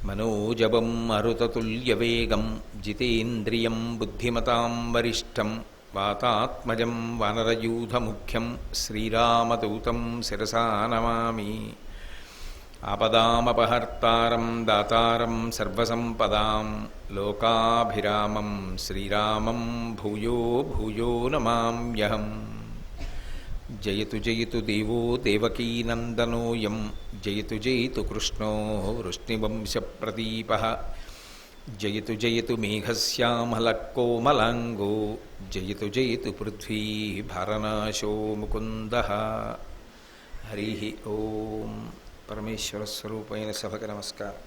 మనోజవం మరుతతుల్యవేగం జితేంద్రియం బుద్ధిమతాం వరిష్టం వాతాత్మజం వానరయూథముఖ్యం శ్రీరామదూతం శిరసా నమామి. ఆపదామపహర్తారం దాతారం సర్వసంపదాం లోకాభిరామం శ్రీరామం భూయో భూయో నమామ్యహం. జయతు జయతు దేవో దేవకీనందనోయం జయతు జయతు కృష్ణో వృష్ణివంశప్రదీపః. జయతు జయతు మేఘశ్యామలకోమలాంగో జయతు జయతు పృథ్వీ భారనాశో ముకుందః. హరి ఓం. పరమేశ్వర స్వరూపైన సభకు నమస్కారం.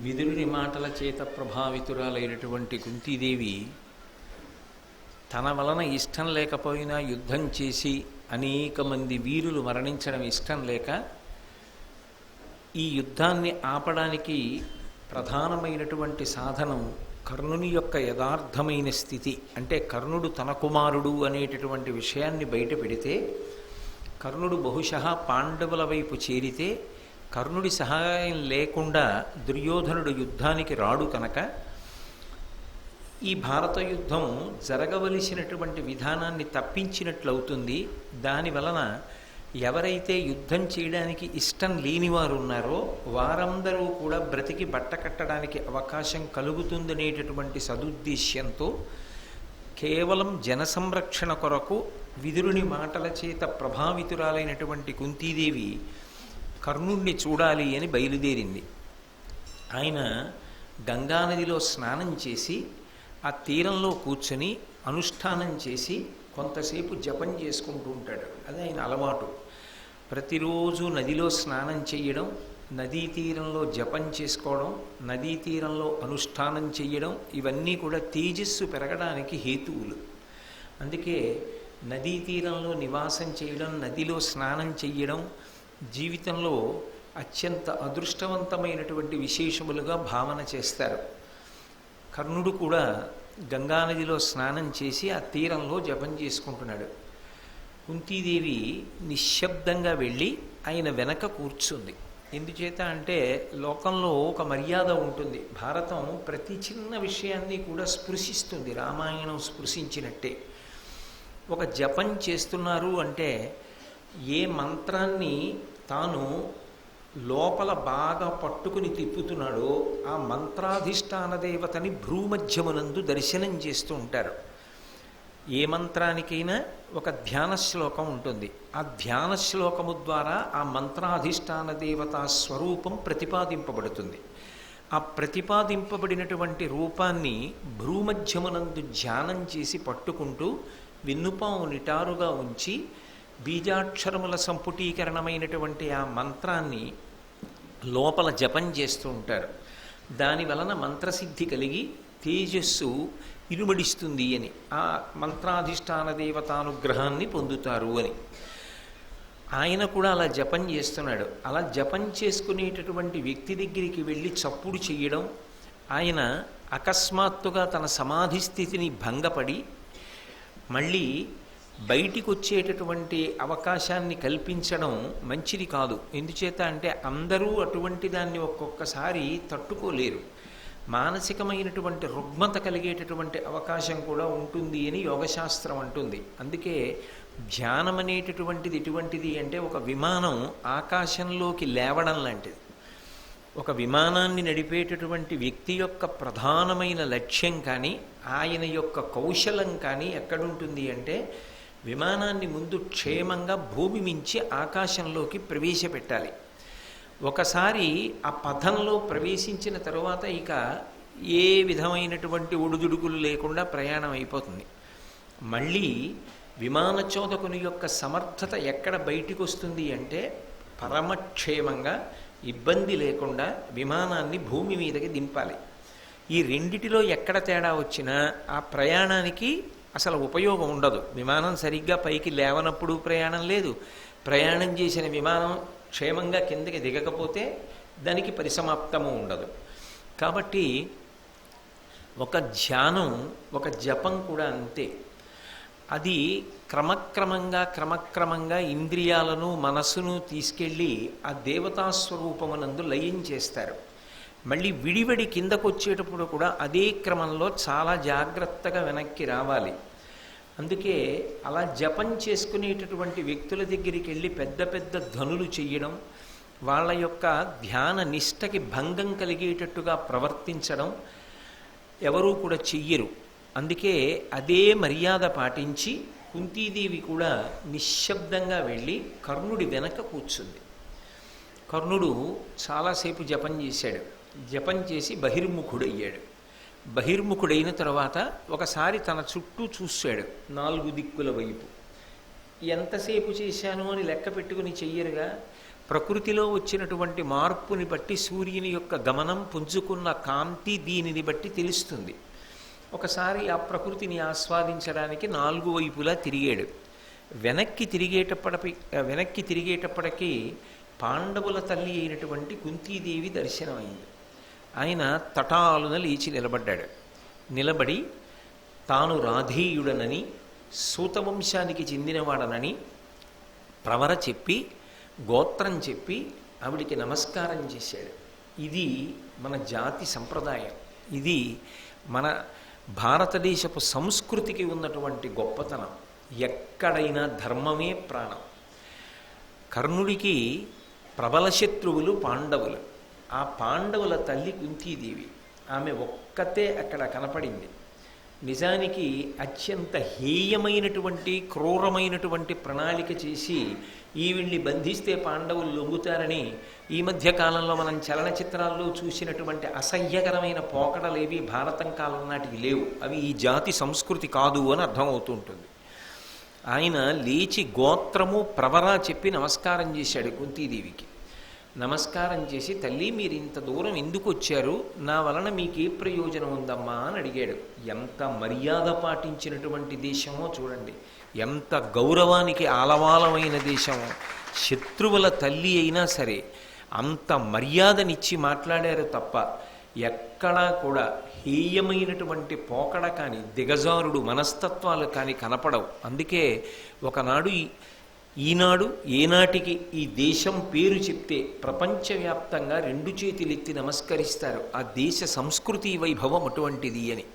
విదురుని మాటల చేత ప్రభావితురాలైనటువంటి కుంతీదేవి తన వలన ఇష్టం లేకపోయినా యుద్ధం చేసి అనేక మంది వీరులు మరణించడం ఇష్టం లేక ఈ యుద్ధాన్ని ఆపడానికి ప్రధానమైనటువంటి సాధనం కర్ణుని యొక్క యథార్థమైన స్థితి, అంటే కర్ణుడు తన కుమారుడు అనేటటువంటి విషయాన్ని బయట పెడితే, కర్ణుడు బహుశः పాండవుల వైపు చేరితే కర్ణుడి సహాయం లేకుండా దుర్యోధనుడు యుద్ధానికి రాడు కనుక ఈ భారత యుద్ధం జరగవలసినటువంటి విధానాన్ని తప్పించినట్లవుతుంది. దానివలన ఎవరైతే యుద్ధం చేయడానికి ఇష్టం లేనివారు ఉన్నారో వారందరూ కూడా బ్రతికి బట్టకట్టడానికి అవకాశం కలుగుతుందనేటటువంటి సదుద్దేశ్యంతో కేవలం జనసంరక్షణ కొరకు విదురుని మాటల చేత ప్రభావితురాలైనటువంటి కుంతీదేవి కర్ణుణ్ణి చూడాలి అని బయలుదేరింది. ఆయన గంగానదిలో స్నానం చేసి ఆ తీరంలో కూర్చొని అనుష్ఠానం చేసి కొంతసేపు జపం చేసుకుంటూ ఉంటాడు. అది ఆయన అలవాటు. ప్రతిరోజు నదిలో స్నానం చేయడం, నదీ తీరంలో జపం చేసుకోవడం, నదీ తీరంలో అనుష్ఠానం చేయడం, ఇవన్నీ కూడా తేజస్సు పెరగడానికి హేతువులు. అందుకే నదీ తీరంలో నివాసం చేయడం, నదిలో స్నానం చేయడం జీవితంలో అత్యంత అదృష్టవంతమైనటువంటి విశేషములుగా భావన చేస్తారు. కర్ణుడు కూడా గంగానదిలో స్నానం చేసి ఆ తీరంలో జపం చేసుకుంటున్నాడు. కుంతీదేవి నిశ్శబ్దంగా వెళ్ళి ఆయన వెనక కూర్చుంది. ఎందుచేత అంటే లోకంలో ఒక మర్యాద ఉంటుంది. భారతం ప్రతి చిన్న విషయాన్ని కూడా స్పృశిస్తుంది, రామాయణం స్పృశించినట్టే. ఒక జపం చేస్తున్నారు అంటే ఏ మంత్రాన్ని తాను లోపల బాగా పట్టుకుని తిప్పుతున్నాడో ఆ మంత్రాధిష్టాన దేవతని భ్రూమధ్యమునందు దర్శనం చేస్తూ ఉంటారు. ఏ మంత్రానికైనా ఒక ధ్యాన శ్లోకం ఉంటుంది. ఆ ధ్యాన శ్లోకము ద్వారా ఆ మంత్రాధిష్టాన దేవతా స్వరూపం ప్రతిపాదింపబడుతుంది. ఆ ప్రతిపాదింపబడినటువంటి రూపాన్ని భ్రూమధ్యమునందు ధ్యానం చేసి పట్టుకుంటూ వెన్నుపాము నిటారుగా ఉంచి బీజాక్షరముల సంపుటీకరణమైనటువంటి ఆ మంత్రాన్ని లోపల జపం చేస్తూ ఉంటారు. దానివలన మంత్రసిద్ధి కలిగి తేజస్సు ఇరుమడిస్తుంది అని, ఆ మంత్రాధిష్టాన దేవతానుగ్రహాన్ని పొందుతారు అని. ఆయన కూడా అలా జపం చేస్తున్నాడు. అలా జపం చేసుకునేటటువంటి వ్యక్తి దగ్గరికి వెళ్ళి చప్పుడు చేయడం, ఆయన అకస్మాత్తుగా తన సమాధి స్థితిని భంగపడి మళ్ళీ బయటికి వచ్చేటటువంటి అవకాశాన్ని కల్పించడం మంచిది కాదు. ఎందుచేత అంటే అందరూ అటువంటి దాన్ని ఒక్కొక్కసారి తట్టుకోలేరు. మానసికమైనటువంటి రుగ్మత కలిగేటటువంటి అవకాశం కూడా ఉంటుంది అని యోగశాస్త్రం అంటుంది. అందుకే ధ్యానం అనేటటువంటిది ఎటువంటిది అంటే ఒక విమానం ఆకాశంలోకి లేవడం లాంటిది. ఒక విమానాన్ని నడిపేటటువంటి వ్యక్తి యొక్క ప్రధానమైన లక్ష్యం కానీ ఆయన యొక్క కౌశలం కానీ ఎక్కడుంటుంది అంటే విమానాన్ని ముందు క్షేమంగా భూమి మించి ఆకాశంలోకి ప్రవేశపెట్టాలి. ఒకసారి ఆ పథంలో ప్రవేశించిన తరువాత ఇక ఏ విధమైనటువంటి ఒడుదుడుకులు లేకుండా ప్రయాణం అయిపోతుంది. మళ్ళీ విమానచోదకుని యొక్క సమర్థత ఎక్కడ బయటికి వస్తుంది అంటే పరమక్షేమంగా ఇబ్బంది లేకుండా విమానాన్ని భూమి మీదకి దింపాలి. ఈ రెండిటిలో ఎక్కడ తేడా వచ్చినా ఆ ప్రయాణానికి అసలు ఉపయోగం ఉండదు. విమానం సరిగ్గా పైకి లేవనప్పుడు ప్రయాణం లేదు, ప్రయాణం చేసిన విమానం క్షేమంగా కిందకి దిగకపోతే దానికి పరిసమాప్తము ఉండదు. కాబట్టి ఒక ధ్యానం, ఒక జపం కూడా అంతే. అది క్రమక్రమంగా ఇంద్రియాలను మనస్సును తీసుకెళ్ళి ఆ దేవతా స్వరూపమునందు లయం చేస్తారు. మళ్ళీ విడివడి కిందకు వచ్చేటప్పుడు కూడా అదే క్రమంలో చాలా జాగ్రత్తగా వెనక్కి రావాలి. అందుకే అలా జపం చేసుకునేటటువంటి వ్యక్తుల దగ్గరికి వెళ్ళి పెద్ద పెద్ద ధనులు చెయ్యడం, వాళ్ళ యొక్క ధ్యాన నిష్టకి భంగం కలిగేటట్టుగా ప్రవర్తించడం ఎవరూ కూడా చెయ్యరు. అందుకే అదే మర్యాద పాటించి కుంతీదేవి కూడా నిశ్శబ్దంగా వెళ్ళి కర్ణుడి వెనక కూర్చుంది. కర్ణుడు చాలాసేపు జపం చేశాడు. జపం చేసి బహిర్ముఖుడయ్యాడు. బహిర్ముఖుడైన తర్వాత ఒకసారి తన చుట్టూ చూశాడు, 4 దిక్కుల వైపు. ఎంతసేపు చేశాను అని లెక్క పెట్టుకుని చెయ్యరుగా. ప్రకృతిలో వచ్చినటువంటి మార్పుని బట్టి సూర్యుని యొక్క గమనం, పుంజుకున్న కాంతి దీనిని బట్టి తెలుస్తుంది. ఒకసారి ఆ ప్రకృతిని ఆస్వాదించడానికి 4 వైపులా తిరిగాడు. వెనక్కి తిరిగేటప్పటికీ పాండవుల తల్లి అయినటువంటి కుంతీదేవి దర్శనమైంది. ఆయన తటాలున లేచి నిలబడ్డాడు. నిలబడి తాను రాధేయుడనని, సూతవంశానికి చెందినవాడనని ప్రవర చెప్పి, గోత్రం చెప్పి ఆవిడికి నమస్కారం చేశాడు. ఇది మన జాతి సంప్రదాయం. ఇది మన భారతదేశపు సంస్కృతికి ఉన్నటువంటి గొప్పతనం. ఎక్కడైనా ధర్మమే ప్రాణం. కర్ణుడికి ప్రబల శత్రువులు పాండవులు. ఆ పాండవుల తల్లి కుంతీదేవి. ఆమె ఒక్కతే అక్కడ కనపడింది. నిజానికి అత్యంత హేయమైనటువంటి క్రూరమైనటువంటి ప్రణాళిక చేసి ఈవిడ్ని బంధిస్తే పాండవులు లొంగుతారని ఈ మధ్య కాలంలో మనం చలనచిత్రాల్లో చూసినటువంటి అసహ్యకరమైన పోకడలేవి భారతం కాలం నాటికి లేవు. అవి ఈ జాతి సంస్కృతి కాదు అని అర్థమవుతూ ఉంటుంది. ఆయన లేచి గోత్రము ప్రవర చెప్పి నమస్కారం చేశాడు కుంతీదేవికి. నమస్కారం చేసి, తల్లి మీరు ఇంత దూరం ఎందుకు వచ్చారు, నా వలన మీకే ప్రయోజనం ఉందమ్మా అని అడిగాడు. ఎంత మర్యాద పాటించినటువంటి దేశమో చూడండి, ఎంత గౌరవానికి ఆలవాలమైన దేశమో. శత్రువుల తల్లి అయినా సరే అంత మర్యాదనిచ్చి మాట్లాడారు తప్ప ఎక్కడా కూడా హేయమైనటువంటి పోకడ కానీ దిగజారుడు మనస్తత్వాలు కానీ కనపడవు. అందుకే ఒకనాడు ఈనాడు ఏనాటికి ఈ దేశం పేరు చెప్తే ప్రపంచవ్యాప్తంగా 2 చేతులెత్తి నమస్కరిస్తారు. ఆ దేశ సంస్కృతి వైభవం అటువంటిది అని.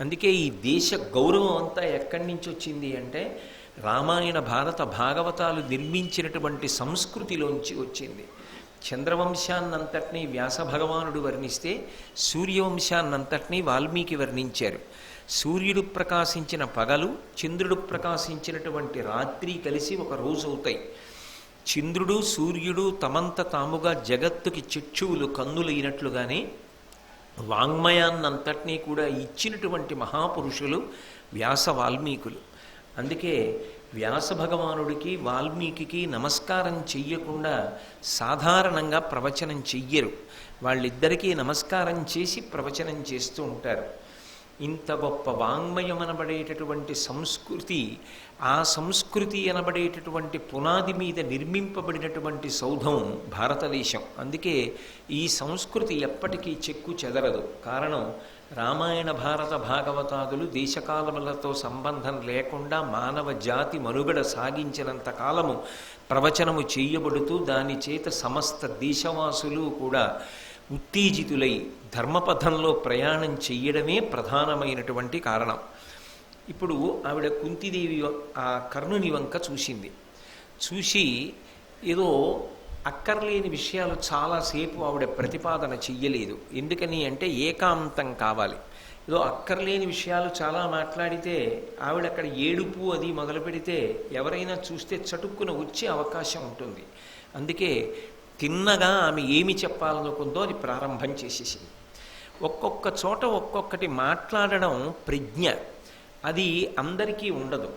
అందుకే ఈ దేశ గౌరవం అంతా ఎక్కడి నుంచి వచ్చింది అంటే రామాయణ భారత భాగవతాలు నిర్మించినటువంటి సంస్కృతిలోంచి వచ్చింది. చంద్రవంశాన్నంతటినీ వ్యాస భగవానుడు వర్ణిస్తే సూర్యవంశాన్నంతటినీ వాల్మీకి వర్ణించారు. సూర్యుడు ప్రకాశించిన పగలు, చంద్రుడు ప్రకాశించినటువంటి రాత్రి కలిసి ఒక రోజు అవుతాయి. చంద్రుడు సూర్యుడు తమంత తాముగా జగత్తుకి చక్షువులు కన్నులైనట్లుగానే వాంగ్మయాన్నంతటినీ కూడా ఇచ్చినటువంటి మహాపురుషులు వ్యాస వాల్మీకులు. అందుకే వ్యాస భగవానుడికి వాల్మీకి నమస్కారం చెయ్యకుండా సాధారణంగా ప్రవచనం చెయ్యరు. వాళ్ళిద్దరికీ నమస్కారం చేసి ప్రవచనం చేస్తూ ఉంటారు. ఇంత గొప్ప వాంగ్మయం అనబడేటటువంటి సంస్కృతి, ఆ సంస్కృతి అనబడేటటువంటి పునాది మీద నిర్మింపబడినటువంటి సౌధం భారతదేశం. అందుకే ఈ సంస్కృతి ఎప్పటికీ చెక్కు చెదరదు. కారణం, రామాయణ భారత భాగవతాదులు దేశకాలములతో సంబంధం లేకుండా మానవ జాతి మనుగడ సాగించినంత కాలము ప్రవచనము చేయబడుతూ దాని చేత సమస్త దేశవాసులు కూడా ఉత్తేజితులై ధర్మపథంలో ప్రయాణం చెయ్యడమే ప్రధానమైనటువంటి కారణం. ఇప్పుడు ఆవిడ కుంతీదేవి ఆ కర్ణుని వంక చూసింది. చూసి ఏదో అక్కర్లేని విషయాలు చాలాసేపు ఆవిడ ప్రతిపాదన చెయ్యలేదు. ఎందుకని అంటే ఏకాంతం కావాలి. ఏదో అక్కర్లేని విషయాలు చాలా మాట్లాడితే ఆవిడ అక్కడ ఏడుపు అది మొదలు పెడితే ఎవరైనా చూస్తే చటుక్కున వచ్చే అవకాశం ఉంటుంది. అందుకే తిన్నగా ఆమె ఏమి చెప్పాలనుకుందో అది ప్రారంభం చేసేసింది. ఒక్కొక్క చోట ఒక్కొక్కటి మాట్లాడడం ప్రజ్ఞ. అది అందరికీ ఉండదు.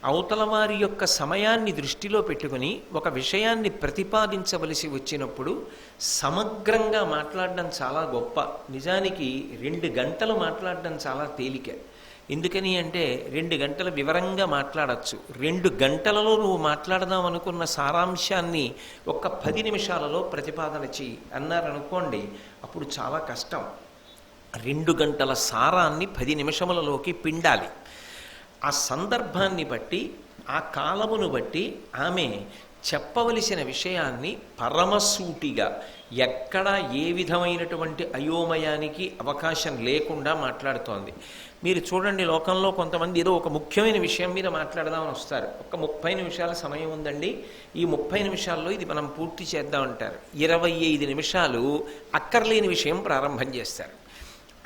అవతల వారి యొక్క సమయాన్ని దృష్టిలో పెట్టుకుని ఒక విషయాన్ని ప్రతిపాదించవలసి వచ్చినప్పుడు సమగ్రంగా మాట్లాడడం చాలా గొప్ప. నిజానికి 2 గంటలు మాట్లాడడం చాలా తేలిక. ఎందుకని అంటే 2 గంటలు వివరంగా మాట్లాడచ్చు. 2 గంటలలో నువ్వు మాట్లాడదాం అనుకున్న సారాంశాన్ని ఒక్క 10 నిమిషాలలో ప్రతిపాదన చెయ్యి అన్నారనుకోండి, అప్పుడు చాలా కష్టం. 2 గంటల సారాన్ని 10 నిమిషములలోకి పిండాలి. ఆ సందర్భాన్ని బట్టి ఆ కాలమును బట్టి ఆమె చెప్పవలసిన విషయాన్ని పరమసూటిగా ఎక్కడ ఏ విధమైనటువంటి అయోమయానికి అవకాశం లేకుండా మాట్లాడుతోంది. మీరు చూడండి, లోకంలో కొంతమంది ఏదో ఒక ముఖ్యమైన విషయం మీద మాట్లాడదామని వస్తారు. ఒక 30 నిమిషాల సమయం ఉందండి, ఈ 30 నిమిషాల్లో ఇది మనం పూర్తి చేద్దామంటారు. 25 నిమిషాలు అక్కర్లేని విషయం ప్రారంభం చేస్తారు.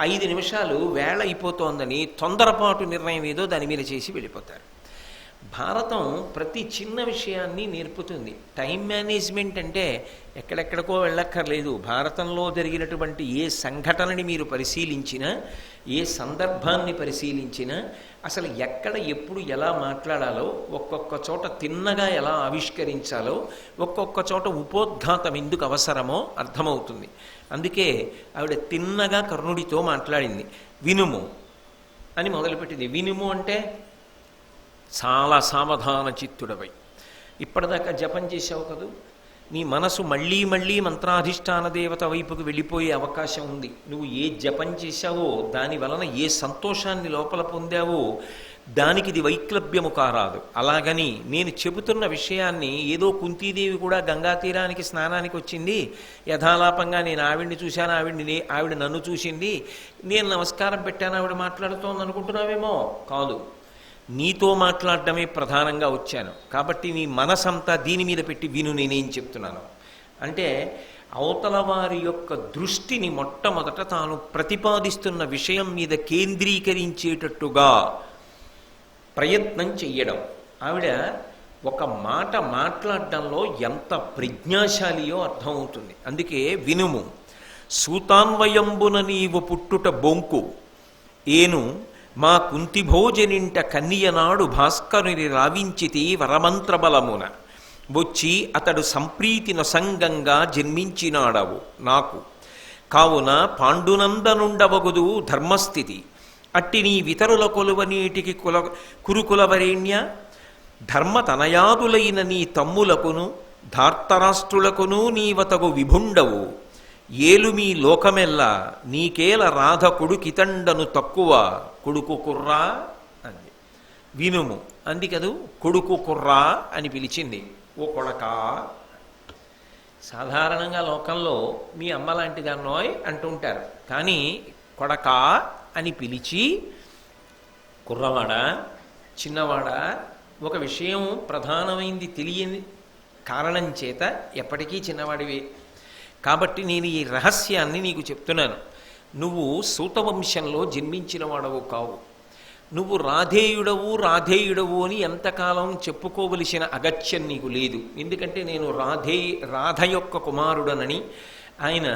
5 నిమిషాలు వేళ అయిపోతోందని తొందరపాటు నిర్ణయం ఏదో దాని మీద చేసి వెళ్ళిపోతారు. భారతం ప్రతి చిన్న విషయాన్ని నేర్పుతుంది. టైం మేనేజ్మెంట్ అంటే ఎక్కడెక్కడికో వెళ్ళక్కర్లేదు. భారతంలో జరిగినటువంటి ఏ సంఘటనని మీరు పరిశీలించినా, ఏ సందర్భాన్ని పరిశీలించినా, అసలు ఎక్కడ ఎప్పుడు ఎలా మాట్లాడాలో, ఒక్కొక్క చోట తిన్నగా ఎలా ఆవిష్కరించాలో, ఒక్కొక్క చోట ఉపోద్ఘాతం ఎందుకు అవసరమో అర్థమవుతుంది. అందుకే ఆవిడ తిన్నగా కర్ణుడితో మాట్లాడింది. వినుము అని మొదలుపెట్టింది. వినుము అంటే చాలా సావధాన చిత్తుడవై, ఇప్పటిదాకా జపం చేసావు కదూ, నీ మనసు మళ్ళీ మళ్ళీ మంత్రాధిష్టాన దేవత వైపుకు వెళ్ళిపోయే అవకాశం ఉంది. నువ్వు ఏ జపం చేశావో దాని వలన ఏ సంతోషాన్ని లోపల పొందావో దానికి ఇది వైక్లభ్యము కారాదు. అలాగని నేను చెబుతున్న విషయాన్ని ఏదో కుంతీదేవి కూడా గంగా తీరానికి స్నానానికి వచ్చింది, యథాలాపంగా నేను ఆవిడ్ని చూశాను, ఆవిడ నన్ను చూసింది, నేను నమస్కారం పెట్టాను, ఆవిడ మాట్లాడుతోంది అనుకుంటున్నావేమో. కాదు, నీతో మాట్లాడటమే ప్రధానంగా వచ్చాను. కాబట్టి నీ మనసంతా దీని మీద పెట్టి విను నేనేం చెప్తున్నాను అంటే, అవతల వారి యొక్క దృష్టిని మొట్టమొదట తాను ప్రతిపాదిస్తున్న విషయం మీద కేంద్రీకరించేటట్టుగా ప్రయత్నం చెయ్యడం. ఆవిడ ఒక మాట మాట్లాడడంలో ఎంత ప్రజ్ఞాశాలియో అర్థమవుతుంది. అందుకే వినుము. సూతాన్వయంబున నీవు పుట్టుట బొంకు ఏను మా కుంతిభోజనింట కన్నియనాడు భాస్కరుని రావించితి వరమంత్రబలమున వచ్చి అతడు సంప్రీతి నొసంగంగా జన్మించినాడవు నాకు. కావున పాండునందనుండవగుదు ధర్మస్థితి అట్టి నీ వితరుల కొలువనీటికి కురుకులవరేణ్య ధర్మతనయాదులైన నీ తమ్ములకును ధార్తరాష్ట్రులకును నీవతగు విభుండవు. ఏలు మీ లోకమెల్లా నీకేల రాధ కొడుకితండను తక్కువ కొడుకు కుర్రా అంది. వినుము అంది కదూ, కొడుకు కుర్రా అని పిలిచింది. ఓ కొడకా. సాధారణంగా లోకంలో మీ అమ్మ లాంటి దాన్నోయ్ అంటుంటారు, కానీ కొడకా అని పిలిచి కుర్రవాడా చిన్నవాడా ఒక విషయం ప్రధానమైంది తెలియని కారణం చేత ఎప్పటికీ చిన్నవాడివే. కాబట్టి నేను ఈ రహస్యాన్ని నీకు చెప్తున్నాను. నువ్వు సూతవంశంలో జన్మించిన వాడవు కావు. నువ్వు రాధేయుడవు అని ఎంతకాలం చెప్పుకోవలసిన అగత్యం నీకు లేదు. ఎందుకంటే నేను రాధ యొక్క కుమారుడనని, ఆయన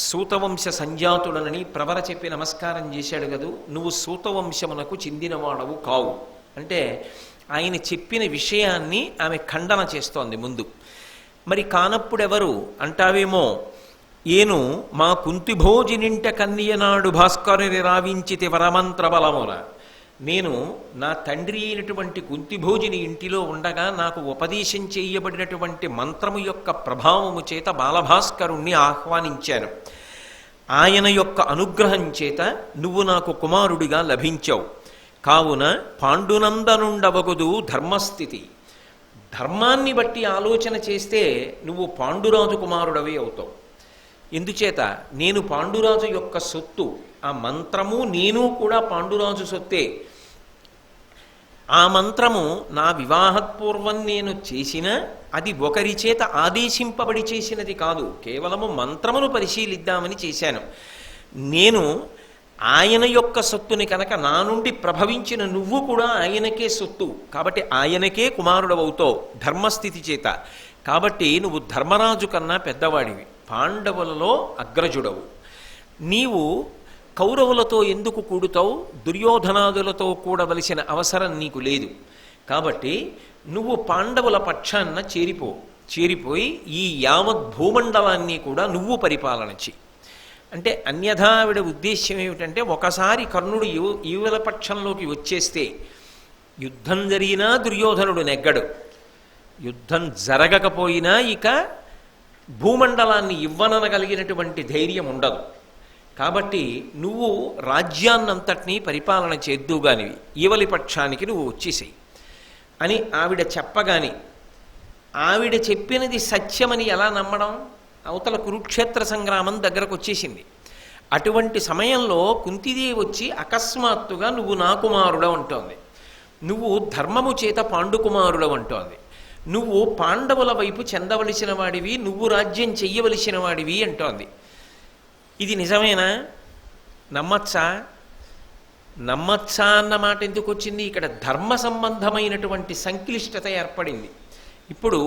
సూతవంశ సంజాతుడనని ప్రవర చెప్పి నమస్కారం చేశాడు కదూ. నువ్వు సూతవంశమునకు చెందినవాడవు కావు అంటే ఆయన చెప్పిన విషయాన్ని ఆమె ఖండన చేస్తోంది ముందు. మరి కానప్పుడెవరు అంటావేమో, ఏను మా కుంతిభోజినింట కన్యనాడు భాస్కరుని రావించితి వరమంత్ర బలమున. నేను నా తండ్రి అయినటువంటి కుంతిభోజిని ఇంటిలో ఉండగా నాకు ఉపదేశం చేయబడినటువంటి మంత్రము యొక్క ప్రభావము చేత బాలభాస్కరుణ్ణి ఆహ్వానించాను. ఆయన యొక్క అనుగ్రహం చేత నువ్వు నాకు కుమారుడిగా లభించావు. కావున పాండునందనుండవగుదు ధర్మస్థితి. ధర్మాన్ని బట్టి ఆలోచన చేస్తే నువ్వు పాండురాజు కుమారుడవే అవుతావు. ఎందుచేత నేను పాండురాజు యొక్క సొత్తు, ఆ మంత్రము నేను కూడా పాండురాజు సొత్తే. ఆ మంత్రము నా వివాహపూర్వం నేను చేసిన అది ఒకరి చేత ఆదేశింపబడి చేసినది కాదు, కేవలము మంత్రమును పరిశీలిద్దామని చేశాను. నేను ఆయన యొక్క సొత్తుని కనుక నా నుండి ప్రభవించిన నువ్వు కూడా ఆయనకే సొత్తు, కాబట్టి ఆయనకే కుమారుడవవుతావు ధర్మస్థితి చేత. కాబట్టి నువ్వు ధర్మరాజు కన్నా పెద్దవాడివి, పాండవులలో అగ్రజుడవు. నీవు కౌరవులతో ఎందుకు కూడుతావు? దుర్యోధనాదులతో కూడవలసిన అవసరం నీకు లేదు. కాబట్టి నువ్వు పాండవుల పక్షాన్న చేరిపోయి ఈ యావత్ భూమండలాన్ని కూడా నువ్వు పరిపాలన చెయ్యి. అంటే అన్యథా ఆవిడ ఉద్దేశ్యం ఏమిటంటే, ఒకసారి కర్ణుడు యువల పక్షంలోకి వచ్చేస్తే యుద్ధం జరిగినా దుర్యోధనుడు నెగ్గడు, యుద్ధం జరగకపోయినా ఇక భూమండలాన్ని ఇవ్వననగలిగినటువంటి ధైర్యం ఉండదు. కాబట్టి నువ్వు రాజ్యాన్నంతటినీ పరిపాలన చేద్దువుగానివి, ఈవలి పక్షానికి నువ్వు వచ్చేసేయి అని ఆవిడ చెప్పగాని, ఆవిడ చెప్పినది సత్యమని ఎలా నమ్మడం? అవతల కురుక్షేత్ర సంగ్రామం దగ్గరకు వచ్చేసింది. అటువంటి సమయంలో కుంతిదేవి వచ్చి అకస్మాత్తుగా నువ్వు నా కుమారుడవు అంటోంది, నువ్వు ధర్మము చేత పాండుకుమారుడవు అంటోంది, నువ్వు పాండవుల వైపు చెందవలసిన వాడివి, నువ్వు రాజ్యం చెయ్యవలసిన వాడివి అంటోంది. ఇది నిజమేనా? నమ్మచ్చా? నమ్మచ్చా అన్న మాట ఎందుకు వచ్చింది? ఇక్కడ ధర్మ సంబంధమైనటువంటి సంక్లిష్టత ఏర్పడింది. ఇప్పుడు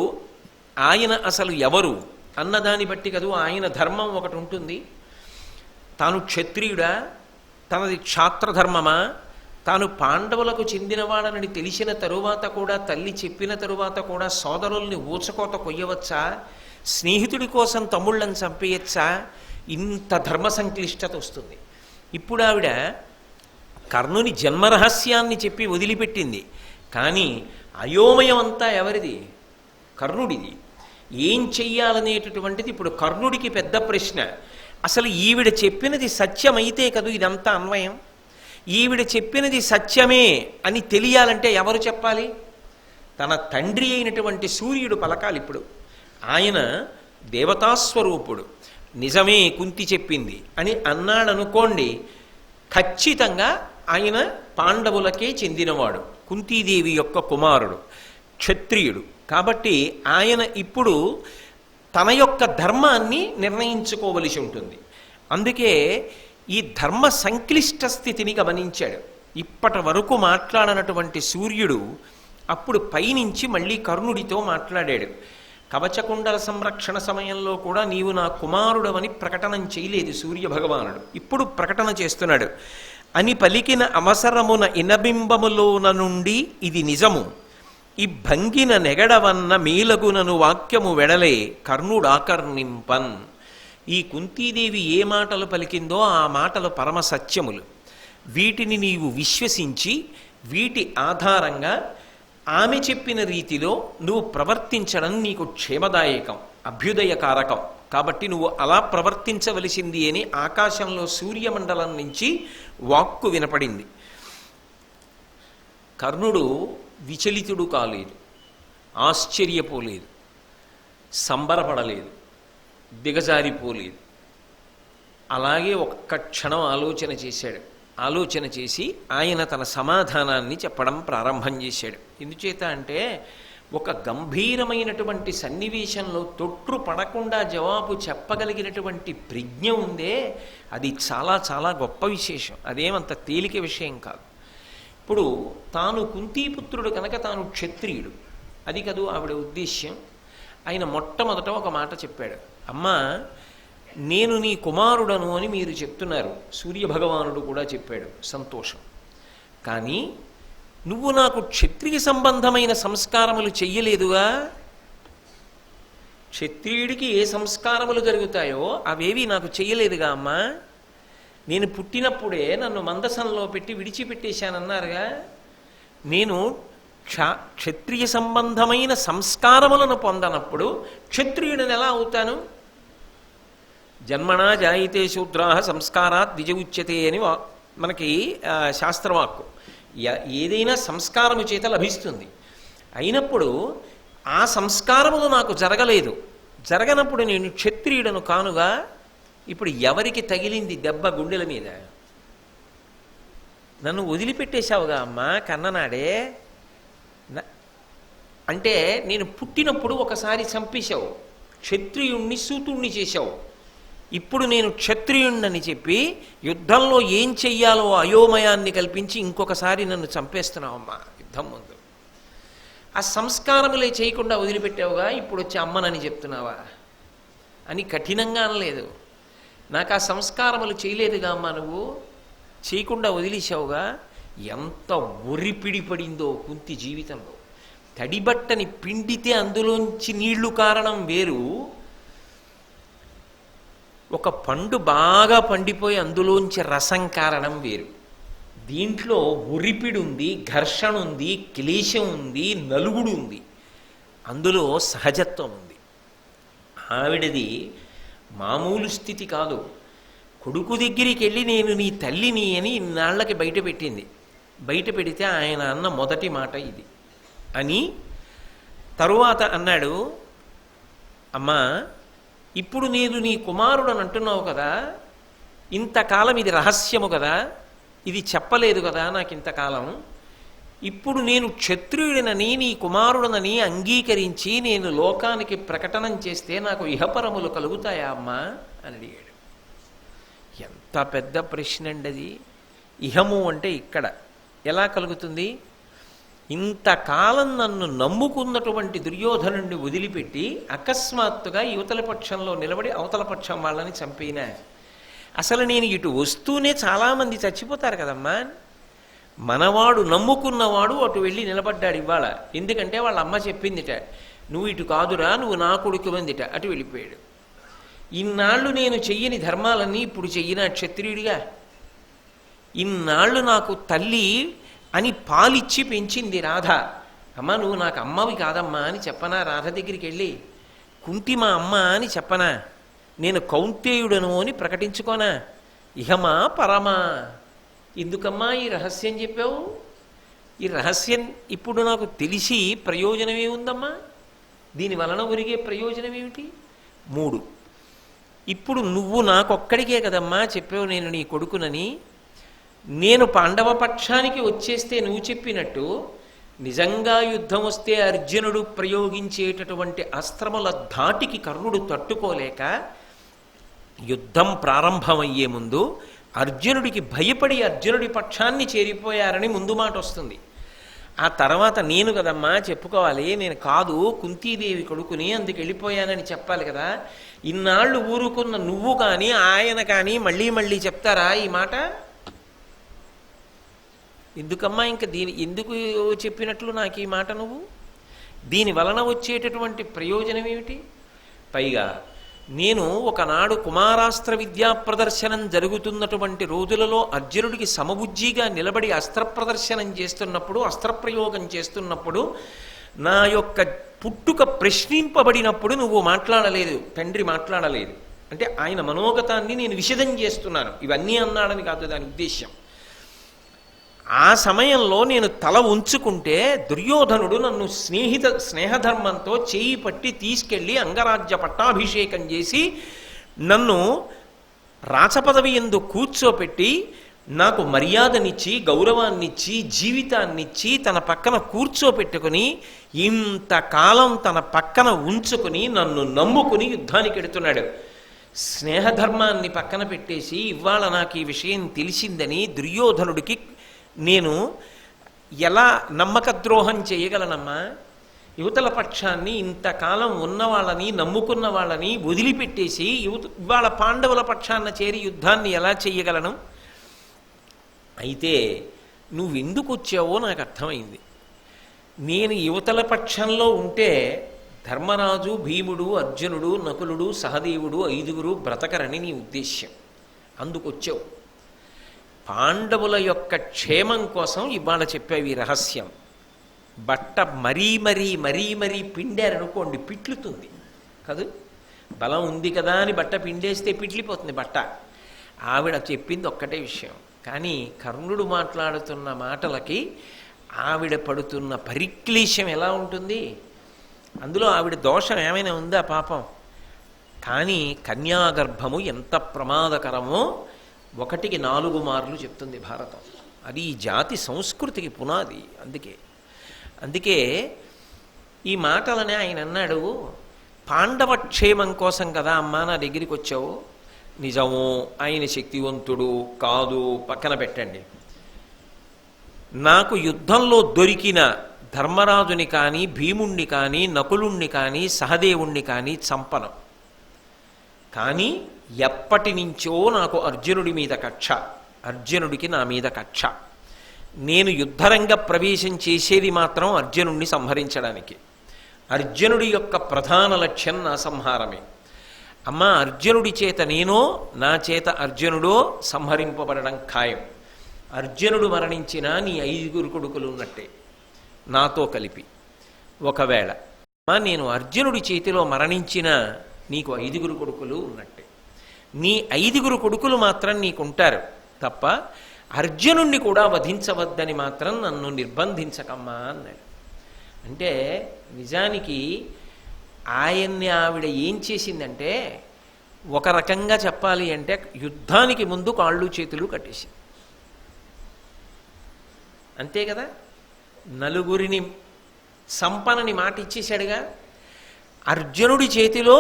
ఆయన అసలు ఎవరు అన్నదాన్ని బట్టి కదూ ఆయన ధర్మం ఒకటి ఉంటుంది. తాను క్షత్రియుడా, తనది క్షాత్రధర్మమా, తాను పాండవులకు చెందినవాడనని తెలిసిన తరువాత కూడా, తల్లి చెప్పిన తరువాత కూడా సోదరుల్ని ఊచకోత కొయ్యవచ్చా? స్నేహితుడి కోసం తమ్ముళ్ళని చంపేయచ్చా? ఇంత ధర్మ సంక్లిష్టత వస్తుంది. ఇప్పుడు ఆవిడ కర్ణుని జన్మరహస్యాన్ని చెప్పి వదిలిపెట్టింది, కానీ అయోమయం అంతా ఎవరిది? కర్ణుడిది. ఏం చెయ్యాలనేటటువంటిది ఇప్పుడు కర్ణుడికి పెద్ద ప్రశ్న. అసలు ఈవిడ చెప్పినది సత్యమైతే కదూ ఇదంతా అన్వయం. ఈవిడ చెప్పినది సత్యమే అని తెలియాలంటే ఎవరు చెప్పాలి? తన తండ్రి అయినటువంటి సూర్యుడు పలకాలి. ఇప్పుడు ఆయన దేవతాస్వరూపుడు, నిజమే కుంతి చెప్పింది అని అన్నాడనుకోండి, ఖచ్చితంగా ఆయన పాండవులకే చెందినవాడు, కుంతీదేవి యొక్క కుమారుడు, క్షత్రియుడు. కాబట్టి ఆయన ఇప్పుడు తన యొక్క ధర్మాన్ని నిర్ణయించుకోవలసి ఉంటుంది. అందుకే ఈ ధర్మ సంక్లిష్ట స్థితిని గమనించాడు. ఇప్పటి వరకు మాట్లాడనటువంటి సూర్యుడు అప్పుడు పైనుంచి మళ్ళీ కర్ణుడితో మాట్లాడాడు. కవచకుండల సంరక్షణ సమయంలో కూడా నీవు నా కుమారుడవని ప్రకటన చేయలేదు సూర్యభగవానుడు, ఇప్పుడు ప్రకటన చేస్తున్నాడు. అని పలికిన అవసరమున ఇనబింబములోన నుండి ఇది నిజము, ఈ భంగిన నెగడవన్న మేలగునను వాక్యము వెడలే కర్ణుడాకర్ణింపన్. ఈ కుంతీదేవి ఏ మాటలు పలికిందో ఆ మాటలు పరమ సత్యములు. వీటిని నీవు విశ్వసించి వీటి ఆధారంగా ఆమె చెప్పిన రీతిలో నువ్వు ప్రవర్తించడం నీకు క్షేమదాయకం, అభ్యుదయకారకం. కాబట్టి నువ్వు అలా ప్రవర్తించవలసింది అని ఆకాశంలో సూర్యమండలం నుంచి వాక్కు వినపడింది. కర్ణుడు విచలితుడు కాలేదు, ఆశ్చర్యపోలేదు, సంబరపడలేదు, దిగజారిపోలేదు. అలాగే ఒక్క క్షణం ఆలోచన చేశాడు. ఆలోచన చేసి ఆయన తన సమాధానాన్ని చెప్పడం ప్రారంభం చేశాడు. ఎందుచేత అంటే ఒక గంభీరమైనటువంటి సన్నివేశంలో తొట్టు పడకుండా జవాబు చెప్పగలిగినటువంటి ప్రజ్ఞ ఉందే, అది చాలా చాలా గొప్ప విశేషం. అదేమంత తేలిక విషయం కాదు. ఇప్పుడు తాను కుంతీపుత్రుడు కనుక తాను క్షత్రియుడు, అది కదూ ఆవిడ ఉద్దేశ్యం. ఆయన మొట్టమొదట ఒక మాట చెప్పాడు, అమ్మా నేను నీ కుమారుడను అని మీరు చెప్తున్నారు, సూర్యభగవానుడు కూడా చెప్పాడు, సంతోషం. కానీ నువ్వు నాకు క్షత్రియ సంబంధమైన సంస్కారములు చెయ్యలేదుగా. క్షత్రియుడికి ఏ సంస్కారములు జరుగుతాయో అవేవి నాకు చెయ్యలేదుగా అమ్మా. నేను పుట్టినప్పుడే నన్ను మందసంలో పెట్టి విడిచిపెట్టేశానన్నారుగా. నేను క్షత్రియ సంబంధమైన సంస్కారములను పొందనప్పుడు క్షత్రియుడిని ఎలా అవుతాను? జన్మనా జాయితే శూద్రాహ సంస్కారాత్ ద్విజ ఉచ్యతే అని మనకి శాస్త్రవాక్కు. ఏదైనా సంస్కారము చేత లభిస్తుంది. అయినప్పుడు ఆ సంస్కారములు నాకు జరగలేదు. జరగనప్పుడు నేను క్షత్రియుడను కానుగా. ఇప్పుడు ఎవరికి తగిలింది దెబ్బ గుండెల మీద? నన్ను వదిలిపెట్టేశావుగా అమ్మా కన్ననాడే. అంటే నేను పుట్టినప్పుడు ఒకసారి చంపేశావు, క్షత్రియుణ్ణి సూతుణ్ణి చేశావు. ఇప్పుడు నేను క్షత్రియుణ్ణని చెప్పి యుద్ధంలో ఏం చెయ్యాలో అయోమయాన్ని కల్పించి ఇంకొకసారి నన్ను చంపేస్తున్నావమ్మా యుద్ధం ముందు. ఆ సంస్కారములే చేయకుండా వదిలిపెట్టావుగా, ఇప్పుడు వచ్చి అమ్మనని చెప్తున్నావా అని కఠినంగా అనలేదు. నాకు ఆ సంస్కారములు చేయలేదుగా అమ్మా, నువ్వు చేయకుండా వదిలేశావుగా. ఎంత ఒరిపిడి పడిందో కుంతి జీవితంలో. తడిబట్టని పిండితే అందులోంచి నీళ్లు కారణం వేరు, ఒక పండు బాగా పండిపోయి అందులోంచి రసం కారణం వేరు. దీంట్లో ఒరిపిడి ఉంది, ఘర్షణ ఉంది, క్లేశం ఉంది, నలుగుడు ఉంది, అందులో సహజత్వం ఉంది. ఆవిడది మామూలు స్థితి కాదు. కొడుకు దగ్గరికి వెళ్ళి నేను నీ తల్లిని అని ఇన్నాళ్ళకి బయట పెట్టింది. బయట పెడితే ఆయన అన్న మొదటి మాట ఇది అని తరువాత అన్నాడు, అమ్మా ఇప్పుడు నేను నీ కుమారుడని అంటున్నావు కదా, ఇంతకాలం ఇది రహస్యము కదా, ఇది చెప్పలేదు కదా నాకు ఇంతకాలం. ఇప్పుడు నేను క్షత్రియుడినని నీ కుమారుడనని అంగీకరించి నేను లోకానికి ప్రకటనం చేస్తే నాకు ఇహపరములు కలుగుతాయా అమ్మా అని అడిగాడు. ఎంత పెద్ద ప్రశ్న అండి అది. ఇహము అంటే ఇక్కడ ఎలా కలుగుతుంది? ఇంతకాలం నన్ను నమ్ముకున్నటువంటి దుర్యోధనుడిని వదిలిపెట్టి అకస్మాత్తుగా యువతల పక్షంలో నిలబడి అవతల పక్షం వాళ్ళని చంపినా, అసలు నేను ఇటు వస్తూనే చాలామంది చచ్చిపోతారు కదమ్మా. మనవాడు నమ్ముకున్నవాడు అటు వెళ్ళి నిలబడ్డాడు ఇవాళ. ఎందుకంటే వాళ్ళ అమ్మ చెప్పిందిట, నువ్వు ఇటు కాదురా, నువ్వు నా కొడుకు మందిట, అటు వెళ్ళిపోయాడు. ఇన్నాళ్ళు నేను చెయ్యని ధర్మాలన్నీ ఇప్పుడు చెయ్యిన క్షత్రియుడిగా. ఇన్నాళ్ళు నాకు తల్లి అని పాలిచ్చి పెంచింది రాధ. అమ్మ నువ్వు నాకు అమ్మవి కాదమ్మా అని చెప్పనా? రాధ దగ్గరికి వెళ్ళి కుంతి మా అమ్మ అని చెప్పనా? నేను కౌంతేయుడను అని ప్రకటించుకోనా? ఇహమా పరమా? ఎందుకమ్మా ఈ రహస్యం చెప్పావు? ఈ రహస్యం ఇప్పుడు నాకు తెలిసి ప్రయోజనం ఏముందమ్మా? దీని వలన ఒరిగే ప్రయోజనం ఏమిటి? 3, ఇప్పుడు నువ్వు నాకొక్కడికే కదమ్మా చెప్పావు నేను నీ కొడుకునని. నేను పాండవ పక్షానికి వచ్చేస్తే నువ్వు చెప్పినట్టు నిజంగా యుద్ధం వస్తే అర్జునుడు ప్రయోగించేటటువంటి అస్త్రముల ధాటికి కర్ణుడు తట్టుకోలేక యుద్ధం ప్రారంభమయ్యే ముందు అర్జునుడికి భయపడి అర్జునుడి పక్షాన్ని చేరిపోయారని ముందు మాట వస్తుంది. ఆ తర్వాత నేను కదమ్మా చెప్పుకోవాలి, నేను కాదు కుంతీదేవి కొడుకుని అందుకు వెళ్ళిపోయానని చెప్పాలి కదా. ఇన్నాళ్ళు ఊరుకున్న నువ్వు కానీ ఆయన కానీ మళ్ళీ మళ్ళీ చెప్తారా ఈ మాట? ఎందుకమ్మా ఇంకా ఎందుకు చెప్పినట్లు నాకు ఈ మాట నువ్వు? దీని వలన వచ్చేటటువంటి ప్రయోజనం ఏమిటి? పైగా నేను ఒకనాడు కుమారాస్త్ర విద్యా ప్రదర్శనం జరుగుతున్నటువంటి రోజులలో అర్జునుడికి సమబుజ్జిగా నిలబడి అస్త్ర ప్రదర్శనం చేస్తున్నప్పుడు, అస్త్రప్రయోగం చేస్తున్నప్పుడు నా యొక్క పుట్టుక ప్రశ్నింపబడినప్పుడు నువ్వు మాట్లాడలేదు, తండ్రి మాట్లాడలేదు. అంటే ఆయన మనోగతాన్ని నేను విషదం చేస్తున్నాను. ఇవన్నీ అన్నాడని కాదు దాని ఉద్దేశ్యం. ఆ సమయంలో నేను తల ఉంచుకుంటే దుర్యోధనుడు నన్ను స్నేహధర్మంతో చేయి పట్టి తీసుకెళ్ళి అంగరాజ్య పట్టాభిషేకం చేసి నన్ను రాచపదవి యందు కూర్చోపెట్టి నాకు మర్యాదనిచ్చి గౌరవాన్నిచ్చి జీవితాన్నిచ్చి తన పక్కన కూర్చోపెట్టుకుని ఇంతకాలం తన పక్కన ఉంచుకుని నన్ను నమ్ముకుని యుద్ధానికి ఎడుతున్నాడు. స్నేహధర్మాన్ని పక్కన పెట్టేసి ఇవాళ నాకు ఈ విషయం తెలిసిందని దుర్యోధనుడికి నేను ఎలా నమ్మక ద్రోహం చేయగలనమ్మా? యువతల పక్షాన్ని ఇంతకాలం ఉన్న వాళ్ళని నమ్ముకున్న వాళ్ళని వదిలిపెట్టేసి ఇవాళ పాండవుల పక్షాన చేరి యుద్ధాన్ని ఎలా చెయ్యగలను? అయితే నువ్వెందుకు వచ్చావో నాకు అర్థమైంది. నేను యువతల పక్షంలో ఉంటే ధర్మరాజు, భీముడు, అర్జునుడు, నకులుడు, సహదేవుడు 5 బ్రతకరని నీ ఉద్దేశ్యం. అందుకొచ్చావు. పాండవుల యొక్క క్షేమం కోసం ఇవాళ చెప్పావు ఈ రహస్యం. బట్ట మరీ మరీ మరీ మరీ పిండారనుకోండి పిట్లుతుంది కాదు. బలం ఉంది కదా అని బట్ట పిండేస్తే పిట్లిపోతుంది బట్ట. ఆవిడ చెప్పింది ఒక్కటే విషయం. కానీ కర్ణుడు మాట్లాడుతున్న మాటలకి ఆవిడ పడుతున్న పరిక్లేశం ఎలా ఉంటుంది? అందులో ఆవిడ దోషం ఏమైనా ఉందా పాపం? కానీ కన్యాగర్భము ఎంత ప్రమాదకరమో 1కి 4 మార్లు చెప్తుంది భారతం. అది ఈ జాతి సంస్కృతికి పునాది. అందుకే ఈ మాటలనే ఆయన అన్నాడు, పాండవ క్షేమం కోసం కదా అమ్మా నా దగ్గరికి వచ్చావు. నిజము, ఆయన శక్తివంతుడు కాదు పక్కన పెట్టండి. నాకు యుద్ధంలో దొరికిన ధర్మరాజుని కానీ, భీముణ్ణి కానీ, నకులుణ్ణి కానీ, సహదేవుణ్ణి కానీ చంపను. కానీ ఎప్పటి నుంచో నాకు అర్జునుడి మీద కక్ష, అర్జునుడికి నా మీద కక్ష. నేను యుద్ధరంగ ప్రవేశం చేసేది మాత్రం అర్జునుడిని సంహరించడానికి. అర్జునుడి యొక్క ప్రధాన లక్ష్యం నా సంహారమే. అమ్మా అర్జునుడి చేత నేనో, నా చేత అర్జునుడో సంహరింపబడడం ఖాయం. అర్జునుడు మరణించినా నీ 5 కొడుకులు ఉన్నట్టే నాతో కలిపి. ఒకవేళ నేను అర్జునుడి చేతిలో మరణించినా నీకు 5 కొడుకులు ఉన్నట్టే. నీ 5 కొడుకులు మాత్రం నీకుంటారు తప్ప అర్జునుణ్ణి కూడా వధించవద్దని మాత్రం నన్ను నిర్బంధించకమ్మా అన్నాడు. అంటే నిజానికి ఆయన్ని ఆవిడ ఏం చేసిందంటే, ఒక రకంగా చెప్పాలి అంటే యుద్ధానికి ముందు కాళ్ళు చేతులు కట్టేసింది. అంతే కదా, నలుగురిని సంపనని మాట ఇచ్చేశాడుగా. అర్జునుడి చేతిలో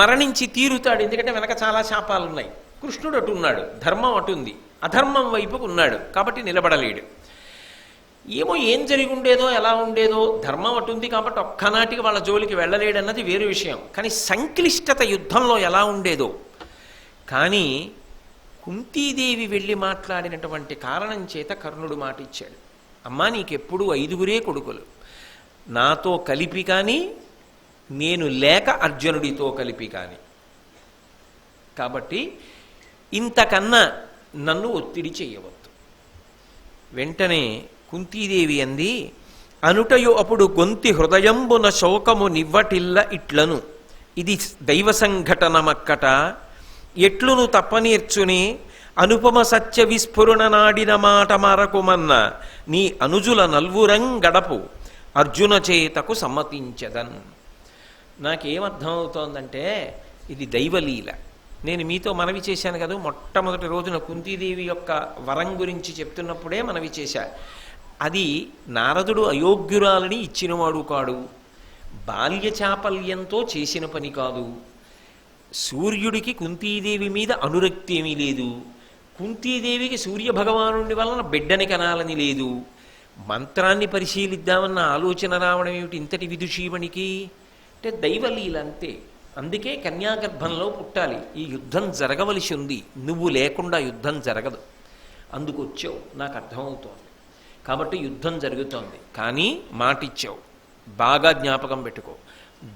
మరణించి తీరుతాడు, ఎందుకంటే వెనక చాలా శాపాలు ఉన్నాయి. కృష్ణుడు అటు ఉన్నాడు, ధర్మం అటు ఉంది, అధర్మం వైపుకు ఉన్నాడు, కాబట్టి నిలబడలేడు. ఏమో ఏం జరిగి ఉండేదో ఎలా ఉండేదో, ధర్మం అటు ఉంది కాబట్టి ఒక్కనాటికి వాళ్ళ జోలికి వెళ్ళలేడన్నది వేరే విషయం. కానీ సంక్లిష్టత యుద్ధంలో ఎలా ఉండేదో. కానీ కుంతీదేవి వెళ్ళి మాట్లాడినటువంటి కారణం చేత కర్ణుడు మాట ఇచ్చాడు, అమ్మా నీకెప్పుడు 5 కొడుకులు, నాతో కలిపి కానీ నేను లేక అర్జునుడితో కలిపి కానీ, కాబట్టి ఇంతకన్నా నన్ను ఒత్తిడి చెయ్యవద్దు. వెంటనే కుంతీదేవి అంది, అనుటయు అప్పుడు గొంతి హృదయంబున శోకము నివ్వటిల్ల ఇట్లను, ఇది దైవ సంఘటనమక్కట, ఎట్లును తప్పనేర్చునే అనుపమ సత్య విస్ఫురణ నాడిన మాట మరకుమన్న, నీ అనుజుల నల్వురం గడపు అర్జున చేతకు సమ్మతించదన్. నాకేమర్థమవుతోందంటే ఇది దైవలీల. నేను మీతో మనవి చేశాను కదా, మొట్టమొదటి రోజున కుంతీదేవి యొక్క వరం గురించి చెప్తున్నప్పుడే మనవి చేశా. అది నారదుడు అయోగ్యురాలని ఇచ్చినవాడు కాడు, బాల్య చాపల్యంతో చేసిన పని కాదు, సూర్యుడికి కుంతీదేవి మీద అనురక్తి ఏమీ లేదు, కుంతీదేవికి సూర్యభగవానుడి వలన బిడ్డని కనాలని లేదు, మంత్రాన్ని పరిశీలిద్దామన్న ఆలోచన రావడం ఏమిటి ఇంతటి విదుషీమణికి అంటే దైవలీల అంతే. అందుకే కన్యాగర్భంలో పుట్టాలి, ఈ యుద్ధం జరగవలసి ఉంది, నువ్వు లేకుండా యుద్ధం జరగదు, అందుకు వచ్చావు, నాకు అర్థమవుతోంది, కాబట్టి యుద్ధం జరుగుతోంది. కానీ మాటిచ్చావు, బాగా జ్ఞాపకం పెట్టుకో,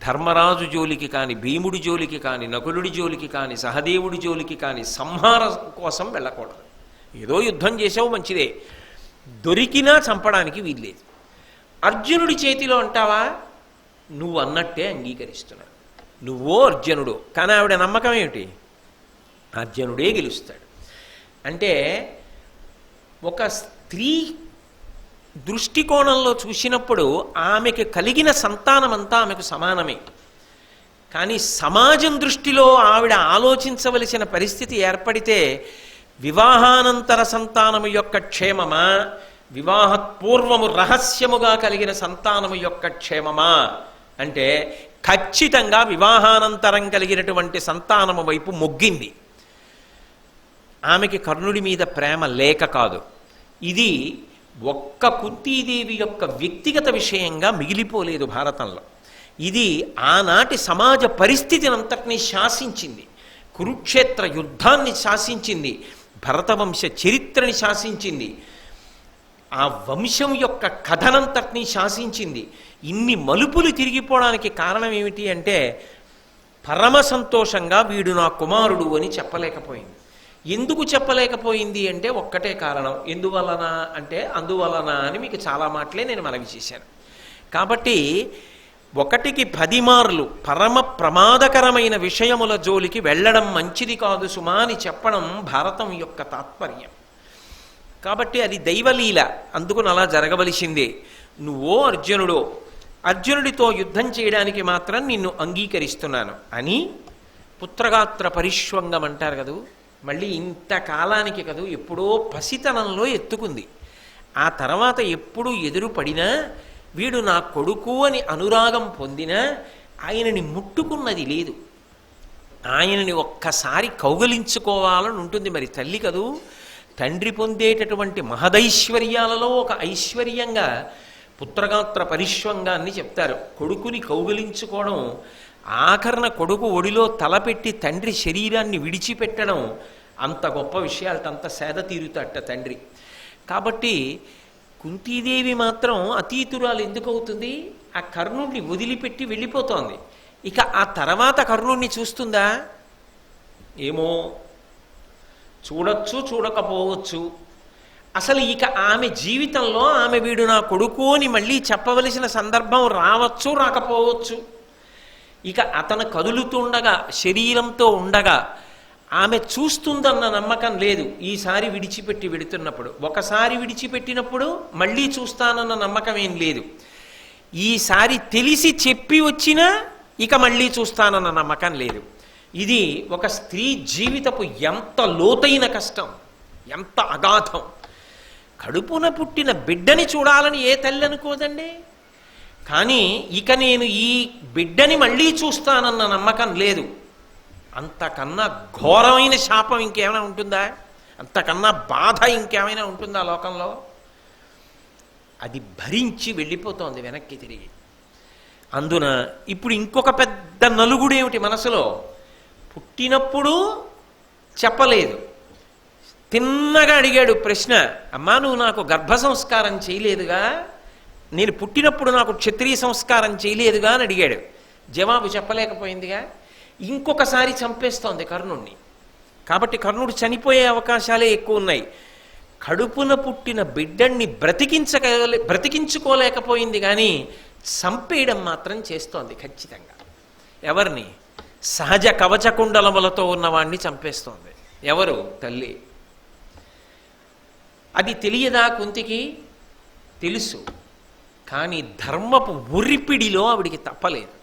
ధర్మరాజు జోలికి కానీ, భీముడి జోలికి కానీ, నకులుడి జోలికి కానీ, సహదేవుడి జోలికి కానీ సంహారం కోసం వెళ్ళకూడదు. ఏదో యుద్ధం చేసావు మంచిదే, దొరికినా చంపడానికి వీల్లేదు. అర్జునుడి చేతిలో అంటావా, నువ్వు అన్నట్టే అంగీకరిస్తున్నావు, నువ్వో అర్జునుడు. కానీ ఆవిడ నమ్మకం ఏమిటి, అర్జునుడే గెలుస్తాడు. అంటే ఒక స్త్రీ దృష్టికోణంలో చూసినప్పుడు ఆమెకి కలిగిన సంతానమంతా ఆమెకు సమానమే. కానీ సమాజం దృష్టిలో ఆవిడ ఆలోచించవలసిన పరిస్థితి ఏర్పడితే వివాహానంతర సంతానము యొక్క క్షేమమా, వివాహపూర్వము రహస్యముగా కలిగిన సంతానము యొక్క క్షేమమా అంటే ఖచ్చితంగా వివాహానంతరం కలిగినటువంటి సంతానము వైపు మొగ్గింది. ఆమెకి కర్ణుడి మీద ప్రేమ లేక కాదు. ఇది ఒక్క కుంతీదేవి యొక్క వ్యక్తిగత విషయంగా మిగిలిపోలేదు భారతంలో. ఇది ఆనాటి సమాజ పరిస్థితిని అంతటినీ శాసించింది, కురుక్షేత్ర యుద్ధాన్ని శాసించింది, భరతవంశ చరిత్రని శాసించింది, ఆ వంశం యొక్క కథనంతటినీ శాసించింది. ఇన్ని మలుపులు తిరిగిపోవడానికి కారణం ఏమిటి అంటే పరమ సంతోషంగా వీడు నా కుమారుడు అని చెప్పలేకపోయింది. ఎందుకు చెప్పలేకపోయింది అంటే ఒక్కటే కారణం, ఎందువలన అంటే అందువలన అని మీకు చాలా మాటలే నేను మనవి చేశాను. కాబట్టి 1కి 10 మార్లు పరమ ప్రమాదకరమైన విషయముల జోలికి వెళ్ళడం మంచిది కాదు సుమా అని చెప్పడం భారతం యొక్క తాత్పర్యం. కాబట్టి అది దైవలీల, అందుకుని అలా జరగవలసిందే. నువ్వో అర్జునుడో, అర్జునుడితో యుద్ధం చేయడానికి మాత్రం నిన్ను అంగీకరిస్తున్నాను అని పుత్రగాత్ర పరిష్వంగం అంటారు కదూ, మళ్ళీ ఇంతకాలానికి కదూ ఎప్పుడో పసితనంలో ఎత్తుకుంది. ఆ తర్వాత ఎప్పుడు ఎదురు పడినా వీడు నా కొడుకు అని అనురాగం పొందినా ఆయనని ముట్టుకున్నది లేదు, ఆయనని ఒక్కసారి కౌగలించుకోవాలని ఉంటుంది. మరి తల్లి కదూ, తండ్రి పొందేటటువంటి మహదైశ్వర్యాలలో ఒక ఐశ్వర్యంగా పుత్రగాత్ర పరిష్వంగాన్ని చెప్తారు. కొడుకుని కౌగలించుకోవడం, ఆఖరణ కొడుకు ఒడిలో తలపెట్టి తండ్రి శరీరాన్ని విడిచిపెట్టడం అంత గొప్ప విషయాలట, అంత సేద తీరుతట తండ్రి. కాబట్టి కుంతీదేవి మాత్రం అతీతురాలు ఎందుకు అవుతుంది, ఆ కర్ణుడిని వదిలిపెట్టి వెళ్ళిపోతోంది. ఇక ఆ తర్వాత కర్ణుడిని చూస్తుందా ఏమో, చూడొచ్చు చూడకపోవచ్చు. అసలు ఇక ఆమె జీవితంలో ఆమె వీడు నా కొడుకు అని మళ్ళీ చెప్పవలసిన సందర్భం రావచ్చు రాకపోవచ్చు. ఇక అతను కదులుతుండగా, శరీరంతో ఉండగా ఆమె చూస్తుందన్న నమ్మకం లేదు. ఈసారి విడిచిపెట్టి వెడుతున్నప్పుడు, ఒకసారి విడిచిపెట్టినప్పుడు మళ్ళీ చూస్తానన్న నమ్మకం ఏం లేదు. ఈసారి తెలిసి చెప్పి వచ్చినా ఇక మళ్ళీ చూస్తానన్న నమ్మకం లేదు. ఇది ఒక స్త్రీ జీవితపు ఎంత లోతైన కష్టం, ఎంత అగాధం. కడుపున పుట్టిన బిడ్డని చూడాలని ఏ తల్లి అనుకోదండి. కానీ ఇక నేను ఈ బిడ్డని మళ్ళీ చూస్తానన్న నమ్మకం లేదు. అంతకన్నా ఘోరమైన శాపం ఇంకేమైనా ఉంటుందా? అంతకన్నా బాధ ఇంకేమైనా ఉంటుందా లోకంలో? అది భరించి వెళ్ళిపోతోంది వెనక్కి తిరిగి. అందున ఇప్పుడు ఇంకొక పెద్ద నలుగుడేమిటి మనసులో? పుట్టినప్పుడు చెప్పలేదు, తిన్నగా అడిగాడు ప్రశ్న, అమ్మా నువ్వు నాకు గర్భ సంస్కారం చేయలేదుగా, నేను పుట్టినప్పుడు నాకు క్షత్రియ సంస్కారం చేయలేదుగా అని అడిగాడు. జవాబు చెప్పలేకపోయిందిగా. ఇంకొకసారి చంపేస్తోంది కర్ణుణ్ణి. కాబట్టి కర్ణుడు చనిపోయే అవకాశాలే ఎక్కువ ఉన్నాయి. కడుపున పుట్టిన బిడ్డన్ని బ్రతికించుకోలేకపోయింది, కానీ చంపేయడం మాత్రం చేస్తోంది ఖచ్చితంగా. ఎవరిని? సహజ కవచకుండలములతో ఉన్నవాణ్ణి చంపేస్తోంది. ఎవరు? తల్లి. అది తెలియదా కుంతికి? తెలుసు. కానీ ధర్మపు ఉరిపిడిలో ఆవిడికి తప్పలేదు.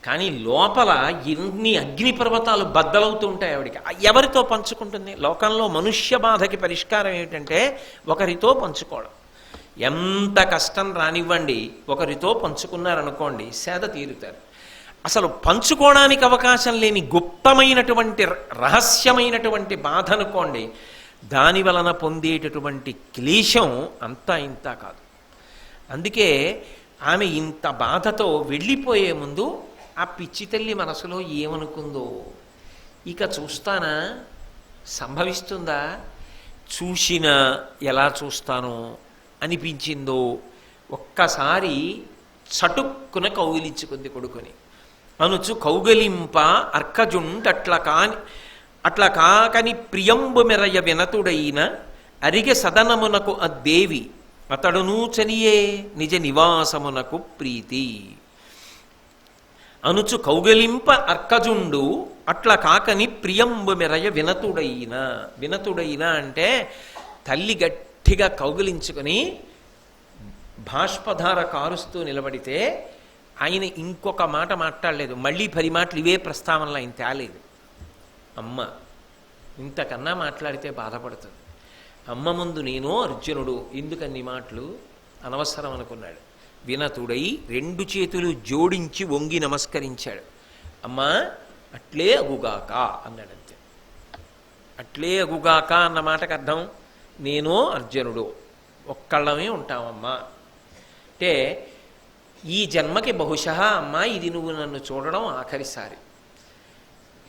కానీ లోపల ఎన్ని అగ్నిపర్వతాలు బద్దలవుతూ ఉంటాయి ఆవిడికి. ఎవరితో పంచుకుంటుంది? లోకంలో మనుష్య బాధకి పరిష్కారం ఏమిటంటే ఒకరితో పంచుకోవడం. ఎంత కష్టం రానివ్వండి, ఒకరితో పంచుకున్నారనుకోండి సేద తీరుతారు. అసలు పంచుకోవడానికి అవకాశం లేని గుప్తమైనటువంటి రహస్యమైనటువంటి బాధ అనుకోండి, దాని వలన పొందేటటువంటి క్లేశం అంతా ఇంత కాదు. అందుకే ఆమె ఇంత బాధతో వెళ్ళిపోయే ముందు ఆ పిచ్చి తల్లి మనసులో ఏమనుకుందో, ఇక చూస్తానా, సంభవిస్తుందా, చూసినా ఎలా చూస్తానో అనిపించిందో ఒక్కసారి చటుక్కున కౌగిలించుకుంది కొడుకుని. అనుచు కౌగలింప అట్లా కాకని ప్రియంబు మెరయ వినతుడైన అరిగె సదనమునకు అద్దేవి అతడును చనియే నిజ నివాసమునకు ప్రీతి. అనుచు కౌగలింప అర్కజుండు అట్లా కాకని ప్రియంబు మెరయ వినతుడైన అంటే తల్లి గట్టిగా కౌగిలించుకొని బాష్పధార కారుస్తూ నిలబడితే ఆయన ఇంకొక మాట మాట్లాడలేదు. మళ్ళీ 10 మాటలు ఇవే ప్రస్తావనలు ఆయన తేలేదు. అమ్మ ఇంతకన్నా మాట్లాడితే బాధపడుతుంది. అమ్మ ముందు నేను అర్జునుడు ఎందుకన్ని మాటలు అనవసరం అనుకున్నాడు. వినతుడై 2 చేతులు జోడించి వంగి నమస్కరించాడు. అమ్మా అట్లే అగుగాక అన్నాడంతే. అట్లే అగుగాక అన్న మాటకు అర్థం నేను అర్జునుడు ఒక్కళ్ళమే ఉంటామమ్మా అంటే ఈ జన్మకి బహుశः అమ్మా ఇది నువ్వు నన్ను చూడడం ఆఖరిసారి,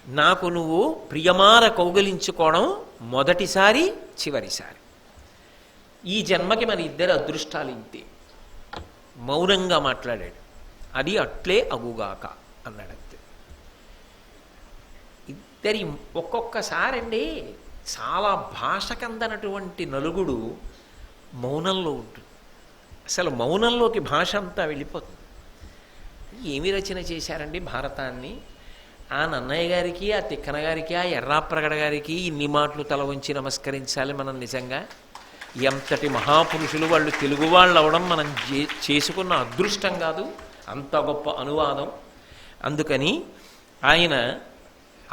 నాకు నువ్వు ప్రియమార కౌగలించుకోవడం మొదటిసారి చివరిసారి. ఈ జన్మకి మన ఇద్దరు అదృష్టాలు ఇంతే. మౌనంగా మాట్లాడాడు. అది అట్లే అగుగాక అన్నాడంతే. ఇద్దరి ఒక్కొక్కసారండి చాలా భాషకందనటువంటి నలుగుడు మౌనంలో ఉంటుంది. అసలు మౌనంలోకి భాష అంతా వెళ్ళిపోతుంది. ఏమి రచన చేశారండి భారతాన్ని? ఆ నన్నయ్య గారికి, ఆ తిక్కన గారికి, ఆ ఎర్రాప్రగడ గారికి ఇన్ని మాటలు తల వంచి నమస్కరించాలి మనం నిజంగా? ఎంతటి మహాపురుషులు వాళ్ళు, తెలుగు వాళ్ళు అవడం మనం చేసుకున్న అదృష్టం కాదు? అంత గొప్ప అనువాదం. అందుకని ఆయన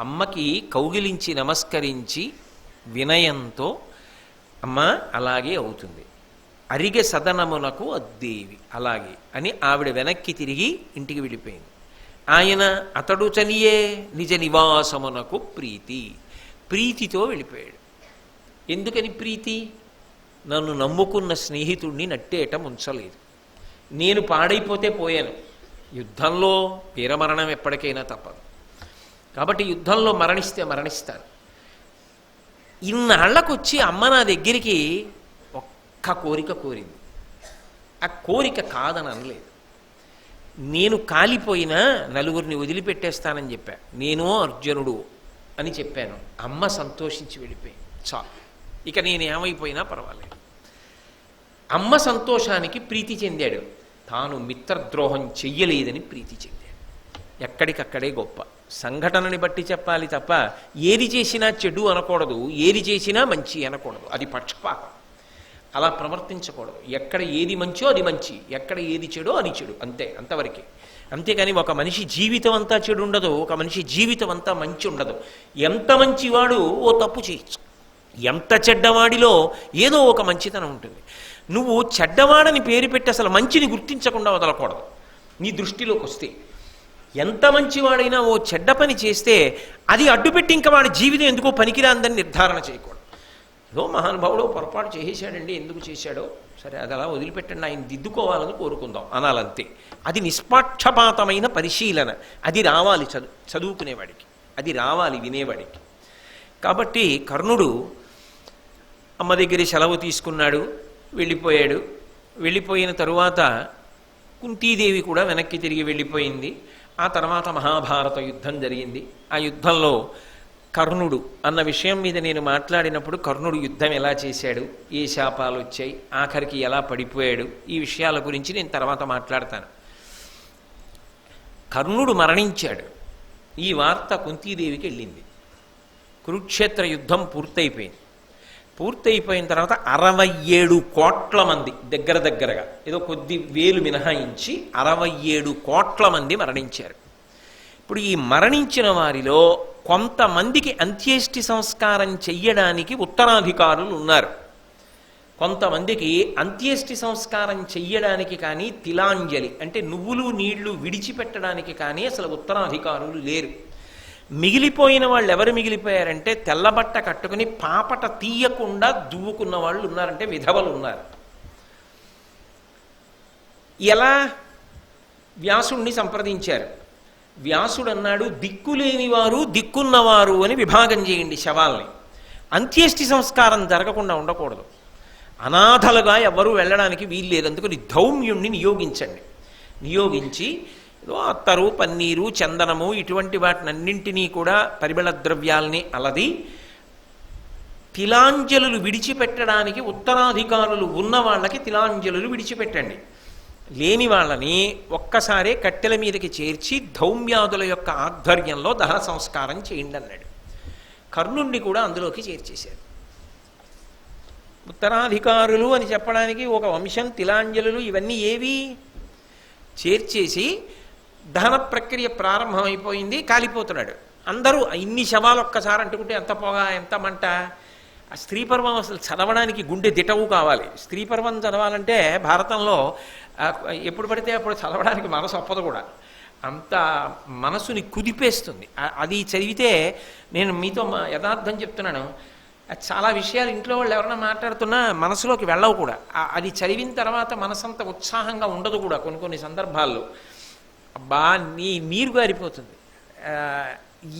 అమ్మకి కౌగిలించి నమస్కరించి వినయంతో అమ్మ అలాగే అవుతుంది, అరిగె సదనమునకు అద్దేవి అలాగే అని ఆవిడ వెనక్కి తిరిగి ఇంటికి వెళ్ళిపోయింది. ఆయన అతడు చనియే నిజ నివాసమునకు ప్రీతితో వెళ్ళిపోయాడు. ఎందుకని ప్రీతి? నన్ను నమ్ముకున్న స్నేహితుడిని నట్టేట ఉంచలేదు. నేను పాడైపోతే పోయాను. యుద్ధంలో వీరమరణం ఎప్పటికైనా తప్పదు. కాబట్టి యుద్ధంలో మరణిస్తే మరణిస్తాను. ఇన్నాళ్లకొచ్చి అమ్మ నా దగ్గరికి ఒక్క కోరిక కోరింది. ఆ కోరిక కాదని అనలేదు. నేను కాలిపోయినా నలుగురిని వదిలిపెట్టేస్తానని చెప్పా. నేను అర్జునుడు అని చెప్పాను. అమ్మ సంతోషించి వెళ్ళిపోయింది. చాలు, ఇక నేనేమైపోయినా పర్వాలేదు. అమ్మ సంతోషానికి ప్రీతి చెందాడు. తాను మిత్రద్రోహం చెయ్యలేదని ప్రీతి చెందాడు. ఎక్కడికక్కడే గొప్ప. సంఘటనని బట్టి చెప్పాలి తప్ప ఏది చేసినా చెడు అనకూడదు, ఏది చేసినా మంచి అనకూడదు. అది పక్షపాతం. అలా ప్రవర్తించకూడదు. ఎక్కడ ఏది మంచో అది మంచి, ఎక్కడ ఏది చెడో అది చెడు, అంతే, అంతవరకే. అంతేకాని ఒక మనిషి జీవితం అంతా చెడు ఉండదు, ఒక మనిషి జీవితం అంతా మంచి ఉండదు. ఎంత మంచివాడు ఓ తప్పు చేయొచ్చు, ఎంత చెడ్డవాడిలో ఏదో ఒక మంచితనం ఉంటుంది. నువ్వు చెడ్డవాడని పేరు పెట్టి అసలు మంచిని గుర్తించకుండా వదలకూడదు. నీ దృష్టిలోకి వస్తే ఎంత మంచివాడైనా ఓ చెడ్డ పని చేస్తే అది అడ్డుపెట్టి ఇంకా వాడి జీవితం ఎందుకో పనికిరాందని నిర్ధారణ చేయకూడదు. ఏదో మహానుభావుడు పొరపాటు చేసేశాడండి, ఎందుకు చేశాడో సరే అది అలా వదిలిపెట్టండి, ఆయన దిద్దుకోవాలని కోరుకుందాం అనాలంతే. అది నిష్పక్షపాతమైన పరిశీలన. అది రావాలి చదువుకునేవాడికి, అది రావాలి వినేవాడికి. కాబట్టి కర్ణుడు అమ్మ దగ్గర సెలవు తీసుకున్నాడు, వెళ్ళిపోయాడు. వెళ్ళిపోయిన తరువాత కుంతీదేవి కూడా వెనక్కి తిరిగి వెళ్ళిపోయింది. ఆ తర్వాత మహాభారత యుద్ధం జరిగింది. ఆ యుద్ధంలో కర్ణుడు అన్న విషయం మీద నేను మాట్లాడినప్పుడు కర్ణుడు యుద్ధం ఎలా చేశాడు, ఏ శాపాలు వచ్చాయి, ఆఖరికి ఎలా పడిపోయాడు, ఈ విషయాల గురించి నేను తర్వాత మాట్లాడతాను. కర్ణుడు మరణించాడు. ఈ వార్త కుంతీదేవికి వెళ్ళింది. కురుక్షేత్ర యుద్ధం పూర్తయిపోయింది. పూర్తయిపోయిన తర్వాత 67 కోట్ల మంది, దగ్గరగా ఏదో కొద్ది వేలు మినహాయించి 67 కోట్ల మంది మరణించారు. ఇప్పుడు ఈ మరణించిన వారిలో కొంతమందికి అంత్యేష్టి సంస్కారం చెయ్యడానికి ఉత్తరాధికారులు ఉన్నారు. కొంతమందికి అంత్యేష్టి సంస్కారం చెయ్యడానికి కానీ తిలాంజలి అంటే నువ్వులు నీళ్లు విడిచిపెట్టడానికి కానీ అసలు ఉత్తరాధికారులు లేరు. మిగిలిపోయిన వాళ్ళు ఎవరు మిగిలిపోయారంటే తెల్లబట్ట కట్టుకుని పాపట తీయకుండా దువ్వుకున్న వాళ్ళు ఉన్నారంటే విధవలు ఉన్నారు. ఎలా? వ్యాసుణ్ణి సంప్రదించారు. వ్యాసుడు అన్నాడు, దిక్కులేని వారు దిక్కున్నవారు అని విభాగం చేయండి శవాల్ని. అంత్యేష్టి సంస్కారం జరగకుండా ఉండకూడదు. అనాథలుగా ఎవరూ వెళ్ళడానికి వీల్లేదు. అందుకని ధౌమ్యుణ్ణి నియోగించండి. నియోగించి ఏదో అత్తరు, పన్నీరు, చందనము ఇటువంటి వాటినన్నింటినీ కూడా పరిమళ ద్రవ్యాల్ని అలది తిలాంజలులు విడిచిపెట్టడానికి ఉత్తరాధికారులు ఉన్న వాళ్ళకి తిలాంజలులు విడిచిపెట్టండి. లేని వాళ్ళని ఒక్కసారే కట్టెల మీదకి చేర్చి ధౌమ్యాదుల యొక్క ఆధ్వర్యంలో దహన సంస్కారం చేయండి అన్నాడు. కర్ణుణ్ణి కూడా అందులోకి చేర్చేశారు. ఉత్తరాధికారులు అని చెప్పడానికి ఒక వంశం, తిలాంజలులు ఇవన్నీ ఏవి చేర్చేసి దహన ప్రక్రియ ప్రారంభమైపోయింది. కాలిపోతున్నాడు. అందరూ ఇన్ని శవాలు ఒక్కసారి అంటుకుంటే ఎంత పొగ, ఎంత మంట. ఆ స్త్రీ పర్వం అసలు చదవడానికి గుండె దిటవు కావాలి. స్త్రీ పర్వం చదవాలంటే భారతంలో ఎప్పుడు పడితే అప్పుడు చదవడానికి మనసు ఒప్పదు కూడా. అంత మనసుని కుదిపేస్తుంది. అది చదివితే నేను మీతో యథార్థం చెప్తున్నాను, చాలా విషయాలు ఇంట్లో వాళ్ళు ఎవరైనా మాట్లాడుతున్నా మనసులోకి వెళ్ళవు కూడా. అది చదివిన తర్వాత మనసంత ఉత్సాహంగా ఉండదు కూడా కొన్ని సందర్భాల్లో. అబ్బా నీరు గారిపోతుంది.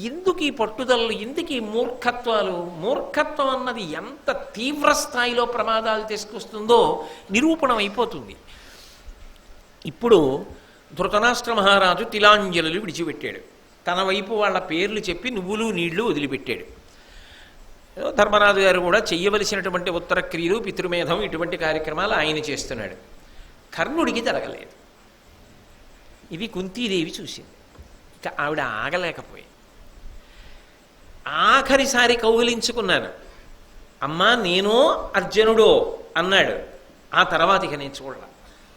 ఎందుకు ఈ పట్టుదలలు, ఎందుకు ఈ మూర్ఖత్వాలు? మూర్ఖత్వం అన్నది ఎంత తీవ్ర స్థాయిలో ప్రమాదాలు తీసుకొస్తుందో నిరూపణం అయిపోతుంది. ఇప్పుడు ధృతరాష్ట్ర మహారాజు తిలాంజలులు విడిచిపెట్టాడు. తన వైపు వాళ్ళ పేర్లు చెప్పి నువ్వులు నీళ్లు వదిలిపెట్టాడు. ధర్మరాజు గారు కూడా చెయ్యవలసినటువంటి ఉత్తర క్రియలు, పితృమేధం ఇటువంటి కార్యక్రమాలు ఆయన చేస్తున్నాడు. కర్ణుడికి జరగలేదు. ఇవి కుంతీదేవి చూసింది. ఇక ఆవిడ ఆగలేకపోయింది. ఆఖరిసారి కౌగిలించుకున్నాను. అమ్మా నేనో అర్జునుడో అన్నాడు. ఆ తర్వాత ఇక నేను చూడాల.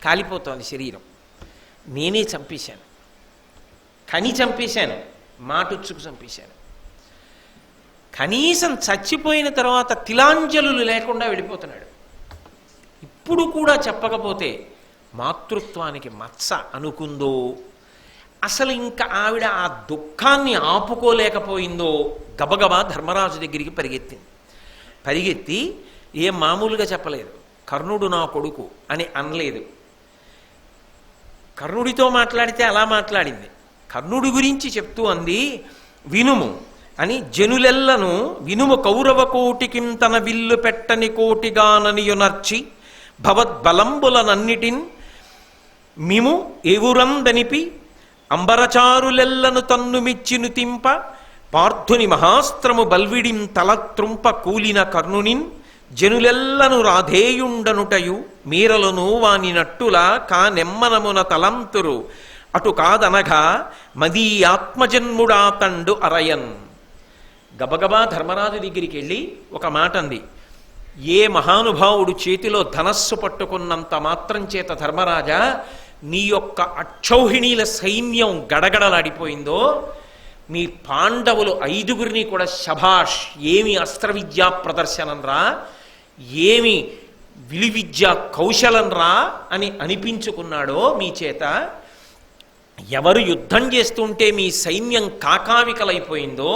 కాలిపోతోంది శరీరం. నేనే చంపేశాను, కని చంపేశాను, మాటుచ్చుకు చంపేశాను. కనీసం చచ్చిపోయిన తర్వాత తిలాంజలులు లేకుండా వెళ్ళిపోతున్నాడు. ఇప్పుడు కూడా చెప్పకపోతే మాతృత్వానికి మత్స అనుకుందో, అసలు ఇంకా ఆవిడ ఆ దుఃఖాన్ని ఆపుకోలేకపోయిందో గబగబా ధర్మరాజు దగ్గరికి పరిగెత్తి ఏం మామూలుగా చెప్పలేదు, కర్ణుడు నా కొడుకు అని అనలేదు. కర్ణుడితో మాట్లాడితే అలా మాట్లాడింది. కర్ణుడి గురించి చెప్తూ అంది, వినుము అని జనులెల్లను వినుము కౌరవ కోటికిం తన విల్లు పెట్టని కోటిగాననియునర్చి భవద్బలంబులనన్నిటిన్ మిము ఎవురందనిపి అంబరచారులెల్లను తన్ను మిచ్చిను తింప పార్థుని మహాస్త్రము బల్విడిం తలత్రుంప కూలిన కర్ణునిన్ జనులెల్లను రాధేయుండనుటయు మీరలను వాని నట్టులా కానెమ్మనమున తలంతురు అటు కాదనగా మదీ ఆత్మజన్ముడాతండు అరయన్. గబగబా ధర్మరాజు దగ్గరికి వెళ్ళి ఒక మాట అంది. ఏ మహానుభావుడు చేతిలో ధనస్సు పట్టుకున్నంత మాత్రం చేత ధర్మరాజా నీ యొక్క అక్షౌహిణీల సైన్యం గడగడలాడిపోయిందో, మీ పాండవులు 5గురిని కూడా శభాష్, ఏమి అస్త్ర విద్యా ప్రదర్శనం రా, ఏమి విలువిద్యా కౌశలం రా అని అనిపించుకున్నాడో మీ చేత, ఎవరు యుద్ధం చేస్తుంటే మీ సైన్యం కాకావికలైపోయిందో,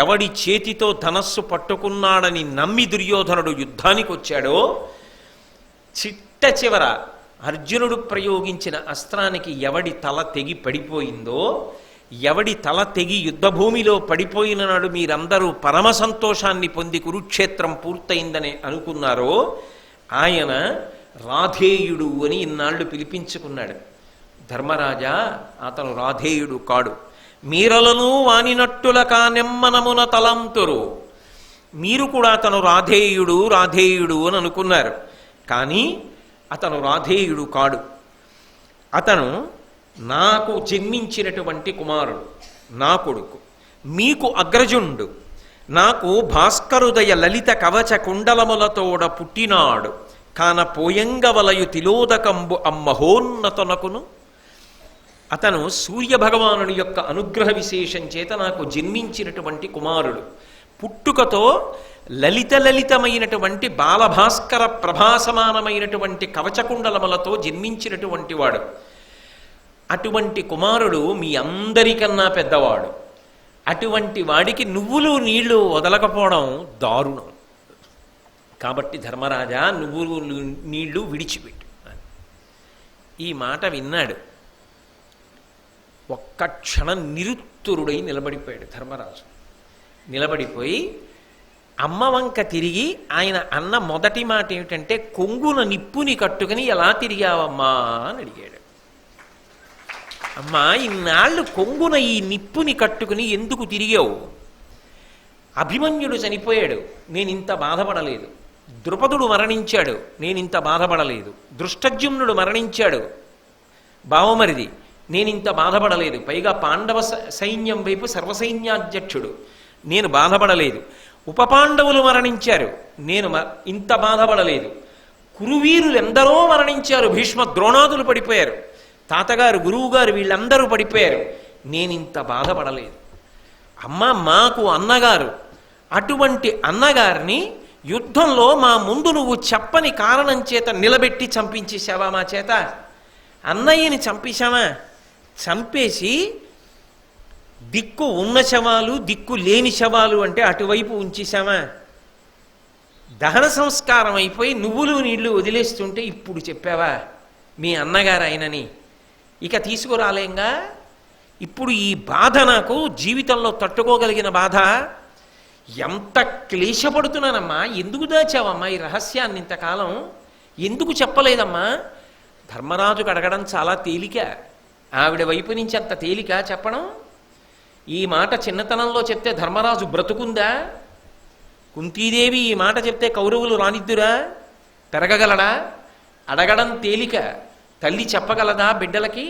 ఎవడి చేతితో ధనస్సు పట్టుకున్నాడని నమ్మి దుర్యోధనుడు యుద్ధానికి వచ్చాడో, చిట్ట చివర అర్జునుడు ప్రయోగించిన అస్త్రానికి ఎవడి తల తెగి పడిపోయిందో, ఎవడి తల తెగి యుద్ధభూమిలో పడిపోయిన నాడు మీరందరూ పరమ సంతోషాన్ని పొంది కురుక్షేత్రం పూర్తయిందని అనుకున్నారో, ఆయన రాధేయుడు అని ఇన్నాళ్ళు పిలిపించుకున్నాడు. ధర్మరాజా, అతను రాధేయుడు కాడు. మీరలను వానినట్టుల కానెమ్మనమున తలంతురు. మీరు కూడా అతను రాధేయుడు రాధేయుడు అని అనుకున్నారు, కానీ అతను రాధేయుడు కాడు. అతను నాకు జన్మించినటువంటి కుమారుడు, నా కొడుకు, మీకు అగ్రజుండు. నాకు భాస్కరుదయ లలిత కవచ కుండలములతోడ పుట్టినాడు. కాన పోయంగవలయు తిలోదకంబు అమ్మహోన్నతనకును. అతను సూర్యభగవానుని యొక్క అనుగ్రహ విశేషం చేత నాకు జన్మించినటువంటి కుమారుడు. పుట్టుకతో లలితమైనటువంటి బాలభాస్కర ప్రభాసమానమైనటువంటి కవచకుండలములతో జన్మించినటువంటి వాడు. అటువంటి కుమారుడు మీ అందరికన్నా పెద్దవాడు. అటువంటి వాడికి నువ్వులు నీళ్లు వదలకపోవడం దారుణం. కాబట్టి ధర్మరాజా, నువ్వులు నీళ్లు విడిచిపెట్టు. ఈ మాట విన్నాడు. ఒక్క క్షణం నిరుత్తురుడై నిలబడిపోయాడు ధర్మరాజు. నిలబడిపోయి అమ్మ వంక తిరిగి ఆయన అన్న మొదటి మాట ఏమిటంటే, కొంగున నిప్పుని కట్టుకుని ఎలా తిరిగావమ్మా అని అడిగాడు. అమ్మా, ఇన్నాళ్ళు కొంగున ఈ నిప్పుని కట్టుకుని ఎందుకు తిరిగావు? అభిమన్యుడు చనిపోయాడు, నేనింత బాధపడలేదు. ద్రుపదుడు మరణించాడు, నేనింత బాధపడలేదు. దృష్టజ్యుమ్నుడు మరణించాడు, బావమరిది, నేనింత బాధపడలేదు. పైగా పాండవ సైన్యం వైపు సర్వసైన్యాధ్యక్షుడు, నేను బాధపడలేదు. ఉపపాండవులు మరణించారు, నేను ఇంత బాధపడలేదు. కురువీరులు ఎందరో మరణించారు, భీష్మ ద్రోణాదులు పడిపోయారు, తాతగారు గురువుగారు వీళ్ళందరూ పడిపోయారు, నేనింత బాధపడలేదు. అమ్మ, మాకు అన్నగారు, అటువంటి అన్నగారిని యుద్ధంలో మా ముందు నువ్వు చెప్పని కారణం చేత నిలబెట్టి చంపించేశావా మా చేత? అన్నయ్యని చంపేశామా? చంపేసి దిక్కు ఉన్న శవాలు, దిక్కు లేని శవాలు అంటే అటువైపు ఉంచేశామా? దహన సంస్కారం అయిపోయి నువ్వులు నీళ్లు వదిలేస్తుంటే ఇప్పుడు చెప్పావా మీ అన్నగారు ఆయనని? ఇక తీసుకురాలేంగా. ఇప్పుడు ఈ బాధ నాకు జీవితంలో తట్టుకోగలిగిన బాధ. ఎంత క్లేశపడుతున్నానమ్మా, ఎందుకు దాచావమ్మా ఈ రహస్యాన్ని ఇంతకాలం? ఎందుకు చెప్పలేదమ్మా? ధర్మరాజుకు అడగడం చాలా తేలిక, ఆవిడ వైపు నుంచి అంత తేలిక చెప్పడం. ఈ మాట చిన్నతనంలో చెప్తే ధర్మరాజు బ్రతుకుందా? కుంతీదేవి ఈ మాట చెప్తే కౌరవులు రానిద్దురా? పెరగగలడా? అడగడం తేలిక, తల్లి చెప్పగలదా బిడ్డలకి?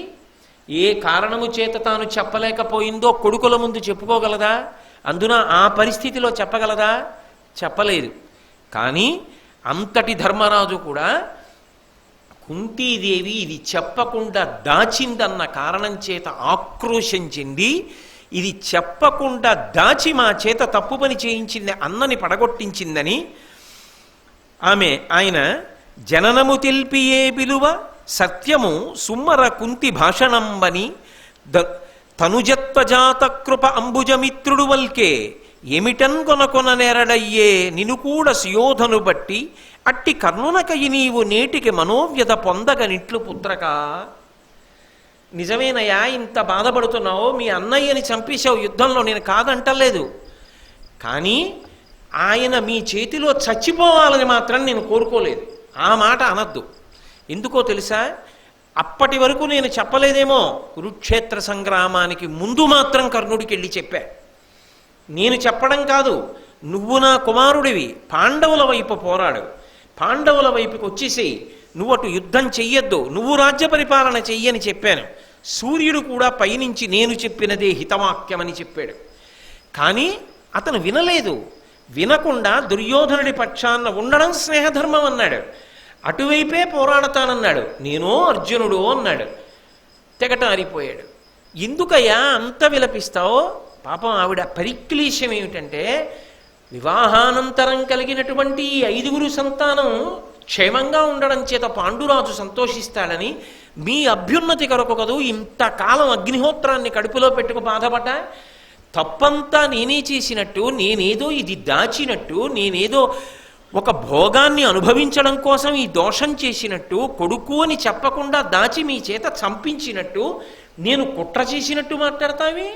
ఏ కారణము చేత తాను చెప్పలేకపోయిందో కొడుకుల ముందు చెప్పుకోగలదా? అందున ఆ పరిస్థితిలో చెప్పగలదా? చెప్పలేదు. కానీ అంతటి ధర్మరాజు కూడా కుంతీదేవి ఇది చెప్పకుండా దాచిందన్న కారణం చేత ఆక్రోశం చెంది, ఇది చెప్పకుండా దాచి మా చేత తప్పు పని చేయించింది, అన్నని పడగొట్టించిందని ఆయన జననము తెల్పియే విలువ సత్యము సుమ్మర కుంతి భాషణంబని తనుజత్వజాత కృప అంబుజమిత్రుడు వల్కే ఏమిటన్ కొనకొన నేరడయ్యే నిను కూడా సుయోధను బట్టి అట్టి కర్ణునకయి నీవు నేటికి మనోవ్యత పొందగనిట్లు పుత్రక. నిజమేనయ్యా, ఇంత బాధపడుతున్నావు, మీ అన్నయ్యని చంపేశావు యుద్ధంలో, నేను కాదంటలేదు. కానీ ఆయన మీ చేతిలో చచ్చిపోవాలని మాత్రం నేను కోరుకోలేదు. ఆ మాట అనద్దు. ఎందుకో తెలుసా? అప్పటి వరకు నేను చెప్పలేదేమో, కురుక్షేత్ర సంగ్రామానికి ముందు మాత్రం కర్ణుడికి వెళ్ళి చెప్పా. నేను చెప్పడం కాదు, నువ్వు నా కుమారుడివి, పాండవుల వైపు పోరాడు, పాండవుల వైపుకి వచ్చేసేయి, నువ్వు అటు యుద్ధం చెయ్యొద్దు, నువ్వు రాజ్య పరిపాలన చెయ్యని చెప్పాను. సూర్యుడు కూడా పైనుంచి నేను చెప్పినదే హితవాక్యమని చెప్పాడు. కానీ అతను వినలేదు. వినకుండా దుర్యోధనుడి పక్షాన ఉండడం స్నేహధర్మం అన్నాడు. అటువైపే పోరాడతానన్నాడు. నేనో అర్జునుడు అన్నాడు. తెగటారిపోయాడు. ఎందుకయ్యా అంత విలపిస్తావో? పాపం ఆవిడ పరిక్లేశం ఏమిటంటే, వివాహానంతరం కలిగినటువంటి ఈ 5 సంతానం క్షేమంగా ఉండడం చేత పాండురాజు సంతోషిస్తాడని, మీ అభ్యున్నతి కొరకు కదూ ఇంతకాలం అగ్నిహోత్రాన్ని కడుపులో పెట్టుకు బాధపడ్డా. తప్పంతా నేనే చేసినట్టు, నేనేదో ఇది దాచినట్టు, నేనేదో ఒక భోగాన్ని అనుభవించడం కోసం ఈ దోషం చేసినట్టు, కొడుకు అని చెప్పకుండా దాచి మీ చేత చంపించినట్టు, నేను కుట్ర చేసినట్టు మాట్లాడతావి.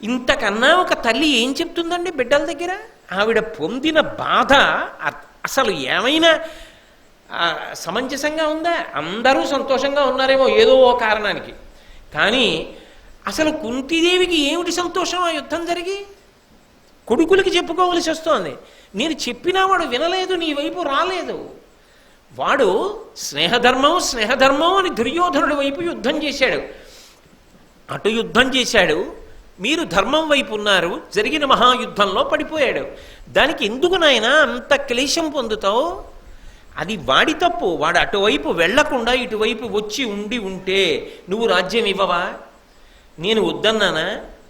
ఇంతకన్నా ఒక తల్లి ఏం చెప్తుందండి బిడ్డల దగ్గర? ఆవిడ పొందిన బాధ అసలు ఏమైనా సమంజసంగా ఉందా? అందరూ సంతోషంగా ఉన్నారేమో ఏదో ఓ కారణానికి. కానీ అసలు కుంతీదేవికి ఏమిటి సంతోషం ఆ యుద్ధం జరిగి? కొడుకులకి చెప్పుకోవలసి వస్తోంది. నేను చెప్పినా వాడు వినలేదు, నీ వైపు రాలేదు. వాడు స్నేహధర్మం స్నేహధర్మం అని దుర్యోధనుడి వైపు యుద్ధం చేశాడు. అటు యుద్ధం చేశాడు, మీరు ధర్మం వైపు ఉన్నారు, జరిగిన మహాయుద్ధంలో పడిపోయాడు. దానికి ఎందుకు నాయనా అంత క్లేశం పొందుతావు? అది వాడి తప్పు. వాడు అటువైపు వెళ్లకుండా ఇటువైపు వచ్చి ఉంటే నువ్వు రాజ్యం ఇవ్వవా? నేను వద్దన్నానా?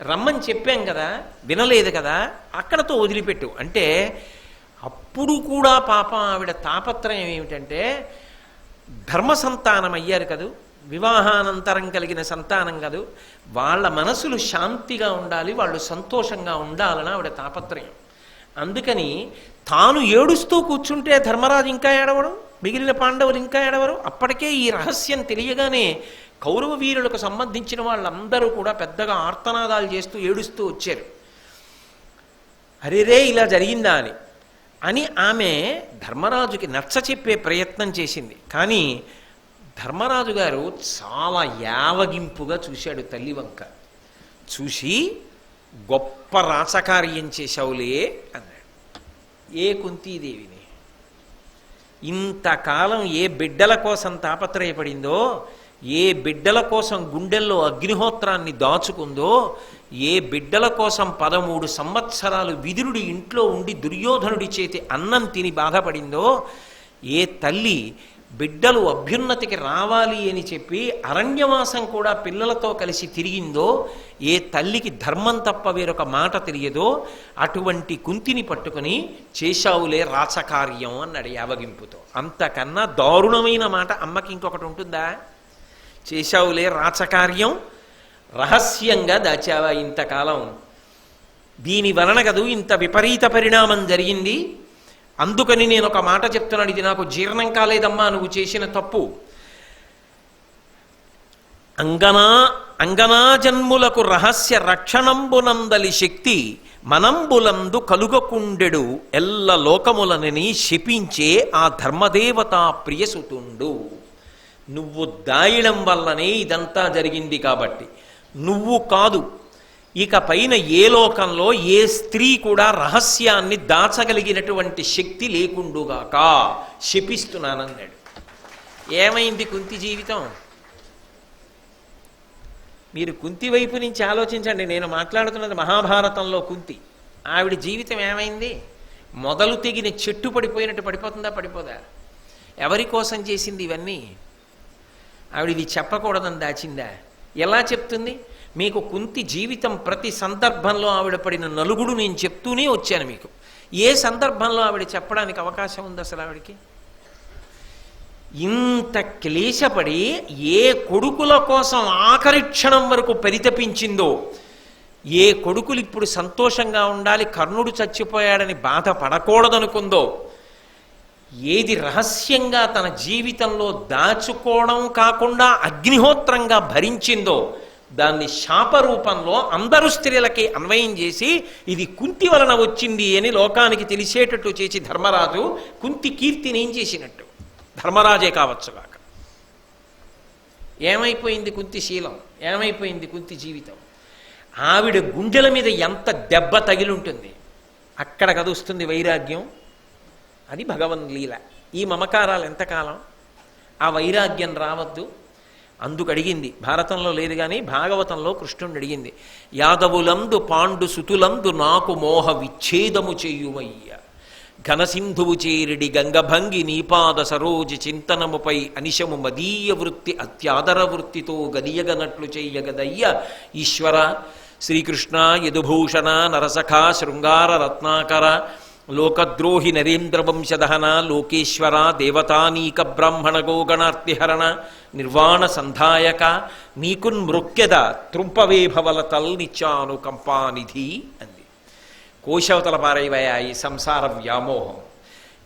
రమ్మని చెప్పాం కదా, వినలేదు కదా, అక్కడతో వదిలిపెట్టు అంటే. అప్పుడు కూడా పాపం ఆవిడ తాపత్రయం ఏమిటంటే, ధర్మ సంతానం అయ్యారు కదూ, వివాహానంతరం కలిగిన సంతానం కదూ, వాళ్ళ మనసులు శాంతిగా ఉండాలి, వాళ్ళు సంతోషంగా ఉండాలని ఆవిడ తాపత్రయం. అందుకని తాను ఏడుస్తూ కూర్చుంటే ధర్మరాజు ఇంకా ఏడవడు, మిగిలిన పాండవులు ఇంకా ఏడవరు. అప్పటికే ఈ రహస్యం తెలియగానే కౌరవ వీరులకు సంబంధించిన వాళ్ళందరూ కూడా పెద్దగా ఆర్తనాదాలు చేస్తూ ఏడుస్తూ వచ్చారు. అరేరే ఇలా జరిగిందా అని ఆమె ధర్మరాజుకి నచ్చ చెప్పే ప్రయత్నం చేసింది. కానీ ధర్మరాజు గారు చాలా యావగింపుగా చూశాడు తల్లి వంక. చూసి, గొప్ప రాచకార్యం చేశావులే అన్నాడు. ఏ కుంతీదేవిని ఇంతకాలం ఏ బిడ్డల కోసం తాపత్రయపడిందో, ఏ బిడ్డల కోసం గుండెల్లో అగ్నిహోత్రాన్ని దాచుకుందో, ఏ బిడ్డల కోసం 13 సంవత్సరాలు విదురుడి ఇంట్లో ఉండి దుర్యోధనుడి చేతి అన్నం తిని బాధపడిందో, ఏ తల్లి బిడ్డలు అభ్యున్నతికి రావాలి అని చెప్పి అరణ్యవాసం కూడా పిల్లలతో కలిసి తిరిగిందో, ఏ తల్లికి ధర్మం తప్ప వేరొక మాట తెలియదో, అటువంటి కుంతిని పట్టుకుని చేశావులే రాచకార్యం అన్నాడు యావగింపుతో. అంతకన్నా దారుణమైన మాట అమ్మకి ఇంకొకటి ఉంటుందా? చేశావులే రాచకార్యం, రహస్యంగా దాచావా ఇంతకాలం, దీని వలన కదూ ఇంత విపరీత పరిణామం జరిగింది. అందుకని నేను ఒక మాట చెప్తున్నాను, ఇది నాకు జీర్ణం కాలేదమ్మా నువ్వు చేసిన తప్పు. అంగనా జన్ములకు రహస్య రక్షణంబునందలి శక్తి మనంబులందు కలుగకుండెడు ఎల్ల లోకములనని శపించే ఆ ధర్మదేవతా ప్రియసుతుండు. నువ్వు దాయడం వల్లనే ఇదంతా జరిగింది కాబట్టి, నువ్వు కాదు, ఇక పైన ఏ లోకంలో ఏ స్త్రీ కూడా రహస్యాన్ని దాచగలిగినటువంటి శక్తి లేకుండుగాక శపిస్తున్నానన్నాడు. ఏమైంది కుంతి జీవితం? మీరు కుంతి వైపు నుంచి ఆలోచించండి. నేను మాట్లాడుతున్నది మహాభారతంలో కుంతి. ఆవిడ జీవితం ఏమైంది? మొదలు తెగిన చెట్టు పడిపోయినట్టు పడిపోతుందా? పడిపోదా? ఎవరి కోసం చేసింది ఇవన్నీ? ఆవిడ ఇది చెప్పకూడదని దాచిందా? ఎలా చెప్తుంది? మీకు కుంతి జీవితం ప్రతి సందర్భంలో ఆవిడ పడిన నలుగుడు నేను చెప్తూనే వచ్చాను మీకు. ఏ సందర్భంలో ఆవిడ చెప్పడానికి అవకాశం ఉంది అసలు? ఆవిడికి ఇంత క్లేశపడి ఏ కొడుకుల కోసం ఆఖరి క్షణం వరకు పరితపించిందో, ఏ కొడుకులు ఇప్పుడు సంతోషంగా ఉండాలి, కర్ణుడు చచ్చిపోయాడని బాధపడకూడదనుకుందో, ఏది రహస్యంగా తన జీవితంలో దాచుకోవడం కాకుండా అగ్నిహోత్రంగా భరించిందో, దాన్ని శాపరూపంలో అందరు స్త్రీలకి అన్వయం చేసి ఇది కుంతి వలన వచ్చింది అని లోకానికి తెలిసేటట్టు చేసి ధర్మరాజు కుంతి కీర్తిని ఏం చేసినట్టు? ధర్మరాజే కావచ్చుగాక. ఏమైపోయింది కుంతి శీలం? ఏమైపోయింది కుంతి జీవితం? ఆవిడ గుండెల మీద ఎంత దెబ్బ తగిలుంటుంది. అక్కడ కదుస్తుంది వైరాగ్యం. అది భగవన్ లీల. ఈ మమకారాలు ఎంతకాలం? ఆ వైరాగ్యం రావద్దు. అందుకు అడిగింది. భారతంలో లేదు కానీ భాగవతంలో కృష్ణుడిని అడిగింది. యాదవులందు పాండు సుతులందు నాకు మోహ విచ్ఛేదము చెయ్యుమయ్య, ఘనసింధువు చేరిడి గంగభంగి నీపాద సరోజ చింతనముపై అనిశము మదీయ వృత్తి అత్యాదర వృత్తితో గదియగనట్లు చెయ్యగదయ్య ఈశ్వర. శ్రీకృష్ణ యదుభూషణ నరసఖ శృంగార రత్నాకర లోకద్రోహి నరేంద్రవంశదహన లోకేశ్వర దేవతానీక బ్రాహ్మణ గోగణార్తిహరణ నిర్వాణ సంధాయక నీకున్ మృక్యద త్రుంపవే భవల తల్నిచ్చాను కంపానిధి అంది. కోశవతల పారైవయా ఈ సంసార వ్యామోహం.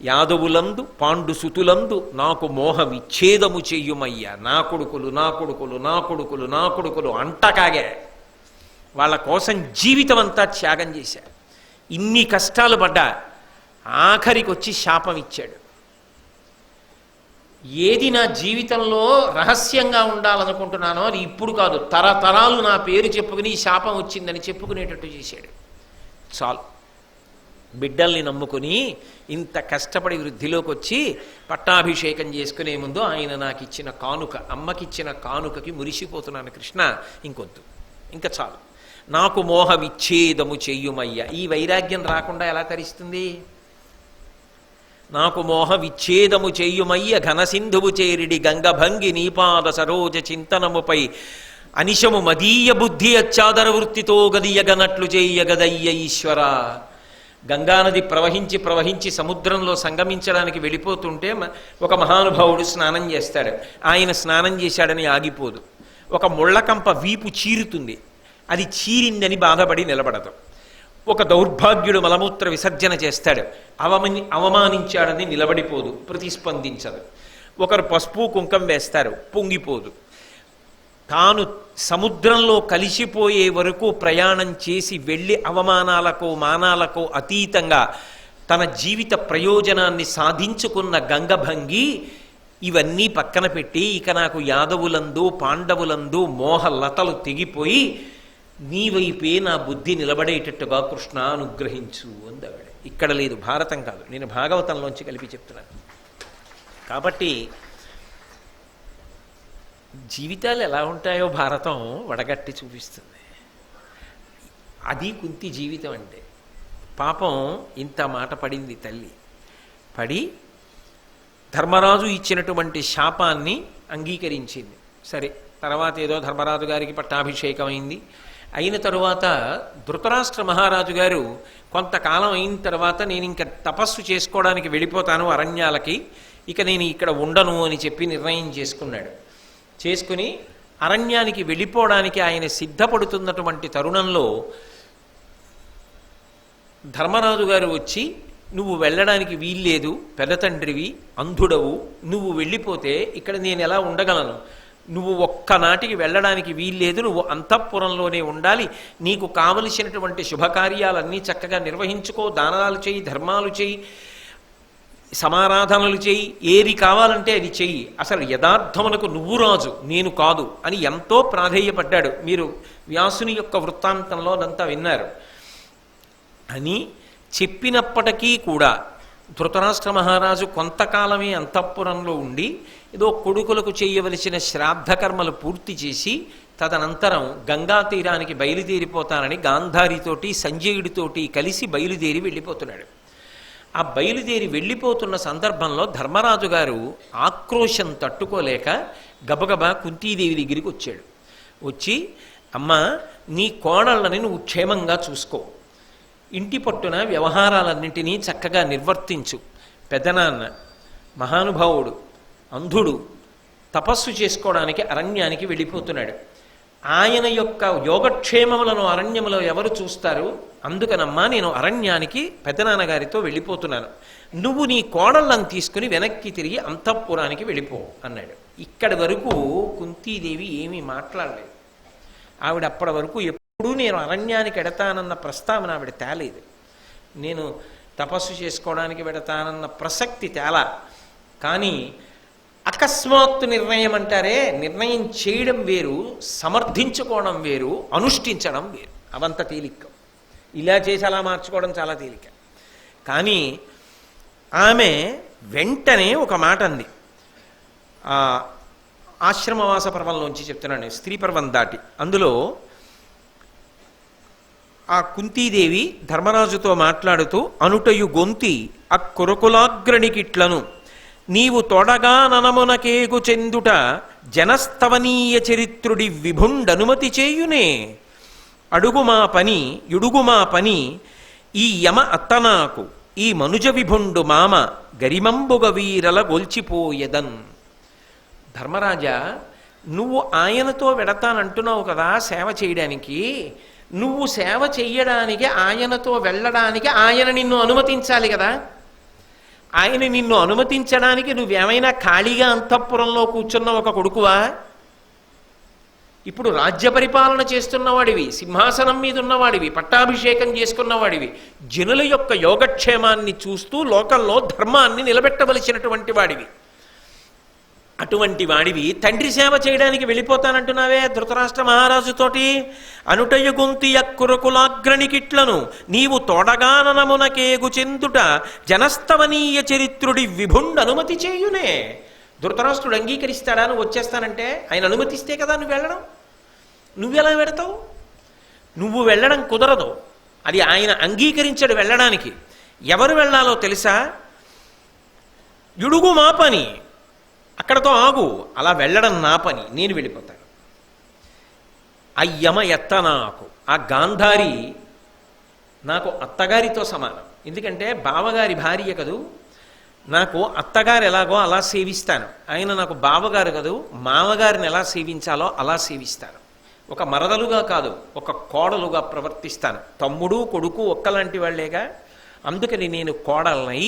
యాదవులందు పాండు సుతులందు నాకు మోహ విచ్ఛేదము చెయ్యుమయ్యా. నా కొడుకులు నా కొడుకులు నా కొడుకులు నా కొడుకులు అంటకాగే వాళ్ళ కోసం జీవితం అంతా త్యాగం చేశారు. ఇన్ని కష్టాలు పడ్డా ఆఖరికి వచ్చి శాపం ఇచ్చాడు. ఏది నా జీవితంలో రహస్యంగా ఉండాలనుకుంటున్నానో అది ఇప్పుడు కాదు, తరతరాలు నా పేరు చెప్పుకుని ఈ శాపం వచ్చిందని చెప్పుకునేటట్టు చేశాడు. చాలు. బిడ్డల్ని నమ్ముకుని ఇంత కష్టపడి వృద్ధిలోకి వచ్చి పట్టాభిషేకం చేసుకునే ముందు ఆయన నాకు ఇచ్చిన కానుక, అమ్మకిచ్చిన కానుకకి మురిసిపోతున్నాను కృష్ణ, ఇంకొద్దు, ఇంకా చాలు, నాకు మోహ విచ్ఛేదము చెయ్యుమయ్య. ఈ వైరాగ్యం రాకుండా ఎలా తరిస్తుంది? నాకు మోహ విచ్ఛేదము చెయ్యుమయ్య ఘనసింధువు చేరిడి గంగభంగి నీపాద సరోజ చింతనముపై అనిశము మదీయ బుద్ధి అచ్చాదర వృత్తితో గదియగనట్లు చెయ్యగదయ్య ఈశ్వర. గంగానది ప్రవహించి ప్రవహించి సముద్రంలో సంగమించడానికి వెళ్ళిపోతుంటే ఒక మహానుభావుడు స్నానం చేస్తాడు. ఆయన స్నానం చేశాడని ఆగిపోదు. ఒక ముళ్ళకంప వీపు చీరుతుంది, అది చీరిందని బాధపడి నిలబడదు. ఒక దౌర్భాగ్యుడు మలమూత్ర విసర్జన చేస్తాడు, అవమానించాడని నిలబడిపోదు, ప్రతిస్పందించదు. ఒకరు పసుపు కుంకం వేస్తారు, పొంగిపోదు. తాను సముద్రంలో కలిసిపోయే వరకు ప్రయాణం చేసి వెళ్ళి అవమానాలకు మానాలకు అతీతంగా తన జీవిత ప్రయోజనాన్ని సాధించుకున్న గంగభంగి ఇవన్నీ పక్కన పెట్టి ఇక నాకు యాదవులందు పాండవులందు మోహలతలు తెగిపోయి నీ వైపే నా బుద్ధి నిలబడేటట్టుగా కృష్ణ అనుగ్రహించు అందావిడ. ఇక్కడ లేదు, భారతం కాదు, నేను భాగవతంలోంచి కలిపి చెప్తున్నాను. కాబట్టి జీవితాలు ఎలా ఉంటాయో భారతం వడగట్టి చూపిస్తుంది. అది కుంతి జీవితం అంటే. పాపం ఇంత మాట పడింది తల్లి. పడి ధర్మరాజు ఇచ్చినటువంటి శాపాన్ని అంగీకరించింది. సరే, తర్వాత ఏదో ధర్మరాజు గారికి పట్టాభిషేకం అయింది. అయిన తరువాత ధృతరాష్ట్ర మహారాజు గారు కొంతకాలం అయిన తర్వాత నేను ఇంకా తపస్సు చేసుకోవడానికి వెళ్ళిపోతాను అరణ్యాలకి, ఇక నేను ఇక్కడ ఉండను అని చెప్పి నిర్ణయం చేసుకుని అరణ్యానికి వెళ్ళిపోవడానికి ఆయన సిద్ధపడుతున్నటువంటి తరుణంలో ధర్మరాజు గారు వచ్చి, నువ్వు వెళ్ళడానికి వీల్లేదు, పెద్ద తండ్రివి, అంధుడవు, నువ్వు వెళ్ళిపోతే ఇక్కడ నేను ఎలా ఉండగలను, నువ్వు ఒక్కనాటికి వెళ్ళడానికి వీల్లేదు, నువ్వు అంతఃపురంలోనే ఉండాలి, నీకు కావలసినటువంటి శుభకార్యాలన్నీ చక్కగా నిర్వహించుకో, దానాలు చేయి, ధర్మాలు చేయి, సమారాధనలు చేయి, ఏది కావాలంటే అది చెయ్యి, అసలు యథార్థమునకు నువ్వు రాజు నేను కాదు అని ఎంతో ప్రాధేయపడ్డాడు. మీరు వ్యాసుని యొక్క వృత్తాంతంలో అదంతా విన్నారు. అని చెప్పినప్పటికీ కూడా ధృతరాష్ట్ర మహారాజు కొంతకాలమే అంతఃపురంలో ఉండి ఏదో కొడుకులకు చేయవలసిన శ్రాద్ధ కర్మలు పూర్తి చేసి తదనంతరం గంగా తీరానికి బయలుదేరిపోతానని గాంధారితోటి సంజయుడితోటి కలిసి బయలుదేరి వెళ్ళిపోతున్నాడు. ఆ బయలుదేరి వెళ్ళిపోతున్న సందర్భంలో ధర్మరాజు గారు ఆక్రోశం తట్టుకోలేక గబగబా కుంతీదేవి దగ్గరికి వచ్చాడు. వచ్చి, అమ్మ, నీ కోడళ్ళని నువ్వు క్షేమంగా చూసుకో, ఇంటి పట్టున వ్యవహారాలన్నింటినీ చక్కగా నిర్వర్తించు. పెద్దనాన్న మహానుభావుడు, అంధుడు, తపస్సు చేసుకోవడానికి అరణ్యానికి వెళ్ళిపోతున్నాడు. ఆయన యొక్క యోగక్షేమములను అరణ్యములో ఎవరు చూస్తారు? అందుకనమ్మా నేను అరణ్యానికి పెద్దనాన్నగారితో వెళ్ళిపోతున్నాను, నువ్వు నీ కోడళ్ళను తీసుకుని వెనక్కి తిరిగి అంతఃపురానికి వెళ్ళిపో అన్నాడు. ఇక్కడి వరకు కుంతీదేవి ఏమీ మాట్లాడలేదు. ఆవిడ అప్పటి వరకు ఎప్పుడూ నేను అరణ్యానికి ఎడతానన్న ప్రస్తావన ఆవిడ తేలేదు. నేను తపస్సు చేసుకోవడానికి వెడతానన్న ప్రసక్తి తేలా. కానీ అకస్మాత్తు నిర్ణయం అంటారే, నిర్ణయం చేయడం వేరు, సమర్థించుకోవడం వేరు, అనుష్ఠించడం వేరు. అవంత తేలిక. ఇలా చేసి అలా మార్చుకోవడం చాలా తేలిక. కానీ ఆమె వెంటనే ఒక మాట అంది. ఆశ్రమవాస పర్వంలోంచి చెప్తున్నాను నేను, స్త్రీ పర్వం దాటి. అందులో ఆ కుంతీదేవి ధర్మరాజుతో మాట్లాడుతూ అనుటయు గొంతి అక్కురకులాగ్రణికిట్లను నీవు తొడగా ననమునకేగు చెందుట జనస్తవనీయ చరిత్రుడి విభుండనుమతి చేయునే అడుగుమా పని యుడుగుమా పని ఈ యమ అత్తనాకు ఈ మనుజ విభుండు మామ గరిమంబుగ వీరల గొల్చిపోయెదన్. ధర్మరాజా, నువ్వు ఆయనతో వెడతానంటున్నావు కదా సేవ చేయడానికి. నువ్వు సేవ చెయ్యడానికి ఆయనతో వెళ్ళడానికి ఆయన నిన్ను అనుమతించాలి కదా. ఆయన నిన్ను అనుమతించడానికి నువ్వేమైనా ఖాళీగా అంతఃపురంలో కూర్చున్న ఒక కొడుకువా? ఇప్పుడు రాజ్య పరిపాలన చేస్తున్నవాడివి, సింహాసనం మీద ఉన్నవాడివి, పట్టాభిషేకం చేసుకున్నవాడివి, జనుల యొక్క యోగక్షేమాన్ని చూస్తూ లోకంలో ధర్మాన్ని నిలబెట్టవలసినటువంటి వాడివి. అటువంటి వాడివి తండ్రి సేవ చేయడానికి వెళ్ళిపోతానంటున్నావే ధృతరాష్ట్ర మహారాజుతోటి. అనుటయ గొంతి అక్కురకులాగ్రణికిట్లను నీవు తోడగాననమునకేగు చెందుట జనస్తవనీయ చరిత్రుడి విభుండు అనుమతి చేయునే. ధృతరాష్ట్రుడు అంగీకరిస్తాడా నువ్వు వచ్చేస్తానంటే? ఆయన అనుమతిస్తే కదా నువ్వు వెళ్ళడం. నువ్వెలా వెడతావు? నువ్వు వెళ్ళడం కుదరదు. అది ఆయన అంగీకరించడు వెళ్ళడానికి. ఎవరు వెళ్ళాలో తెలుసా? యుడుగు మా పని, అక్కడతో ఆగు, అలా వెళ్ళడం నా పని, నేను వెళ్ళిపోతాను. అయ్యమ ఎత్త నాకు, ఆ గాంధారి నాకు అత్తగారితో సమానం. ఎందుకంటే బావగారి భార్య కదూ, నాకు అత్తగారు ఎలాగో అలా సేవిస్తాను. ఆయన నాకు బావగారు కదూ, మామగారిని ఎలా సేవించాలో అలా సేవిస్తాను. ఒక మరదలుగా కాదు, ఒక కోడలుగా ప్రవర్తిస్తాను. తమ్ముడు కొడుకు ఒక్కలాంటి వాళ్లేగా, అందుకని నేను కోడలనై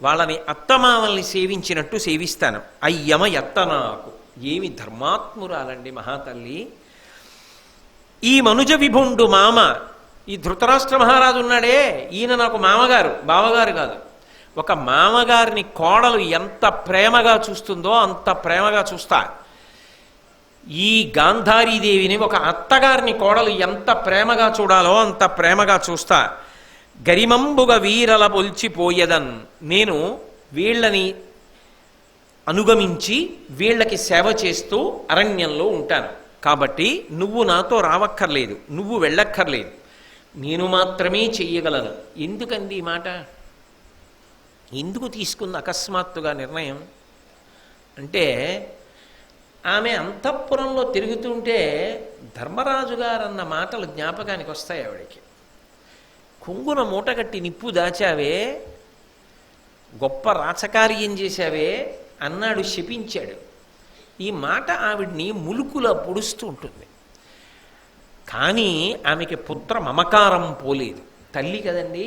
వాళ్ళని అత్తమామల్ని సేవించినట్టు సేవిస్తాను. అయ్యమ ఎత్త నాకు. ఏమి ధర్మాత్మురాలండి మహాతల్లి. ఈ మనుజ విభుండు మామ, ఈ ధృతరాష్ట్ర మహారాజు ఉన్నాడే, ఈయన నాకు మామగారు, బావగారు కాదు. ఒక మామగారిని కోడలు ఎంత ప్రేమగా చూస్తుందో అంత ప్రేమగా చూస్తా. ఈ గాంధారీదేవిని ఒక అత్తగారిని కోడలు ఎంత ప్రేమగా చూడాలో అంత ప్రేమగా చూస్తా. గరిమంబుగ వీరల పొల్చిపోయేదన్. నేను వీళ్ళని అనుగమించి వీళ్ళకి సేవ చేస్తూ అరణ్యంలో ఉంటాను. కాబట్టి నువ్వు నాతో రావక్కర్లేదు, నువ్వు వెళ్ళక్కర్లేదు, నేను మాత్రమే చెయ్యగలను. ఎందుకండి ఈ మాట? ఎందుకు తీసుకుంది అకస్మాత్తుగా నిర్ణయం అంటే, ఆమె అంతఃపురంలో తిరుగుతుంటే ధర్మరాజు గారన్న మాటలు జ్ఞాపకానికి వస్తాయి ఆవిడికి. కొంగున మూటగట్టి నిప్పు దాచావే, గొప్ప రాచకార్యం చేశావే అన్నాడు, శపించాడు. ఈ మాట ఆవిడ్ని ములుకులా పొడుస్తూ ఉంటుంది. కానీ ఆమెకి పుత్ర మమకారం పోలేదు. తల్లి కదండి,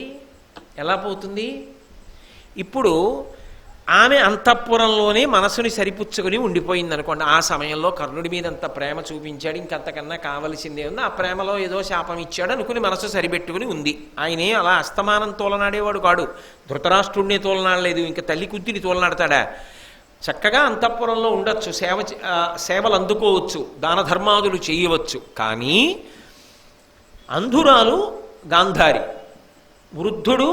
ఎలా పోతుంది? ఇప్పుడు ఆమె అంతఃపురంలోనే మనసుని సరిపుచ్చుకొని ఉండిపోయింది అనుకోండి. ఆ సమయంలో కర్ణుడి మీద అంత ప్రేమ చూపించాడు, ఇంకంతకన్నా కావలసిందే ఉంది, ఆ ప్రేమలో ఏదో శాపం ఇచ్చాడు అనుకుని మనసు సరిపెట్టుకుని ఉంది. ఆయనే అలా అస్తమానం తోలనాడేవాడు కాడు. ధృతరాష్ట్రుడినే తోలనాడలేదు, ఇంకా తల్లి కుద్దిని తోలనాడతాడా? చక్కగా అంతఃపురంలో ఉండొచ్చు, సేవలు అందుకోవచ్చు, దాన ధర్మాదులు చేయవచ్చు. కానీ అంధురాలు గాంధారి, వృద్ధుడు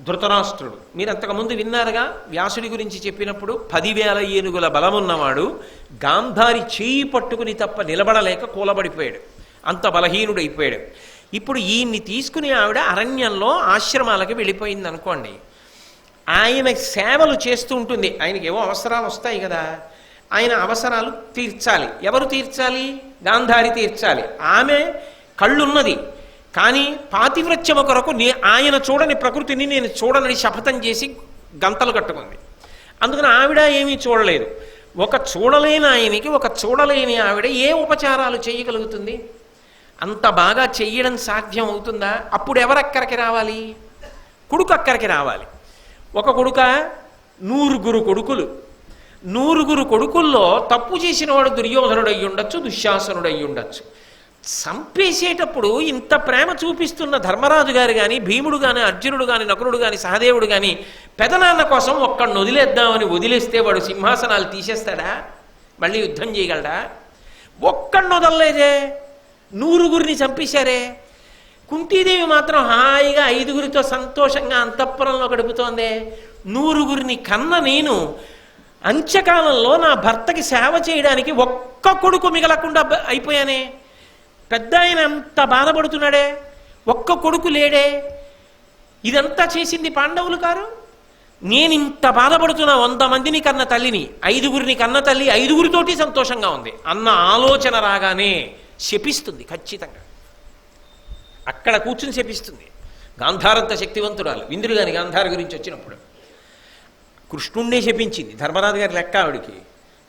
ధృతరాష్ట్రుడు. మీరు అంతకుముందు విన్నారుగా వ్యాసుడి గురించి చెప్పినప్పుడు, 10,000 ఏనుగుల బలమున్నవాడు గాంధారి చేయి పట్టుకుని తప్ప నిలబడలేక కూలబడిపోయాడు, అంత బలహీనుడైపోయాడు. ఇప్పుడు ఈయన్ని తీసుకుని ఆవిడ అరణ్యంలో ఆశ్రమాలకి వెళ్ళిపోయింది అనుకోండి. ఆయన సేవలు చేస్తూ ఉంటుంది. ఆయనకి ఏవో అవసరాలు వస్తాయి కదా, ఆయన అవసరాలు తీర్చాలి. ఎవరు తీర్చాలి? గాంధారి తీర్చాలి. ఆమె కళ్ళున్నది, కానీ పాతివ్రత్యము కొరకు ఆయన చూడని ప్రకృతిని నేను చూడనని శపథం చేసి గంతలు కట్టుకుంది. అందుకని ఆవిడ ఏమీ చూడలేదు. ఒక చూడలేని ఆయనకి ఒక చూడలేని ఆవిడ ఏ ఉపచారాలు చేయగలుగుతుంది? అంత బాగా చెయ్యడం సాధ్యం అవుతుందా? అప్పుడు ఎవరక్కడికి రావాలి? కొడుకు అక్కడికి రావాలి. ఒక కొడుక, 100 కొడుకులు. 100 కొడుకుల్లో తప్పు చేసిన వాడు దుర్యోధనుడు అయ్యి ఉండొచ్చు, దుశ్శాసనుడు అయ్యి ఉండొచ్చు. చంపేసేటప్పుడు ఇంత ప్రేమ చూపిస్తున్న ధర్మరాజు గారు కానీ, భీముడు కానీ, అర్జునుడు కానీ, నకులుడు కానీ, సహదేవుడు కానీ పెదనాన్న కోసం ఒక్కడిని వదిలేద్దామని వదిలేస్తే వాడు సింహాసనాలు తీసేస్తాడా? మళ్ళీ యుద్ధం చేయగలడా? ఒక్కడిని వదలలేదే, 100 చంపేశారే. కుంతీదేవి మాత్రం హాయిగా 5 సంతోషంగా అంతఃపురంలో గడుపుతోందే. 100 కన్న నేను అంత్యకాలంలో నా భర్తకి సేవ చేయడానికి ఒక్క కొడుకు మిగలకుండా అయిపోయానే, పెద్ద ఆయన అంత బాధపడుతున్నాడే, ఒక్క కొడుకు లేడే, ఇదంతా చేసింది పాండవులు కారు. నేను ఇంత బాధపడుతున్నా 100 మందిని కన్న తల్లిని, 5గురిని కన్న తల్లి 5గురితోటి సంతోషంగా ఉంది అన్న ఆలోచన రాగానే శపిస్తుంది ఖచ్చితంగా. అక్కడ కూర్చుని శపిస్తుంది. గాంధారంత శక్తివంతురాలు. ఇంద్రుడు గాని గాంధార గురించి వచ్చినప్పుడు కృష్ణుణ్ణే శపించింది. ధర్మరాజు గారి లెక్క ఆవిడికి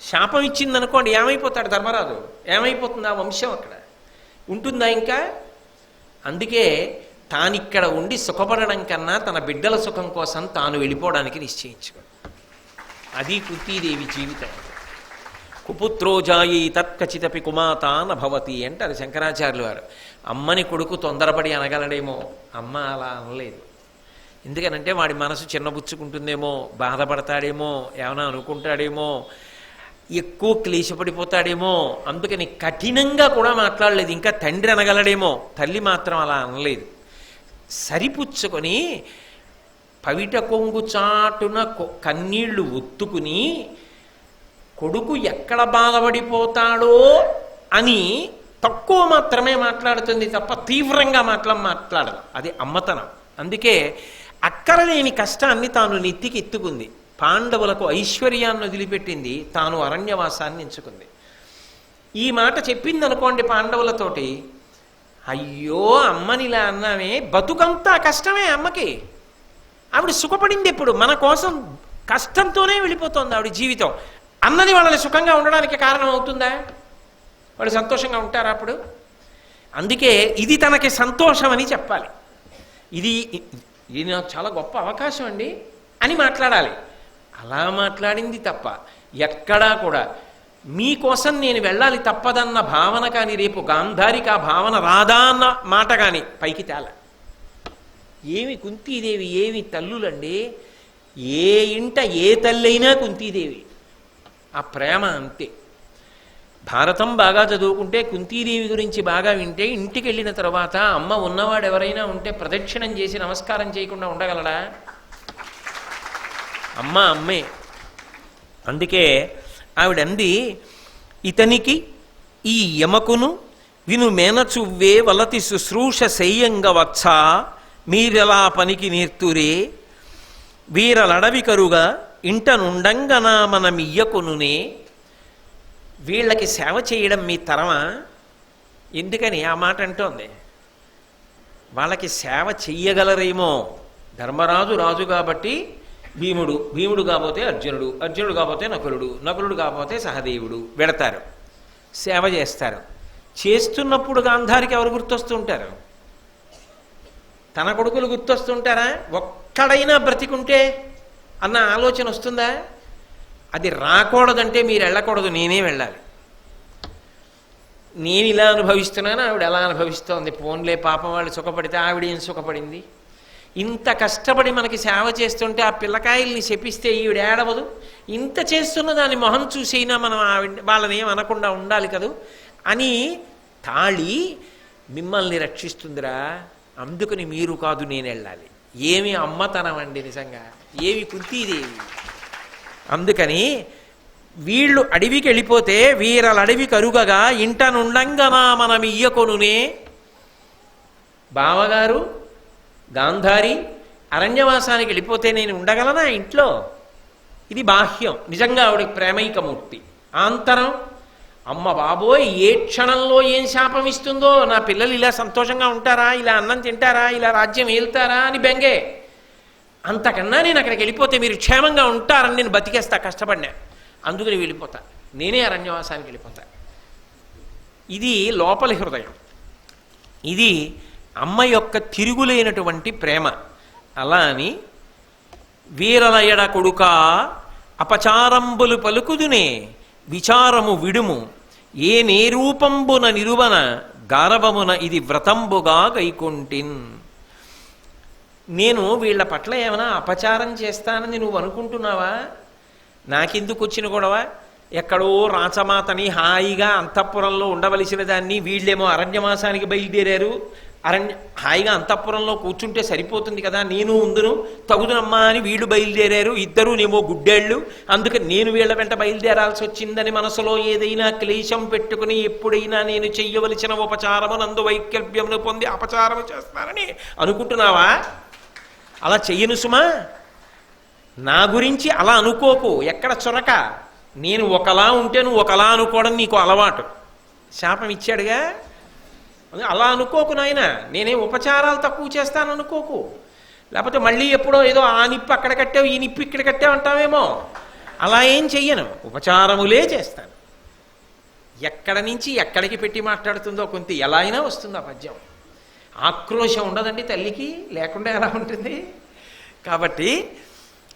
శాపం ఇచ్చింది అనుకోండి, ఏమైపోతాడు ధర్మరాజు? ఏమైపోతుంది ఆ వంశం? అక్కడ ఉంటుందా ఇంకా? అందుకే తానిక్కడ ఉండి సుఖపడడం కన్నా తన బిడ్డల సుఖం కోసం తాను వెళ్ళిపోవడానికి నిశ్చయించుకోండి. అది కుంతీదేవి జీవితం. కుపుత్రోజాయి తత్కచితపి కుమాత నభవతి అంటారు శంకరాచార్యులు వారు. అమ్మని కొడుకు తొందరపడి అనగలడేమో, అమ్మ అలా అనలేదు. ఎందుకనంటే వాడి మనసు చిన్నబుచ్చుకుంటుందేమో, బాధపడతాడేమో, ఏమైనా అనుకుంటాడేమో, ఎక్కువ క్లేశపడిపోతాడేమో, అందుకని కఠినంగా కూడా మాట్లాడలేదు. ఇంకా తండ్రి అనగలడేమో, తల్లి మాత్రం అలా అనలేదు. సరిపుచ్చుకొని పవిట కొంగు చాటున కన్నీళ్లు ఒత్తుకుని కొడుకు ఎక్కడ బాధపడిపోతాడో అని తక్కువ మాత్రమే మాట్లాడుతుంది తప్ప తీవ్రంగా మాట్లాడదు. అది అమ్మతనం. అందుకే అక్కరలేని కష్టాన్ని తాను నెత్తికి ఎత్తుకుంది. పాండవులకు ఐశ్వర్యాన్ని వదిలిపెట్టింది, తాను అరణ్యవాసాన్ని ఎంచుకుంది. ఈ మాట చెప్పింది అనుకోండి పాండవులతోటి, అయ్యో అమ్మనిలా అన్నామే, బతుకంతా కష్టమే అమ్మకి. ఆవిడ సుఖపడింది ఎప్పుడు? మన కోసం కష్టంతోనే వెళ్ళిపోతుంది ఆవిడ జీవితం అన్నది వాళ్ళని సుఖంగా ఉండడానికి కారణం అవుతుందా? వాళ్ళు సంతోషంగా ఉంటారా అప్పుడు? అందుకే ఇది తనకి సంతోషం అని చెప్పాలి. ఇది నాకు చాలా గొప్ప అవకాశం అండి అని మాట్లాడాలి. అలా మాట్లాడింది తప్ప ఎక్కడా కూడా మీకోసం నేను వెళ్ళాలి తప్పదన్న భావన కానీ, రేపు గాంధారికి ఆ భావన రాదా అన్న మాట కానీ పైకి తేల. ఏమి కుంతీదేవి, ఏమి తల్లులండి! ఏ ఇంట ఏ తల్లైనా కుంతీదేవి. ఆ ప్రేమ అంతే. భారతం బాగా చదువుకుంటే, కుంతీదేవి గురించి బాగా వింటే, ఇంటికి వెళ్ళిన తర్వాత అమ్మ ఉన్నవాడు ఎవరైనా ఉంటే ప్రదక్షిణం చేసి నమస్కారం చేయకుండా ఉండగలడా? అమ్మ అమ్మే. అందుకే ఆవిడంది, ఇతనికి ఈ యమకును విను మేనచువ్వే వలతి శుశ్రూష శయ్యంగ వచ్చా మీరెలా పనికి నేర్తురే వీరలడవి కరుగా ఇంటనుండంగనా మనమియ్యకొనునే. వీళ్ళకి సేవ చేయడం మీ తరమా? ఎందుకని ఆ మాట అంటోంది? వాళ్ళకి సేవ చెయ్యగలరేమో. ధర్మరాజు రాజు కాబట్టి భీముడు, భీముడు కాకపోతే అర్జునుడు, అర్జునుడు కాకపోతే నకులుడు, నకులుడు కాకపోతే సహదేవుడు వెడతారు, సేవ చేస్తారు. చేస్తున్నప్పుడు గాంధారికి ఎవరు గుర్తొస్తుంటారు? తన కొడుకులు గుర్తొస్తుంటారా? ఒక్కడైనా బ్రతికుంటే అన్న ఆలోచన వస్తుందా? అది రాకూడదంటే మీరు వెళ్ళకూడదు, నేనే వెళ్ళాలి. నేను ఇలా అనుభవిస్తున్నాను, ఆవిడ ఎలా అనుభవిస్తోంది, పోన్లే పాపం వాళ్ళు సుఖపడితే ఆవిడ ఏం సుఖపడింది. ఇంత కష్టపడి మనకి సేవ చేస్తుంటే ఆ పిల్లకాయల్ని శపిస్తే ఈవిడ ఏడవదు. ఇంత చేస్తున్న దాని మొహం చూసైనా మనం వాళ్ళని ఏం అనకుండా ఉండాలి కదూ అని తాళి మిమ్మల్ని రక్షిస్తుందిరా. అందుకని మీరు కాదు నేను వెళ్ళాలి. ఏమి అమ్మతనం అండి నిజంగా, ఏమి కుంతీదేవి. అందుకని వీళ్ళు అడవికి వెళ్ళిపోతే వీరల అడవి కరుగగా ఇంటనుండంగనా మనం ఇయ్యకొనునే. బావగారు గాంధారి అరణ్యవాసానికి వెళ్ళిపోతే నేను ఉండగలనా ఇంట్లో? ఇది బాహ్యం. నిజంగా ఆవిడకి ప్రేమైకమూర్తి. ఆంతరం, అమ్మ బాబోయ్ ఏ క్షణంలో ఏం శాపం ఇస్తుందో, నా పిల్లలు ఇలా సంతోషంగా ఉంటారా, ఇలా అన్నం తింటారా, ఇలా రాజ్యం ఏలుతారా అని బెంగే. అంతకన్నా నేను అక్కడికి వెళ్ళిపోతే మీరు క్షేమంగా ఉంటారని నేను బతికేస్తా, కష్టపడినా, అందుకని వెళ్ళిపోతా, నేనే అరణ్యవాసానికి వెళ్ళిపోతా. ఇది లోపలి హృదయం. ఇది అమ్మ యొక్క తిరుగులేనటువంటి ప్రేమ. అలా అని వీరలయడ కొడుకా అపచారంబులు పలుకుదునే విచారము విడుము ఏ నేరూపంబున నిరువన గారవమున ఇది వ్రతంబుగా గైకొంటిన్. నేను వీళ్ళ పట్ల ఏమైనా అపచారం చేస్తానని నువ్వు అనుకుంటున్నావా? నాకెందుకు వచ్చిన గొడవ? ఎక్కడో రాచమాతని హాయిగా అంతఃపురంలో ఉండవలసిన దాన్ని వీళ్ళేమో అరణ్యవాసానికి బయలుదేరారు, హాయిగా అంతఃపురంలో కూర్చుంటే సరిపోతుంది కదా, నేను ఉందును తగుదునమ్మా అని వీళ్ళు బయలుదేరారు, ఇద్దరునేమో గుడ్డేళ్ళు, అందుకని నేను వీళ్ళ వెంట బయలుదేరాల్సి వచ్చిందని మనసులో ఏదైనా క్లేశం పెట్టుకుని ఎప్పుడైనా నేను చెయ్యవలసిన ఉపచారము నందు వైకల్ప్యమును పొంది అపచారము చేస్తానని అనుకుంటున్నావా? అలా చెయ్యను సుమా. నా గురించి అలా అనుకోకు. ఎక్కడ చొరక? నేను ఒకలా ఉంటే నువ్వు ఒకలా అనుకోవడం నీకు అలవాటు. శాపం ఇచ్చాడుగా, అలా అనుకోకు నాయన. నేనేం ఉపచారాలు తక్కువ చేస్తాను అనుకోకు. లేకపోతే మళ్ళీ ఎప్పుడో ఏదో ఆ నిప్పు అక్కడ కట్టావు, ఈ నిప్పు ఇక్కడ కట్టావు అంటావేమో. అలా ఏం చెయ్యను, ఉపచారములే చేస్తాను. ఎక్కడ నుంచి ఎక్కడికి పెట్టి మాట్లాడుతుందో కొంత ఎలా అయినా వస్తుంది ఆ పద్యం. ఆక్రోశం ఉండదండి తల్లికి, లేకుండా ఎలా ఉంటుంది? కాబట్టి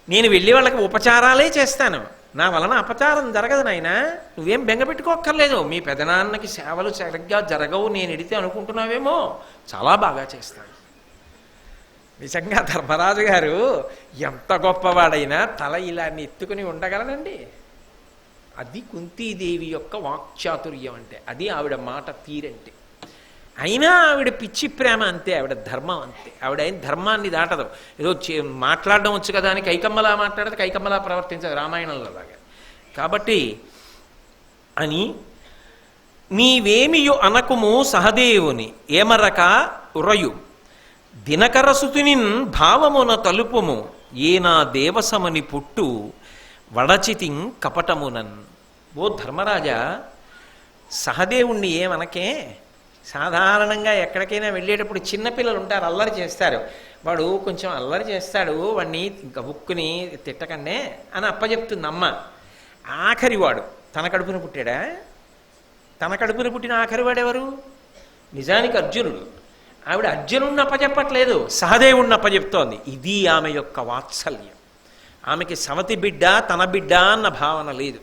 నేను వెళ్ళి వాళ్ళకి ఉపచారాలే చేస్తాను. నా వలన అపచారం జరగదు నాయన, నువ్వేం బెంగ పెట్టుకోక్కర్లేదు. మీ పెదనాన్నకి సేవలు సరిగ్గా జరగవు నేను ఎడితే అనుకుంటున్నావేమో, చాలా బాగా చేస్తాను. నిజంగా ధర్మరాజు గారు ఎంత గొప్పవాడైనా తల ఇలా ఎత్తుకుని ఉండగలనండి. అది కుంతీదేవి యొక్క వాక్చాతుర్యం అంటే, అది ఆవిడ మాట తీరంటే. అయినా ఆవిడ పిచ్చి ప్రేమ అంతే, ఆవిడ ధర్మం అంతే. ఆవిడ అయిన ధర్మాన్ని దాటదు. ఏదో మాట్లాడడం వచ్చు కదా అని కైకమ్మలా మాట్లాడదు, కైకమ్మలా ప్రవర్తించదు రామాయణంలో లాగా. కాబట్టి అని నీవేమియు అనకుము సహదేవుని ఏమరక ఉరయు దినకరసుతునిన్ భావమున తలుపుము ఏనా దేవసమని పుట్టు వడచితిం కపటమునన్. ఓ ధర్మరాజా, సహదేవుణ్ణి ఏమనకే. సాధారణంగా ఎక్కడికైనా వెళ్ళేటప్పుడు చిన్నపిల్లలు ఉంటారు, అల్లరి చేస్తారు. వాడు కొంచెం అల్లరి చేస్తాడు, వాడిని గబుక్కుని తిట్టకండే అని అప్పచెప్తుంది అమ్మ. ఆఖరివాడు తన కడుపున పుట్టాడా? తన కడుపున పుట్టిన ఆఖరివాడెవరు? నిజానికి అర్జునుడు. ఆవిడ అర్జునుడిని అప్పచెప్పట్లేదు, సహదేవుణ్ణి అప్పచెప్తోంది. ఇది ఆమె యొక్క వాత్సల్యం. ఆమెకి సవతి బిడ్డ తన బిడ్డ అన్న భావన లేదు.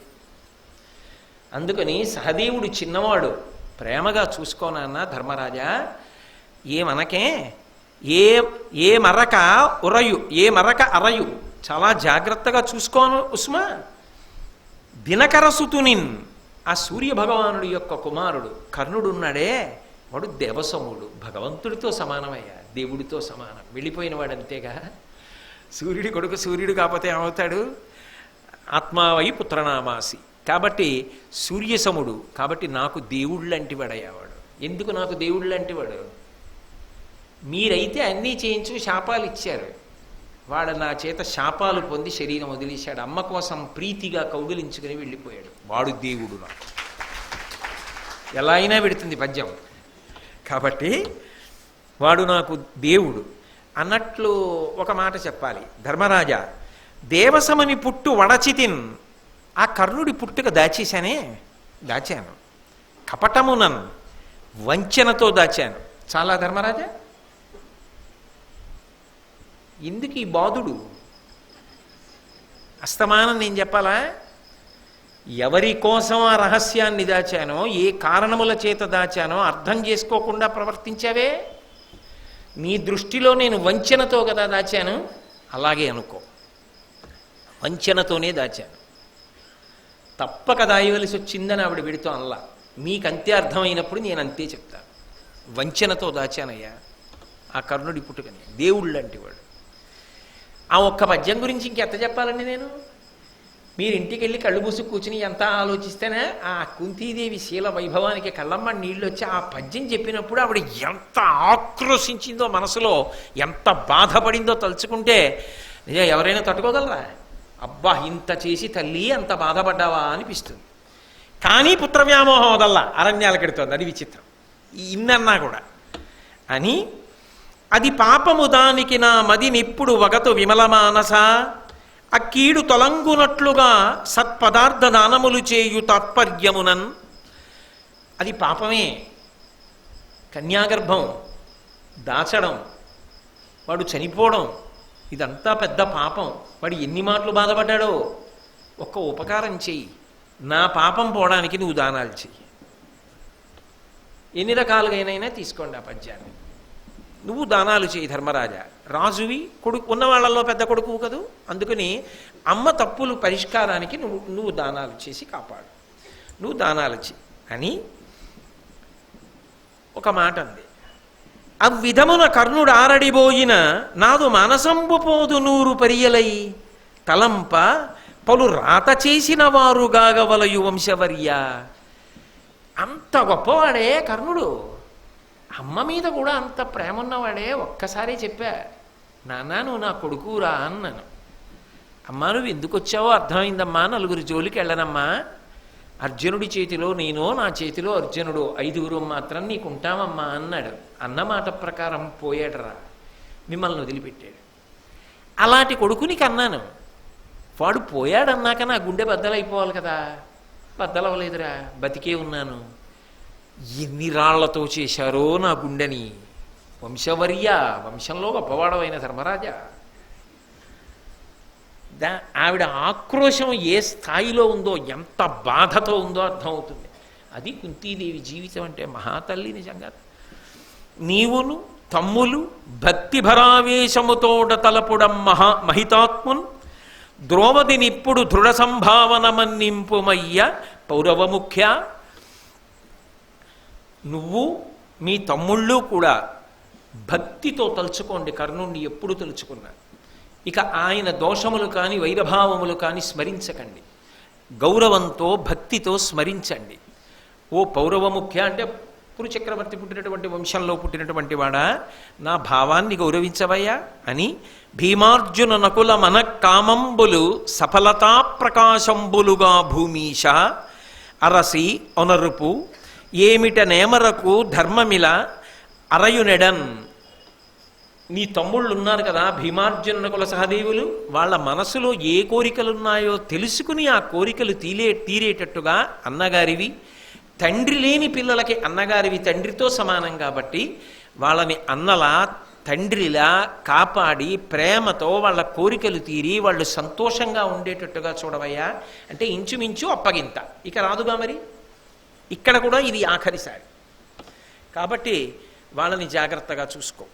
అందుకని సహదేవుడు చిన్నవాడు, ప్రేమగా చూసుకోనన్న ధర్మరాజా, ఏమనకే. ఏ మరక ఉరయు, ఏ మరక అరయు, చాలా జాగ్రత్తగా చూసుకోను ఉస్మా. దినకరసుతునిన్, ఆ సూర్య భగవానుడి యొక్క కుమారుడు కర్ణుడు ఉన్నాడే, వాడు దేవసముడు, భగవంతుడితో సమానమయ్యా, దేవుడితో సమానం. వెళ్ళిపోయిన వాడు అంతేగా. సూర్యుడి కొడుకు సూర్యుడు కాకపోతే ఏమవుతాడు? ఆత్మావై పుత్రనామాసి. కాబట్టి సూర్యసముడు, కాబట్టి నాకు దేవుళ్ళంటి వాడయ్యావాడు. ఎందుకు నాకు దేవుళ్ళంటి వాడు? మీరైతే అన్నీ చేయించు శాపాలు ఇచ్చారు, వాడు నా చేత శాపాలు పొంది శరీరం వదిలేశాడు. అమ్మ కోసం ప్రీతిగా కౌగిలించుకుని వెళ్ళిపోయాడు. వాడు దేవుడు నాకు. ఎలా అయినా పెడుతుంది పద్యం. కాబట్టి వాడు నాకు దేవుడు అన్నట్లు ఒక మాట చెప్పాలి. ధర్మరాజా, దేవసమని పుట్టు వడచితిన్, ఆ కర్ణుడి పుట్టుక దాచాను. కపటమునన్, వంచనతో దాచాను. చాలా ధర్మరాజా, ఎందుకు ఈ బాధుడు? అస్తమానం నేను చెప్పాలా? ఎవరి కోసం ఆ రహస్యాన్ని దాచానో, ఏ కారణముల చేత దాచానో అర్థం చేసుకోకుండా ప్రవర్తించావే. నీ దృష్టిలో నేను వంచనతో కదా దాచాను, అలాగే అనుకో. వంచనతోనే దాచాను. తప్పక దాయవలసి వచ్చిందని ఆవిడ విడితో అనలా. మీకు అంతే అర్థమైనప్పుడు నేను అంతే చెప్తాను. వంచనతో దాచానయ్యా ఆ కర్ణుడి పుట్టుకని. దేవుళ్ళంటి వాడు. ఆ ఒక్క పద్యం గురించి ఇంకెంత చెప్పాలండి నేను? మీరు ఇంటికి వెళ్ళి కళ్ళు మూసి కూర్చుని ఎంత ఆలోచిస్తేనే ఆ కుంతీదేవి శీల వైభవానికి కళ్ళమ్మ నీళ్ళు వచ్చి ఆ పద్యం చెప్పినప్పుడు ఆవిడ ఎంత ఆక్రోశించిందో, మనసులో ఎంత బాధపడిందో తలుచుకుంటే నిజం ఎవరైనా తట్టుకోగలరా? అబ్బా, ఇంత చేసి తల్లి అంత బాధపడ్డావా అనిపిస్తుంది. కానీ పుత్రవ్యామోహం వదల్లా అరణ్యాలకు ఎడుతోంది. అది విచిత్రం. ఇన్నన్నా కూడా అని, అది పాపము దానికి నా మదినిప్పుడు వగతు విమల మానస, ఆ కీడు తొలంగునట్లుగా సత్పదార్థ దానములు చేయు తాత్పర్యమునన్. అది పాపమే. కన్యాగర్భం దాచడం, వాడు చనిపోవడం, ఇదంతా పెద్ద పాపం. వాడు ఎన్ని మాటలు బాధపడ్డాడో. ఒక్క ఉపకారం చెయ్యి, నా పాపం పోవడానికి నువ్వు దానాలు చెయ్యి. ఎన్ని రకాలుగానైనా తీసుకోండి ఆ పద్యాన్ని. నువ్వు దానాలు చేయి ధర్మరాజా. రాజువి, కొడుకు ఉన్న వాళ్ళల్లో పెద్ద కొడుకు కదూ, అందుకని అమ్మ తప్పులు పరిష్కారానికి నువ్వు దానాలు చేసి కాపాడు, నువ్వు దానాలు చేయి అని ఒక మాట అంది. అవ్విధమున కర్ణుడు ఆరడిబోయిన నాదు మానసంబు పోదు నూరు పరియలై తలంప పలు రాత చేసిన వారు గాగవలయు వంశవర్య. అంత గొప్పవాడే కర్ణుడు, అమ్మ మీద కూడా అంత ప్రేమ ఉన్నవాడే. ఒక్కసారి చెప్పా, నాన్న నువ్వు నా కొడుకురా అన్నాను. అమ్మా నువ్వు ఎందుకు వచ్చావో అర్థమైందమ్మా, నలుగురి జోలికి వెళ్ళనమ్మా, అర్జునుడి చేతిలో నేను, నా చేతిలో అర్జునుడు, 5గురు మాత్రం నీకుంటామమ్మా అన్నాడు. అన్నమాట ప్రకారం పోయాడరా, మిమ్మల్ని వదిలిపెట్టాడు. అలాంటి కొడుకుని కన్నాను. వాడు పోయాడన్నాక నా గుండె బద్దలైపోవాలి కదా, బద్దలవలేదురా, బతికే ఉన్నాను. ఎన్ని రాళ్లతో చేశారో నా గుండెని. వంశవర్య, వంశంలో గొప్పవాడవైన ధర్మరాజా. ఆవిడ ఆక్రోశం ఏ స్థాయిలో ఉందో, ఎంత బాధతో ఉందో అర్థమవుతుంది. అది కుంతీదేవి జీవితం అంటే. మహాతల్లి నిజంగా. నీవును తమ్ములు భక్తిభరావేశముతోడ తలపుడం మహితాత్మున్ ద్రౌపదినిప్పుడు దృఢ సంభావన మన్నింపుమయ్య పౌరవముఖ్య. నువ్వు మీ తమ్ముళ్ళు కూడా భక్తితో తలుచుకోండి. కర్ణుణ్ణి ఎప్పుడు తలుచుకున్నా ఇక ఆయన దోషములు కానీ వైరభావములు కానీ స్మరించకండి. గౌరవంతో భక్తితో స్మరించండి. ఓ పౌరవముఖ్య అంటే పురుచక్రవర్తి పుట్టినటువంటి వంశంలో పుట్టినటువంటి వాడా, నా భావాన్ని గౌరవించవయ్యా అని భీమార్జున నకుల మన కామంబులు సఫలతా ప్రకాశంబులుగా భూమీష అరసి ఒనరుపు ఏమిట నేమరకు ధర్మమిల అరయునెడన్. నీ తమ్ముళ్ళు ఉన్నారు కదా భీమార్జున నకుల సహదేవులు, వాళ్ళ మనసులో ఏ కోరికలున్నాయో తెలుసుకుని ఆ కోరికలు తీరేటట్టుగా అన్నగారివి. తండ్రి లేని పిల్లలకి అన్నగారివి తండ్రితో సమానం కాబట్టి వాళ్ళని అన్నలా తండ్రిలా కాపాడి ప్రేమతో వాళ్ళ కోరికలు తీరి వాళ్ళు సంతోషంగా ఉండేటట్టుగా చూడవయ్యా అంటే ఇంచుమించు అప్పగింత. ఇక రాదుగా మరి, ఇక్కడ కూడా ఇది ఆఖరిసారి కాబట్టి వాళ్ళని జాగ్రత్తగా చూసుకో.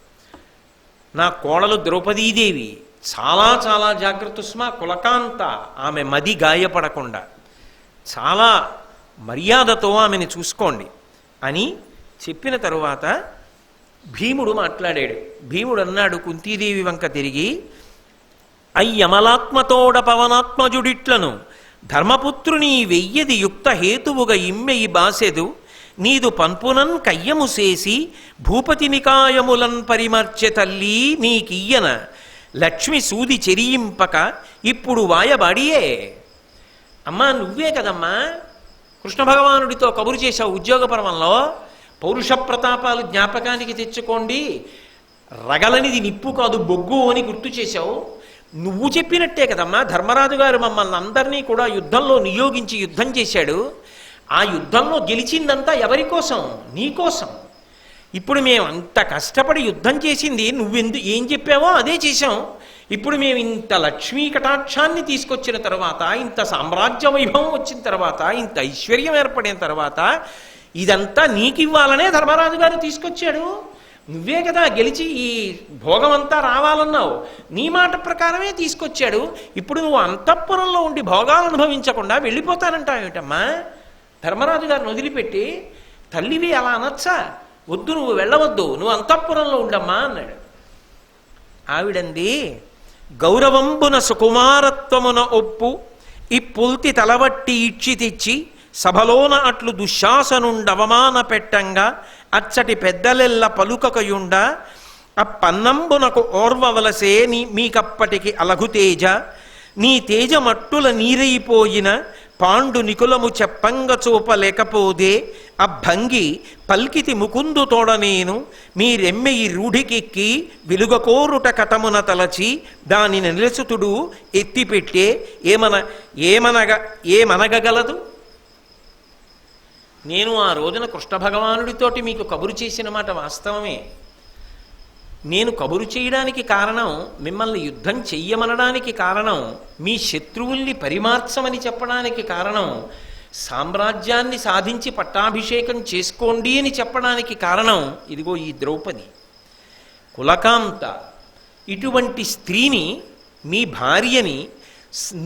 నా కోడలు ద్రౌపదీదేవి చాలా చాలా జాగ్రత్త సుమా, కులకాంత, ఆమె మది గాయపడకుండా చాలా మర్యాదతో ఆమెని చూసుకోండి అని చెప్పిన తరువాత భీముడు మాట్లాడాడు. భీముడు అన్నాడు కుంతీదేవి వంక తిరిగి, అయ్యమలాత్మతోడ పవనాత్మజుడిట్లను ధర్మపుత్రుని వెయ్యది యుక్త హేతువుగా ఇమ్మెయి బాసెదు నీదు పన్పునన్ కయ్యము చేసి భూపతి నికాయములన్ పరిమర్చె తల్లి నీకియ్యన లక్ష్మి సూది చెరియింపక ఇప్పుడు వాయబాడియే. అమ్మా నువ్వే కదమ్మా కృష్ణ భగవానుడితో కబురు చేశావు ఉద్యోగ పర్వంలో, పౌరుష ప్రతాపాలు జ్ఞాపకానికి తెచ్చుకోండి, రగలనిది నిప్పు కాదు బొగ్గు అని గుర్తు చేశావు. నువ్వు చెప్పినట్టే కదమ్మా ధర్మరాజు గారు మమ్మల్ని అందరినీ కూడా యుద్ధంలో నియోగించి యుద్ధం చేశాడు. ఆ యుద్ధంలో గెలిచిందంతా ఎవరి కోసం? నీ కోసం. ఇప్పుడు మేము అంత కష్టపడి యుద్ధం చేసింది ఏం చెప్పావో అదే చేశాం. ఇప్పుడు మేము ఇంత లక్ష్మీ కటాక్షాన్ని తీసుకొచ్చిన తర్వాత, ఇంత సామ్రాజ్య వైభవం వచ్చిన తర్వాత, ఇంత ఐశ్వర్యం ఏర్పడిన తర్వాత ఇదంతా నీకివ్వాలనే ధర్మరాజు గారు తీసుకొచ్చాడు. నువ్వే కదా గెలిచి ఈ భోగమంతా రావాలన్నావు, నీ మాట ప్రకారమే తీసుకొచ్చాడు. ఇప్పుడు నువ్వు అంతఃపురంలో ఉండి భోగాలు అనుభవించకుండా వెళ్ళిపోతానంటావేమిటమ్మా? ధర్మరాజు గారిని వదిలిపెట్టి తల్లివి అలా అనొచ్చా? వద్దు, నువ్వు వెళ్ళవద్దు, నువ్వు అంతఃపురంలో ఉండమ్మా అన్నాడు. ఆవిడంది, గౌరవంబున సుకుమారత్వమున ఒప్పు ఈ పుల్తి తలవట్టి ఇచ్చి తెచ్చి సభలోన అట్లు దుశ్శాసనుండవమాన పెట్టంగా అచ్చటి పెద్దలెల్ల పలుకకయుండ అప్పన్నంబునకు ఓర్వవలసే మీకప్పటికి అలఘుతేజ నీ తేజమట్టుల నీరైపోయిన పాండు నికులము చెప్పంగ చూపలేకపోదే అభంగి పల్కితి ముకుందు తోడనేను మీరెమ్మెయి రూఢికెక్కి విలుగకోరుట కటమున తలచి దానిని నిలసుతుడు ఎత్తిపెట్టే ఏమనగగలదు. నేను ఆ రోజున కృష్ణ భగవానుడితోటి మీకు కబురు చేసిన మాట వాస్తవమే. నేను కబురు చేయడానికి కారణం, మిమ్మల్ని యుద్ధం చెయ్యమనడానికి కారణం, మీ శత్రువుల్ని పరిమార్చమని చెప్పడానికి కారణం, సామ్రాజ్యాన్ని సాధించి పట్టాభిషేకం చేసుకోండి అని చెప్పడానికి కారణం ఇదిగో ఈ ద్రౌపది కులకాంత. ఇటువంటి స్త్రీని, మీ భార్యని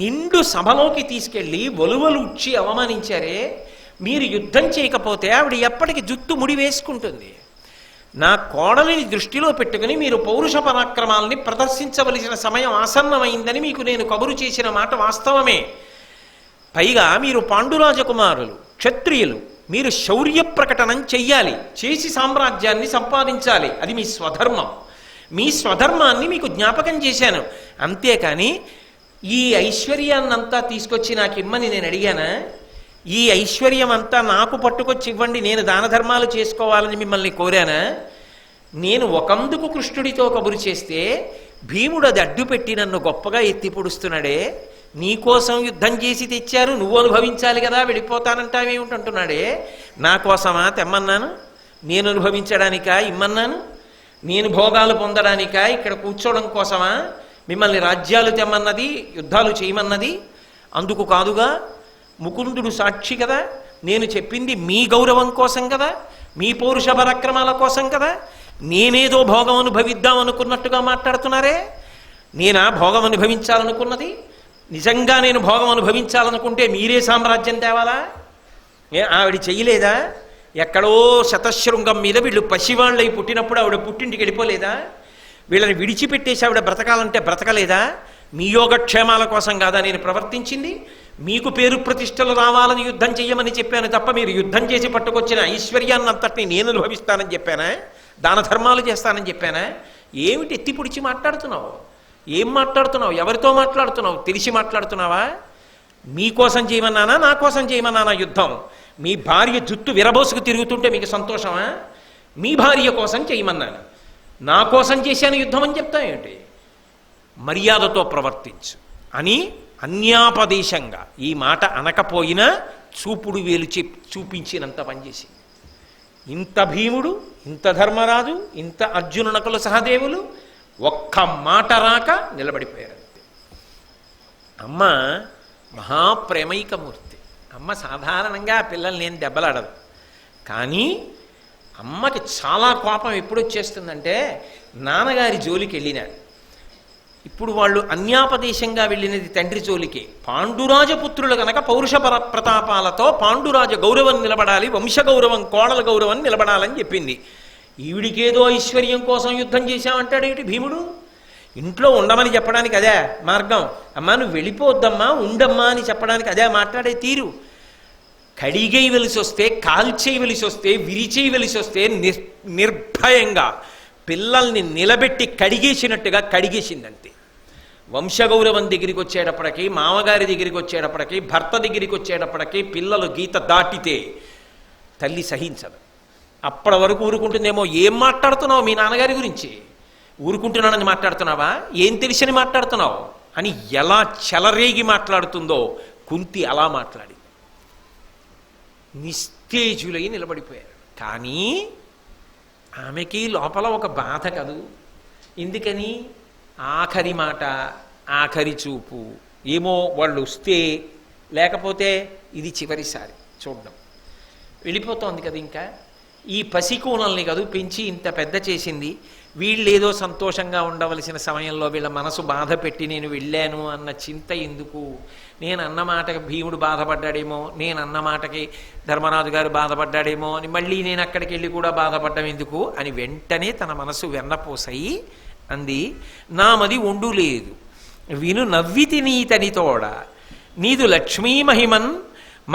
నిండు సభలోకి తీసుకెళ్ళి ఒలువలు ఉచ్చి అవమానించారే. మీరు యుద్ధం చేయకపోతే ఆవిడ ఎప్పటికీ జుట్టు ముడి వేసుకుంటుంది. నా కోడలిని దృష్టిలో పెట్టుకుని మీరు పౌరుష పరాక్రమాలని ప్రదర్శించవలసిన సమయం ఆసన్నమైందని మీకు నేను కబురు చేసిన మాట వాస్తవమే. పైగా మీరు పాండురాజకుమారులు, క్షత్రియులు, మీరు శౌర్య ప్రకటనం చెయ్యాలి, చేసి సామ్రాజ్యాన్ని సంపాదించాలి. అది మీ స్వధర్మం. మీ స్వధర్మాన్ని మీకు జ్ఞాపకం చేశాను. అంతేకాని ఈ ఐశ్వర్యాన్నంతా తీసుకొచ్చి నాకు ఇమ్మని నేను అడిగానా? ఈ ఐశ్వర్యం అంతా నాకు పట్టుకొచ్చి ఇవ్వండి, నేను దాన ధర్మాలు చేసుకోవాలని మిమ్మల్ని కోరానా? నేను ఒకందుకు కృష్ణుడితో కబురు చేస్తే భీముడు అది అడ్డుపెట్టి నన్ను గొప్పగా ఎత్తి పొడుస్తున్నాడే. నీకోసం యుద్ధం చేసి తెచ్చారు, నువ్వు అనుభవించాలి కదా, వెళ్ళిపోతానంటావేమిటంటున్నాడే. నా కోసమా తెమ్మన్నాను? నేను అనుభవించడానికా ఇమ్మన్నాను? నేను భోగాలు పొందడానికా ఇక్కడ కూర్చోవడం కోసమా మిమ్మల్ని రాజ్యాలు తెమ్మన్నది, యుద్ధాలు చేయమన్నది? అందుకు కాదుగా. ముకుందుడు సాక్షి కదా. నేను చెప్పింది మీ గౌరవం కోసం కదా, మీ పౌరుష పరాక్రమాల కోసం కదా. నేనేదో భోగం అనుభవిద్దాం అనుకున్నట్టుగా మాట్లాడుతున్నారే. నేనా భోగం అనుభవించాలనుకున్నది? నిజంగా నేను భోగం అనుభవించాలనుకుంటే మీరే సామ్రాజ్యం తేవాలా? ఆవిడ చెయ్యలేదా? ఎక్కడో శతశృంగం మీద వీళ్ళు పసివాళ్ళై పుట్టినప్పుడు ఆవిడ పుట్టింటికి వెళ్ళిపోలేదా? వీళ్ళని విడిచిపెట్టేసి ఆవిడ బ్రతకాలంటే బ్రతకలేదా? మీ యోగక్షేమాల కోసం కాదా నేను ప్రవర్తించింది? మీకు పేరు ప్రతిష్టలు రావాలని యుద్ధం చెయ్యమని చెప్పాను తప్ప మీరు యుద్ధం చేసి పట్టుకొచ్చిన ఐశ్వర్యాన్నంతటిని నేను అనుభవిస్తానని చెప్పానా? దాన ధర్మాలు చేస్తానని చెప్పానా? ఏమిటి ఎత్తి పొడిచి మాట్లాడుతున్నావు? ఏం మాట్లాడుతున్నావు? ఎవరితో మాట్లాడుతున్నావు? తెలిసి మాట్లాడుతున్నావా? మీకోసం చేయమన్నానా, నా కోసం చేయమన్నానా యుద్ధం? మీ భార్య జుట్టు విరబోసుకు తిరుగుతుంటే మీకు సంతోషమా? మీ భార్య కోసం చేయమన్నాను. నా కోసం చేశాను యుద్ధం అని చెప్తా ఏమిటి? మర్యాదతో ప్రవర్తించు అని అన్యాపదేశంగా ఈ మాట అనకపోయినా చూపుడు వేలు చూపించినంత పనిచేసింది. ఇంత భీముడు, ఇంత ధర్మరాజు, ఇంత అర్జునునకులు సహదేవులు ఒక్క మాట రాక నిలబడిపోయారంతే. అమ్మ మహాప్రేమైకమూర్తి. అమ్మ సాధారణంగా పిల్లల్ని నేను దెబ్బలాడదు. కానీ అమ్మకి చాలా కోపం ఎప్పుడు వచ్చేస్తుందంటే నాన్నగారి జోలికి వెళ్ళినాడు. ఇప్పుడు వాళ్ళు అన్యాపదేశంగా వెళ్ళినది తండ్రి జోలికే. పాండురాజపుత్రులు కనుక పౌరుష ప్రతాపాలతో పాండురాజ గౌరవం నిలబడాలి, వంశగౌరవం, కోడల గౌరవం నిలబడాలని చెప్పింది. ఈవిడికేదో ఐశ్వర్యం కోసం యుద్ధం చేశామంటాడు ఏమిటి భీముడు? ఇంట్లో ఉండమని చెప్పడానికి అదే మార్గం. అమ్మా నువ్వు వెళ్ళిపోవద్దమ్మా, ఉండమ్మా అని చెప్పడానికి అదే మాట్లాడే తీరు. కడిగేయవలసి వస్తే, కాల్చేయవలసి వస్తే, విరిచేయవలసి వస్తే నిర్భయంగా పిల్లల్ని నిలబెట్టి కడిగేసినట్టుగా కడిగేసిందంతే. వంశగౌరవం దగ్గరికి వచ్చేటప్పటికి, మామగారి దగ్గరికి వచ్చేటప్పటికి, భర్త దగ్గరికి వచ్చేటప్పటికి పిల్లలు గీత దాటితే తల్లి సహించదు. అప్పటి వరకు ఊరుకుంటుందేమో. ఏం మాట్లాడుతున్నావు మీ నాన్నగారి గురించి? ఊరుకుంటున్నానని మాట్లాడుతున్నావా? ఏం తెలిసని మాట్లాడుతున్నావు అని ఎలా చెలరేగి మాట్లాడుతుందో కుంతి అలా మాట్లాడి నిస్తేజులై నిలబడిపోయారు. కానీ ఆమెకి లోపల ఒక బాధ కదూ. ఎందుకని? ఆఖరి మాట, ఆఖరి చూపు, ఏమో వాళ్ళు వస్తే, లేకపోతే ఇది చివరిసారి చూడడం. వెళ్ళిపోతోంది కదా. ఇంకా ఈ పసికూనల్ని కదూ పెంచి ఇంత పెద్ద చేసింది. వీళ్ళేదో సంతోషంగా ఉండవలసిన సమయంలో వీళ్ళ మనసు బాధ పెట్టి నేను వెళ్ళాను అన్న చింత ఎందుకు? నేను అన్న మాటకి భీముడు బాధపడ్డాడేమో, నేను అన్న మాటకి ధర్మరాజు గారు బాధపడ్డాడేమో అని మళ్ళీ నేను అక్కడికి వెళ్ళి కూడా బాధపడ్డం ఎందుకు అని వెంటనే తన మనసు వెన్నపోసయి అంది, నామది ఒండు లేదు విను నవ్వితి నీతనితోడ నీదు లక్ష్మీ మహిమన్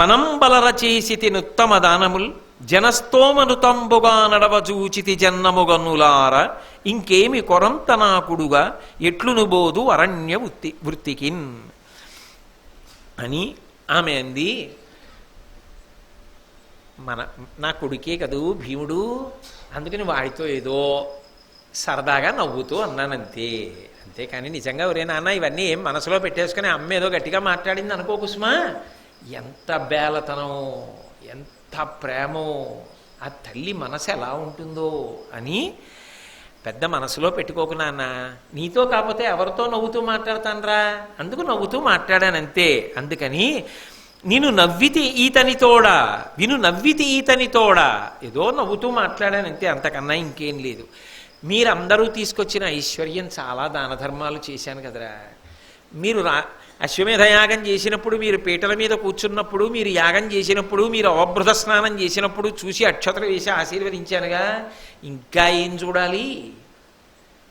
మనం బలర చేసితి నుత్తమ దానముల్ జనస్తోమనుతంబుగా నడవజూచితి జన్నముగన్నులార ఇంకేమి కొరంతనాకుడుగా ఎట్లును బోదు అరణ్య వృత్తికిన్ అని ఆమె అంది. నా కొడుకే కదూ భీముడు, అందుకని వాడితో ఏదో సరదాగా నవ్వుతూ అన్నానంతే. అంతేకాని నిజంగా ఒరే నాన్న ఇవన్నీ ఏం మనసులో పెట్టేసుకుని అమ్మ ఏదో గట్టిగా మాట్లాడింది అనుకో కుసుమా. ఎంత బేలతనం, ఎంత ప్రేమో, ఆ తల్లి మనసు ఎలా ఉంటుందో అని పెద్ద మనసులో పెట్టుకోకు నాన్న. నీతో కాకపోతే ఎవరితో నవ్వుతూ మాట్లాడతానరా, అందుకు నవ్వుతూ మాట్లాడానంతే. అందుకని నేను నవ్వితి ఈతనితోడా, విను నవ్వితి ఈతనితోడా, ఏదో నవ్వుతూ మాట్లాడానంతే, అంతకన్నా ఇంకేం లేదు. మీరందరూ తీసుకొచ్చిన ఐశ్వర్యం చాలా దాన ధర్మాలు చేశాను కదరా. మీరు అశ్వమేధ యాగం చేసినప్పుడు, మీరు పీటల మీద కూర్చున్నప్పుడు, మీరు యాగం చేసినప్పుడు, మీరు అవబృత స్నానం చేసినప్పుడు చూసి అక్షతలు వేసి ఆశీర్వదించానుగా, ఇంకా ఏం చూడాలి?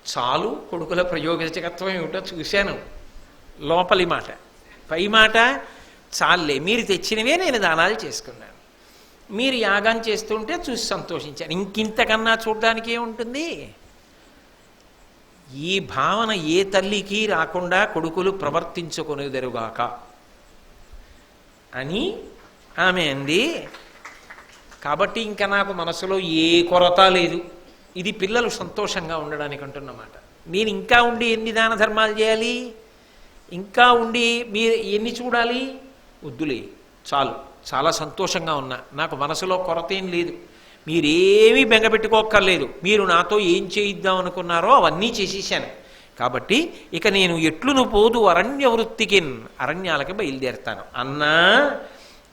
చాలు కొడుకుల ప్రయోజకత్వం ఏమిటో చూశాను. లోపలి మాట, పై మాట చాలే, మీరు తెచ్చినవే నేను దానాలు చేసుకున్నాను, మీరు యాగం చేస్తుంటే చూసి సంతోషించాను, ఇంకింతకన్నా చూడడానికి ఏముంటుంది? ఈ భావన ఏ తల్లికి రాకుండా కొడుకులు ప్రవర్తించుకొనేదరుగాక అని ఆమె అంది. కాబట్టి ఇంకా నాకు మనసులో ఏ కొరత లేదు. ఇది పిల్లలు సంతోషంగా ఉండడానికి అంటున్నమాట. నేను ఇంకా ఉండి ఎన్ని దాన ధర్మాలు చేయాలి? ఇంకా ఉండి మీరు ఎన్ని చూడాలి? వద్దులే, చాలు, చాలా సంతోషంగా ఉన్నా, నాకు మనసులో కొరత ఏం లేదు, మీరేమీ బెంగపెట్టుకోక్కర్లేదు, మీరు నాతో ఏం చేయిద్దాం అనుకున్నారో అవన్నీ చేసేసాను. కాబట్టి ఇక నేను ఎట్లును పోదు అరణ్య వృత్తికిన్, అరణ్యాలకి బయలుదేరుతాను అన్నా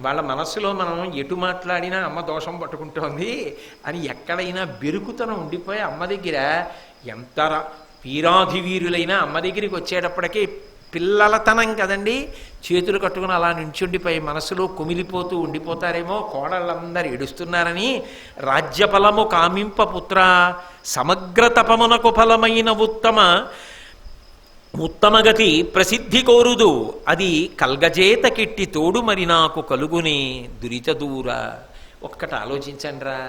వాళ్ళ మనస్సులో మనం ఎటు మాట్లాడినా అమ్మ దోషం పట్టుకుంటోంది అని ఎక్కడైనా బెరుకుతనం ఉండిపోయి అమ్మ దగ్గర ఎంత వీరాధివీరులైనా అమ్మ దగ్గరికి వచ్చేటప్పటికీ పిల్లలతనం కదండి, చేతులు కట్టుకుని అలా నించుండిపోయి మనసులో కుమిలిపోతూ ఉండిపోతారేమో, కోడళ్ళందరూ ఏడుస్తున్నారని. రాజ్యఫలము కామింప పుత్ర సమగ్ర తపమునకు ఫలమైన ఉత్తమగతి ప్రసిద్ధి కోరుదు, అది కల్గజేత కిట్టి తోడు మరి నాకు కలుగునే దురిత దూర. ఒక్కటి ఆలోచించండిరా,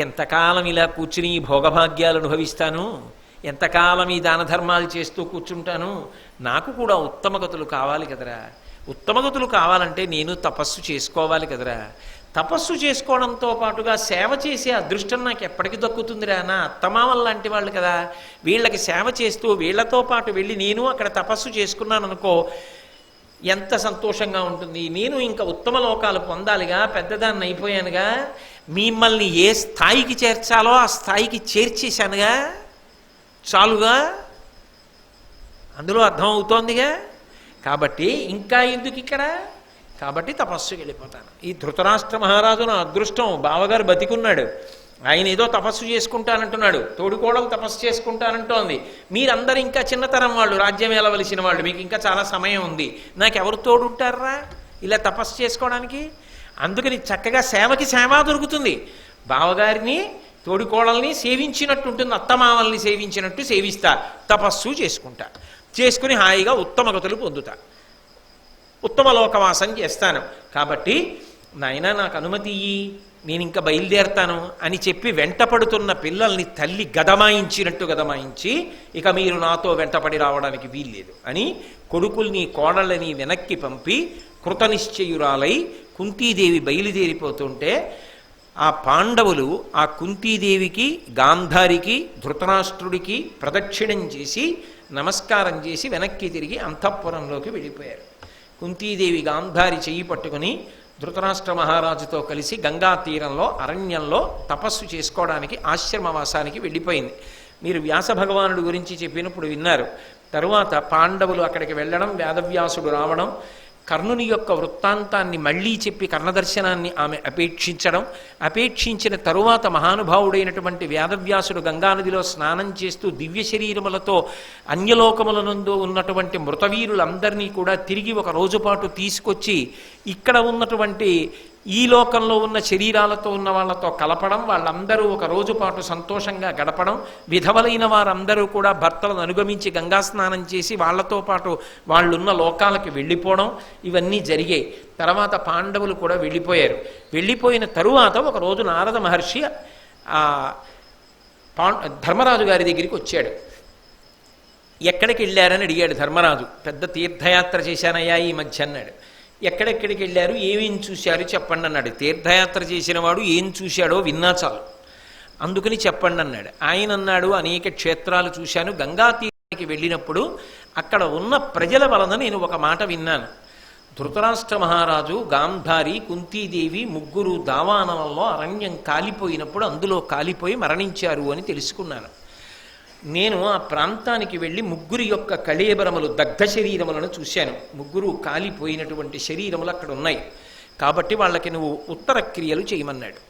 ఎంతకాలం ఇలా కూర్చుని భోగభాగ్యాలు అనుభవిస్తాను, ఎంతకాలం ఈ దాన ధర్మాలు చేస్తూ కూర్చుంటాను, నాకు కూడా ఉత్తమగతులు కావాలి కదరా. ఉత్తమగతులు కావాలంటే నేను తపస్సు చేసుకోవాలి కదరా. తపస్సు చేసుకోవడంతో పాటుగా సేవ చేసే అదృష్టం నాకు ఎప్పటికి దక్కుతుందిరా. నా అత్తమామలు లాంటి వాళ్ళు కదా, వీళ్ళకి సేవ చేస్తూ వీళ్లతో పాటు వెళ్ళి నేను అక్కడ తపస్సు చేసుకున్నాను అనుకో, ఎంత సంతోషంగా ఉంటుంది. నేను ఇంకా ఉత్తమ లోకాలు పొందాలిగా, పెద్దదాన్ని అయిపోయానుగా, మిమ్మల్ని ఏ స్థాయికి చేర్చాలో ఆ స్థాయికి చేర్చేశానుగా, చాలుగా, అందులో అర్థం అవుతోందిగా. కాబట్టి ఇంకా ఎందుకు ఇక్కడ? కాబట్టి తపస్సుకి వెళ్ళిపోతాను. ఈ ధృతరాష్ట్ర మహారాజు నా అదృష్టం, బావగారు బతికున్నాడు, ఆయన ఏదో తపస్సు చేసుకుంటానంటున్నాడు, తోడుకోడలు తపస్సు చేసుకుంటానంటోంది. మీరందరూ ఇంకా చిన్నతరం వాళ్ళు, రాజ్యం ఏలవలసిన వాళ్ళు, మీకు ఇంకా చాలా సమయం ఉంది, నాకెవరు తోడుంటారా ఇలా తపస్సు చేసుకోవడానికి? అందుకని చక్కగా సేవకి సేవ దొరుకుతుంది. బావగారిని తోడుకోడల్ని సేవించినట్టు ఉంటుంది, అత్తమామల్ని సేవించినట్టు సేవిస్తా, తపస్సు చేసుకుంటా, చేసుకుని హాయిగా ఉత్తమ గతులు పొందుతా, ఉత్తమ లోకవాసం చేస్తాను. కాబట్టి నాయన నాకు అనుమతి ఇయ్యి, నేను ఇంకా బయలుదేరతాను అని చెప్పి వెంటపడుతున్న పిల్లల్ని తల్లి గదమాయించినట్టు గదమాయించి, ఇక మీరు నాతో వెంటపడి రావడానికి వీల్లేదు అని కొడుకుల్ని కోడళ్ళని వెనక్కి పంపి కృతనిశ్చయురాలై కుంతీదేవి బయలుదేరిపోతుంటే ఆ పాండవులు ఆ కుంతీదేవికి, గాంధారికి, ధృతరాష్ట్రుడికి ప్రదక్షిణం చేసి నమస్కారం చేసి వెనక్కి తిరిగి అంతఃపురంలోకి వెళ్ళిపోయారు. కుంతీదేవి గాంధారి చెయ్యి పట్టుకుని ధృతరాష్ట్ర మహారాజుతో కలిసి గంగా తీరంలో అరణ్యంలో తపస్సు చేసుకోవడానికి ఆశ్రమవాసానికి వెళ్ళిపోయింది. మీరు వ్యాస భగవానుడి గురించి చెప్పినప్పుడు విన్నారు. తరువాత పాండవులు అక్కడికి వెళ్ళడం, వేదవ్యాసుడు రావడం, కర్ణుని యొక్క వృత్తాంతాన్ని మళ్ళీ చెప్పి కర్ణదర్శనాన్ని ఆమె అపేక్షించిన తరువాత మహానుభావుడైనటువంటి వేదవ్యాసుడు గంగానదిలో స్నానం చేస్తూ దివ్య శరీరములతో అన్యలోకములనందు ఉన్నటువంటి మృతవీరులందరినీ కూడా తిరిగి ఒక రోజు పాటు తీసుకొచ్చి ఇక్కడ ఉన్నటువంటి ఈ లోకంలో ఉన్న శరీరాలతో ఉన్న వాళ్ళతో కలపడం, వాళ్ళందరూ ఒక రోజు పాటు సంతోషంగా గడపడం, విధవలైన వారందరూ కూడా భర్తలను అనుగమించి గంగా స్నానం చేసి వాళ్లతో పాటు వాళ్ళున్న లోకాలకి వెళ్ళిపోవడం, ఇవన్నీ జరిగాయి. తర్వాత పాండవులు కూడా వెళ్ళిపోయారు. వెళ్ళిపోయిన తరువాత ఒకరోజు నారద మహర్షి ధర్మరాజు గారి దగ్గరికి వచ్చాడు. ఎక్కడికి వెళ్ళారని అడిగాడు ధర్మరాజు. పెద్ద తీర్థయాత్ర చేశానయ్యా ఈ మధ్య అన్నాడు. ఎక్కడెక్కడికి వెళ్ళారు, ఏమేం చూశారు చెప్పండి అన్నాడు. తీర్థయాత్ర చేసిన వాడు ఏం చూశాడో విన్నా చాలు, అందుకని చెప్పండి అన్నాడు. ఆయన అన్నాడు, అనేక క్షేత్రాలు చూశాను, గంగా తీరానికి వెళ్ళినప్పుడు అక్కడ ఉన్న ప్రజల వలన నేను ఒక మాట విన్నాను. ధృతరాష్ట్ర మహారాజు, గాంధారి, కుంతీదేవి ముగ్గురు దావానలంలో అరణ్యం కాలిపోయినప్పుడు అందులో కాలిపోయి మరణించారు అని తెలుసుకున్నాను. నేను ఆ ప్రాంతానికి వెళ్ళి ముగ్గురి యొక్క కళేబరములు, దగ్ధ శరీరములను చూశాను. ముగ్గురు కాలిపోయినటువంటి శరీరములు అక్కడ ఉన్నాయి. కాబట్టి వాళ్ళకి నువ్వు ఉత్తర క్రియలు చేయమన్నాడు.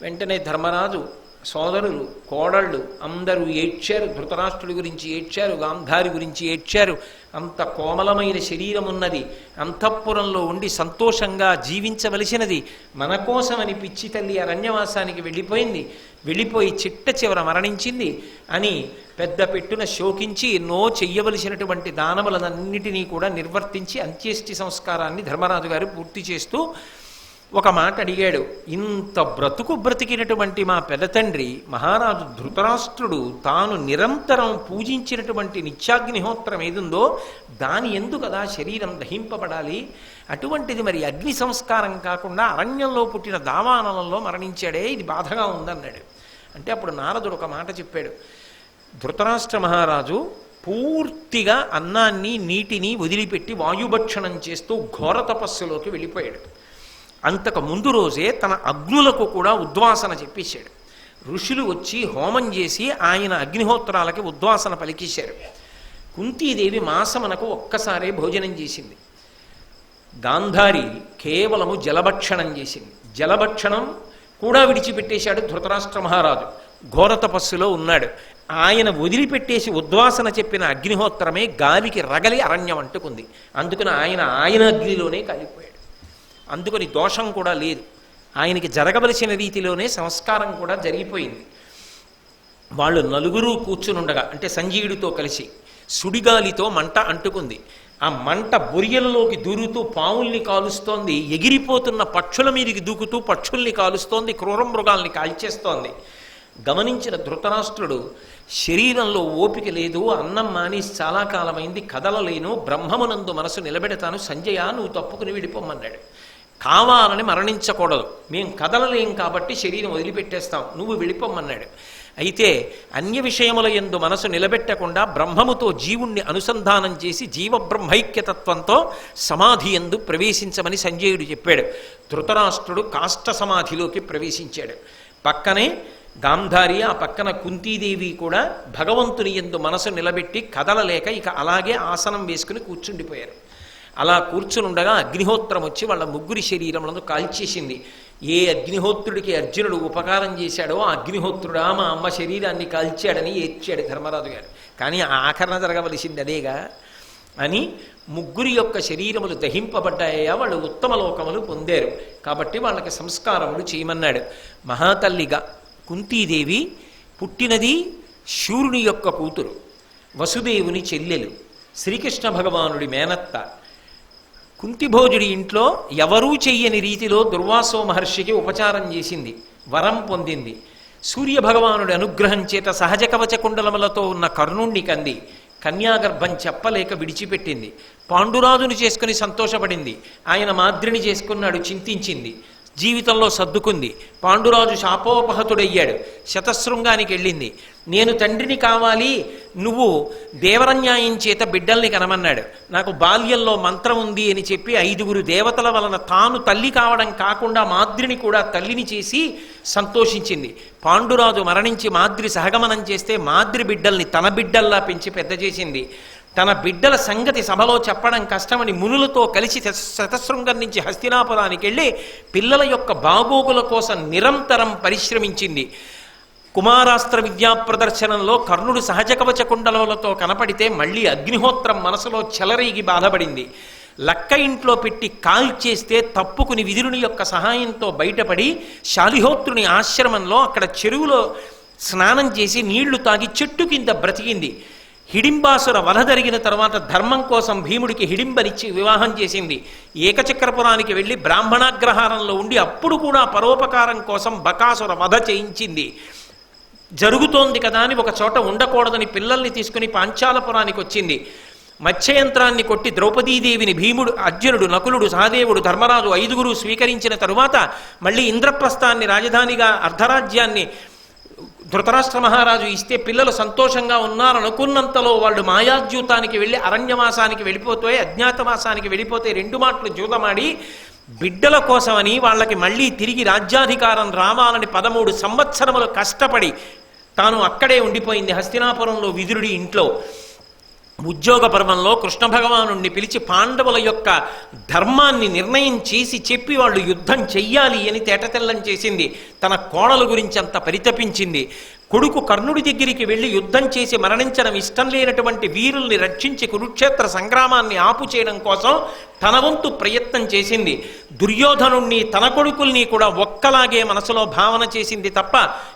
వెంటనే ధర్మరాజు సోదరులు, కోడళ్ళు అందరూ ఏడ్చారు. ధృతరాష్ట్రుడి గురించి ఏడ్చారు, గాంధారి గురించి ఏడ్చారు. అంత కోమలమైన శరీరం ఉన్నది, అంతఃపురంలో ఉండి సంతోషంగా జీవించవలసినది, మన కోసమని పిచ్చి తల్లి అరణ్యవాసానికి వెళ్ళిపోయింది, వెళ్ళిపోయి చిట్ట చివర మరణించింది అని పెద్ద పెట్టున శోకించి ఎన్నో చెయ్యవలసినటువంటి దానములనన్నిటినీ కూడా నిర్వర్తించి అంత్యేష్టి సంస్కారాన్ని ధర్మరాజు గారు పూర్తి చేస్తూ ఒక మాట అడిగాడు. ఇంత బ్రతుకు బ్రతికినటువంటి మా పెదతండ్రి మహారాజు ధృతరాష్ట్రుడు తాను నిరంతరం పూజించినటువంటి నిత్యాగ్నిహోత్రం ఏదుందో దాని ఎందు కదా శరీరం దహింపబడాలి, అటువంటిది మరి అగ్ని సంస్కారం కాకుండా అరణ్యంలో పుట్టిన దావానలంలో మరణించాడే, ఇది బాధగా ఉందన్నాడు. అంటే అప్పుడు నారదుడు ఒక మాట చెప్పాడు. ధృతరాష్ట్ర మహారాజు పూర్తిగా అన్నాన్ని నీటిని వదిలిపెట్టి వాయుభక్షణం చేస్తూ ఘోర తపస్సులోకి వెళ్ళిపోయాడు. అంతకు ముందు రోజే తన అగ్నులకు కూడా ఉద్వాసన చెప్పేశాడు. ఋషులు వచ్చి హోమం చేసి ఆయన అగ్నిహోత్రాలకి ఉద్వాసన పలికేశారు. కుంతీదేవి మాసమనకు ఒక్కసారే భోజనం చేసింది. గాంధారి కేవలము జలభక్షణం చేసింది. జలభక్షణం కూడా విడిచిపెట్టేశాడు ధృతరాష్ట్ర మహారాజు. ఘోర తపస్సులో ఉన్నాడు. ఆయన వదిలిపెట్టేసి ఉద్వాసన చెప్పిన అగ్నిహోత్రమే గాలికి రగలి అరణ్యం అంటుకుంది. అందుకని ఆయన అగ్నిలోనే కాలిపోయాడు. అందుకని దోషం కూడా లేదు. ఆయనకి జరగవలసిన రీతిలోనే సంస్కారం కూడా జరిగిపోయింది. వాళ్ళు నలుగురు కూర్చునుండగా, అంటే సంజీవుడితో కలిసి సుడిగాలితో మంట అంటుకుంది. ఆ మంట బొరియలలోకి దూరుతూ పావుల్ని కాలుస్తోంది, ఎగిరిపోతున్న పక్షుల మీదకి దూకుతూ పక్షుల్ని కాలుస్తోంది, క్రూర మృగాల్ని కాల్చేస్తోంది. గమనించిన ధృతరాష్ట్రుడు శరీరంలో ఓపిక లేదు, అన్నం మానేసి చాలా కాలమైంది, కదలలేను, బ్రహ్మమునందు మనసు నిలబెడతాను, సంజయ నువ్వు తప్పుకుని విడిపోమన్నాడు. కావాలని మరణించకూడదు, మేం కదలలేం కాబట్టి శరీరం వదిలిపెట్టేస్తాం, నువ్వు వెళ్ళిపోమన్నాడు. అయితే అన్య విషయముల యందు మనసు నిలబెట్టకుండా బ్రహ్మముతో జీవుణ్ణి అనుసంధానం చేసి జీవబ్రహ్మైక్యతత్వంతో సమాధి యందు ప్రవేశించమని సంజయుడు చెప్పాడు. ధృతరాష్ట్రుడు కాష్ట సమాధిలోకి ప్రవేశించాడు. పక్కనే గాంధారి, ఆ పక్కన కుంతీదేవి కూడా భగవంతుని యందు మనసు నిలబెట్టి కదలలేక ఇక అలాగే ఆసనం వేసుకుని కూర్చుండిపోయారు. అలా కూర్చునుండగా అగ్నిహోత్రం వచ్చి వాళ్ళ ముగ్గురి శరీరములను కాల్చేసింది. ఏ అగ్నిహోత్రుడికి అర్జునుడు ఉపకారం చేశాడో ఆ అగ్నిహోత్రుడా మా అమ్మ శరీరాన్ని కాల్చాడని ఏడ్చాడు ధర్మరాజు గారు. కానీ ఆఖరణ జరగవలసింది అదేగా అని ముగ్గురి యొక్క శరీరములు దహింపబడ్డాయా, వాళ్ళు ఉత్తమ లోకములు పొందారు కాబట్టి వాళ్ళకి సంస్కారములు చేయమన్నాడు. మహాతల్లిగా కుంతీదేవి పుట్టినది శూరుని యొక్క కూతురు, వసుదేవుని చెల్లెలు, శ్రీకృష్ణ భగవానుడి మేనత్త. కుంతిభోజుడి ఇంట్లో ఎవరూ చెయ్యని రీతిలో దుర్వాసో మహర్షికి ఉపచారం చేసింది, వరం పొందింది. సూర్యభగవానుడి అనుగ్రహం చేత సహజ కవచ కుండలములతో ఉన్న కర్ణుణ్ణి కంది. కన్యాగర్భం చెప్పలేక విడిచిపెట్టింది. పాండురాజుని చేసుకుని సంతోషపడింది. ఆయన మాద్రిని చేసుకున్నాడు, చింతించింది. జీవితంలో సర్దుకుంది. పాండురాజు శాపోపహతుడయ్యాడు. శతశృంగానికి వెళ్ళింది. నేను తండ్రిని కావాలి, నువ్వు దేవరన్యాయం చేత బిడ్డల్ని కనమన్నాడు. నాకు బాల్యంలో మంత్రం ఉంది అని చెప్పి 5 దేవతల వలన తాను తల్లి కావడం కాకుండా మాద్రిని కూడా తల్లిని చేసి సంతోషించింది. పాండురాజు మరణించి మాద్రి సహగమనం చేస్తే మాద్రి బిడ్డల్ని తన బిడ్డల్లా పెంచి పెద్ద చేసింది. తన బిడ్డల సంగతి సభలో చెప్పడం కష్టమని మునులతో కలిసి శతశృంగం నుంచి హస్తినాపురానికి వెళ్ళి పిల్లల యొక్క బాగోగుల కోసం నిరంతరం పరిశ్రమించింది. కుమారాస్త్ర విద్యా ప్రదర్శనంలో కర్ణుడు సహజ కవచ కుండలతో కనపడితే మళ్ళీ అగ్నిహోత్రం మనసులో చెలరేగి బాధపడింది. లక్క ఇంట్లో పెట్టి కాల్చేస్తే తప్పుకుని విదురుని యొక్క సహాయంతో బయటపడి శాలిహోత్రుని ఆశ్రమంలో అక్కడ చెరువులో స్నానం చేసి నీళ్లు తాగి చెట్టు కింద బ్రతికింది. హిడింబాసుర వధ జరిగిన తర్వాత ధర్మం కోసం భీముడికి హిడింబనిచ్చి వివాహం చేసింది. ఏకచక్రపురానికి వెళ్ళి బ్రాహ్మణాగ్రహారంలో ఉండి అప్పుడు కూడా పరోపకారం కోసం బకాసుర వధ చేయించింది. జరుగుతోంది కదా అని ఒక చోట ఉండకూడదని పిల్లల్ని తీసుకుని పాంచాలపురానికి వచ్చింది. మత్స్యయంత్రాన్ని కొట్టి ద్రౌపదీదేవిని భీముడు, అర్జునుడు, నకులుడు, సహదేవుడు, ధర్మరాజు 5 స్వీకరించిన తరువాత మళ్ళీ ఇంద్రప్రస్థాన్ని రాజధానిగా అర్ధరాజ్యాన్ని ధృతరాష్ట్ర మహారాజు ఇస్తే పిల్లలు సంతోషంగా ఉన్నారనుకున్నంతలో వాళ్ళు మాయాద్యూతానికి వెళ్ళి అరణ్యవాసానికి వెళ్ళిపోతే, అజ్ఞాతవాసానికి వెళ్ళిపోతే 2 మాటలు జూదమాడి బిడ్డల కోసమని వాళ్ళకి మళ్ళీ తిరిగి రాజ్యాధికారం రావాలని 13 సంవత్సరములు కష్టపడి తాను అక్కడే ఉండిపోయింది హస్తినాపురంలో విదురుడి ఇంట్లో. ఉద్యోగ పర్వంలో కృష్ణ భగవానుణ్ణి పిలిచి పాండవుల యొక్క ధర్మాన్ని నిర్ణయం చేసి చెప్పి వాళ్ళు యుద్ధం చెయ్యాలి అని తేటతెల్లం చేసింది. తన కోడలు గురించి అంత పరితపించింది. కొడుకు కర్ణుడి దగ్గరికి వెళ్ళి యుద్ధం చేసి మరణించడం ఇష్టం లేనటువంటి వీరుల్ని రక్షించి కురుక్షేత్ర సంగ్రామాన్ని ఆపు చేయడం కోసం తన వంతు ప్రయత్నం చేసింది. దుర్యోధనుణ్ణి తన కొడుకుల్ని కూడా ఒక్కలాగే మనసులో భావన చేసింది తప్ప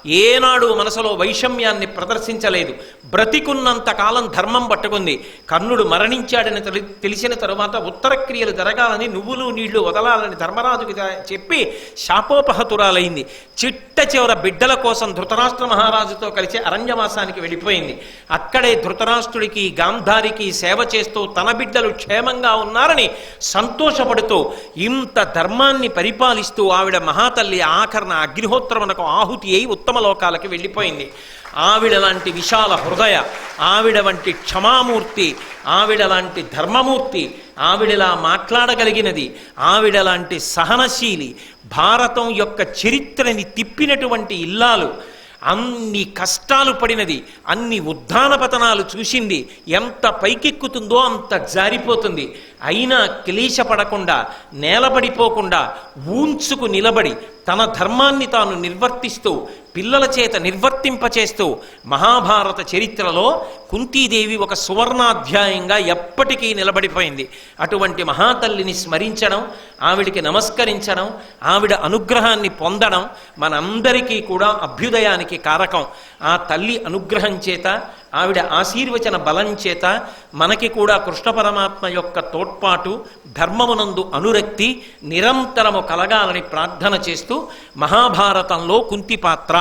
ఏనాడు మనసులో వైషమ్యాన్ని ప్రదర్శించలేదు. బ్రతికున్నంత కాలం ధర్మం పట్టుకుంది. కర్ణుడు మరణించాడని తెలిసిన తరువాత ఉత్తర క్రియలు జరగాలని నువ్వులు నీళ్లు వదలాలని ధర్మరాజుకి చెప్పి శాపోపహతురాలైంది. చిట్ట చివర బిడ్డల కోసం ధృతరాష్ట్ర మహారాజుతో కలిసి అరణ్యవాసానికి వెళ్ళిపోయింది. అక్కడే ధృతరాష్ట్రుడికి గాంధారికి సేవ చేస్తూ తన బిడ్డలు క్షేమంగా ఉన్నారని సంతోషపడుతూ ఇంత ధర్మాన్ని పరిపాలిస్తూ ఆవిడ మహాతల్లి ఆఖరణ అగ్నిహోత్రమునకు ఆహుతి అయి ఉత్తమ లోకాలకి వెళ్ళిపోయింది. ఆవిడ లాంటి విశాల హృదయ, ఆవిడ వంటి క్షమామూర్తి, ఆవిడ లాంటి ధర్మమూర్తి, ఆవిడలా మాట్లాడగలిగినది, ఆవిడ లాంటి సహనశీలి, భారతం యొక్క చరిత్రని తిప్పినటువంటి ఇల్లాలు, అన్ని కష్టాలు పడినది, అన్ని ఉద్ధాన పతనాలు చూసింది, ఎంత పైకెక్కుతుందో అంత జారిపోతుంది. అయినా క్లేశపడకుండా నేలబడిపోకుండా ఊంచుకు నిలబడి తన ధర్మాన్ని తాను నిర్వర్తిస్తూ పిల్లల చేత నిర్వర్తింపచేస్తూ మహాభారత చరిత్రలో కుంతీదేవి ఒక సువర్ణాధ్యాయంగా ఎప్పటికీ నిలబడిపోయింది. అటువంటి మహాతల్లిని స్మరించడం, ఆవిడికి నమస్కరించడం, ఆవిడ అనుగ్రహాన్ని పొందడం మనందరికీ కూడా అభ్యుదయానికి కారకం. ఆ తల్లి అనుగ్రహం చేత, ఆవిడ ఆశీర్వచన బలం చేత మనకి కూడా కృష్ణ పరమాత్మ యొక్క తోడ్పాటు, ధర్మమునందు అనురక్తి నిరంతరము కలగాలని ప్రార్థన చేస్తూ మహాభారతంలో కుంతి పాత్ర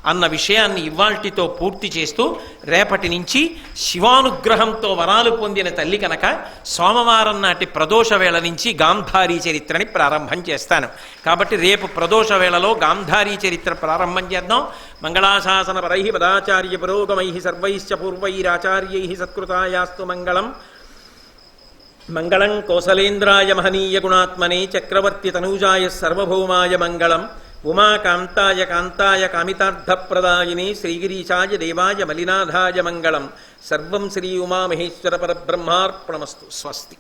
అన్న విషయాన్ని ఇవాల్టితో పూర్తి చేస్తూ రేపటి నుంచి శివానుగ్రహంతో వరాలు పొందిన తల్లి కనుక సోమవారం నాటి ప్రదోష వేళ నుంచి గాంధారీ చరిత్రని ప్రారంభం చేస్తాను. కాబట్టి రేపు ప్రదోష వేళలో గాంధారీ చరిత్ర ప్రారంభం చేద్దాం. మంగళాశాసన పరై పదాచార్య పురోగమై సర్వైశ్చ పూర్వైరాచార్యై సత్కృతాయాస్తు మంగళం. మంగళం కోసలేంద్రాయ మహనీయ గుణాత్మనే చక్రవర్తి తనూజాయ సర్వభౌమాయ మంగళం. ఉమాకాంతాయ కాంతాయ కామితార్థప్రదాయిని శ్రీగిరీశాయ దేవాయ మలినాథాయ మంగళం. సర్వం శ్రీ ఉమామహేశ్వర పరబ్రహ్మార్పణమస్తు. స్వస్తి.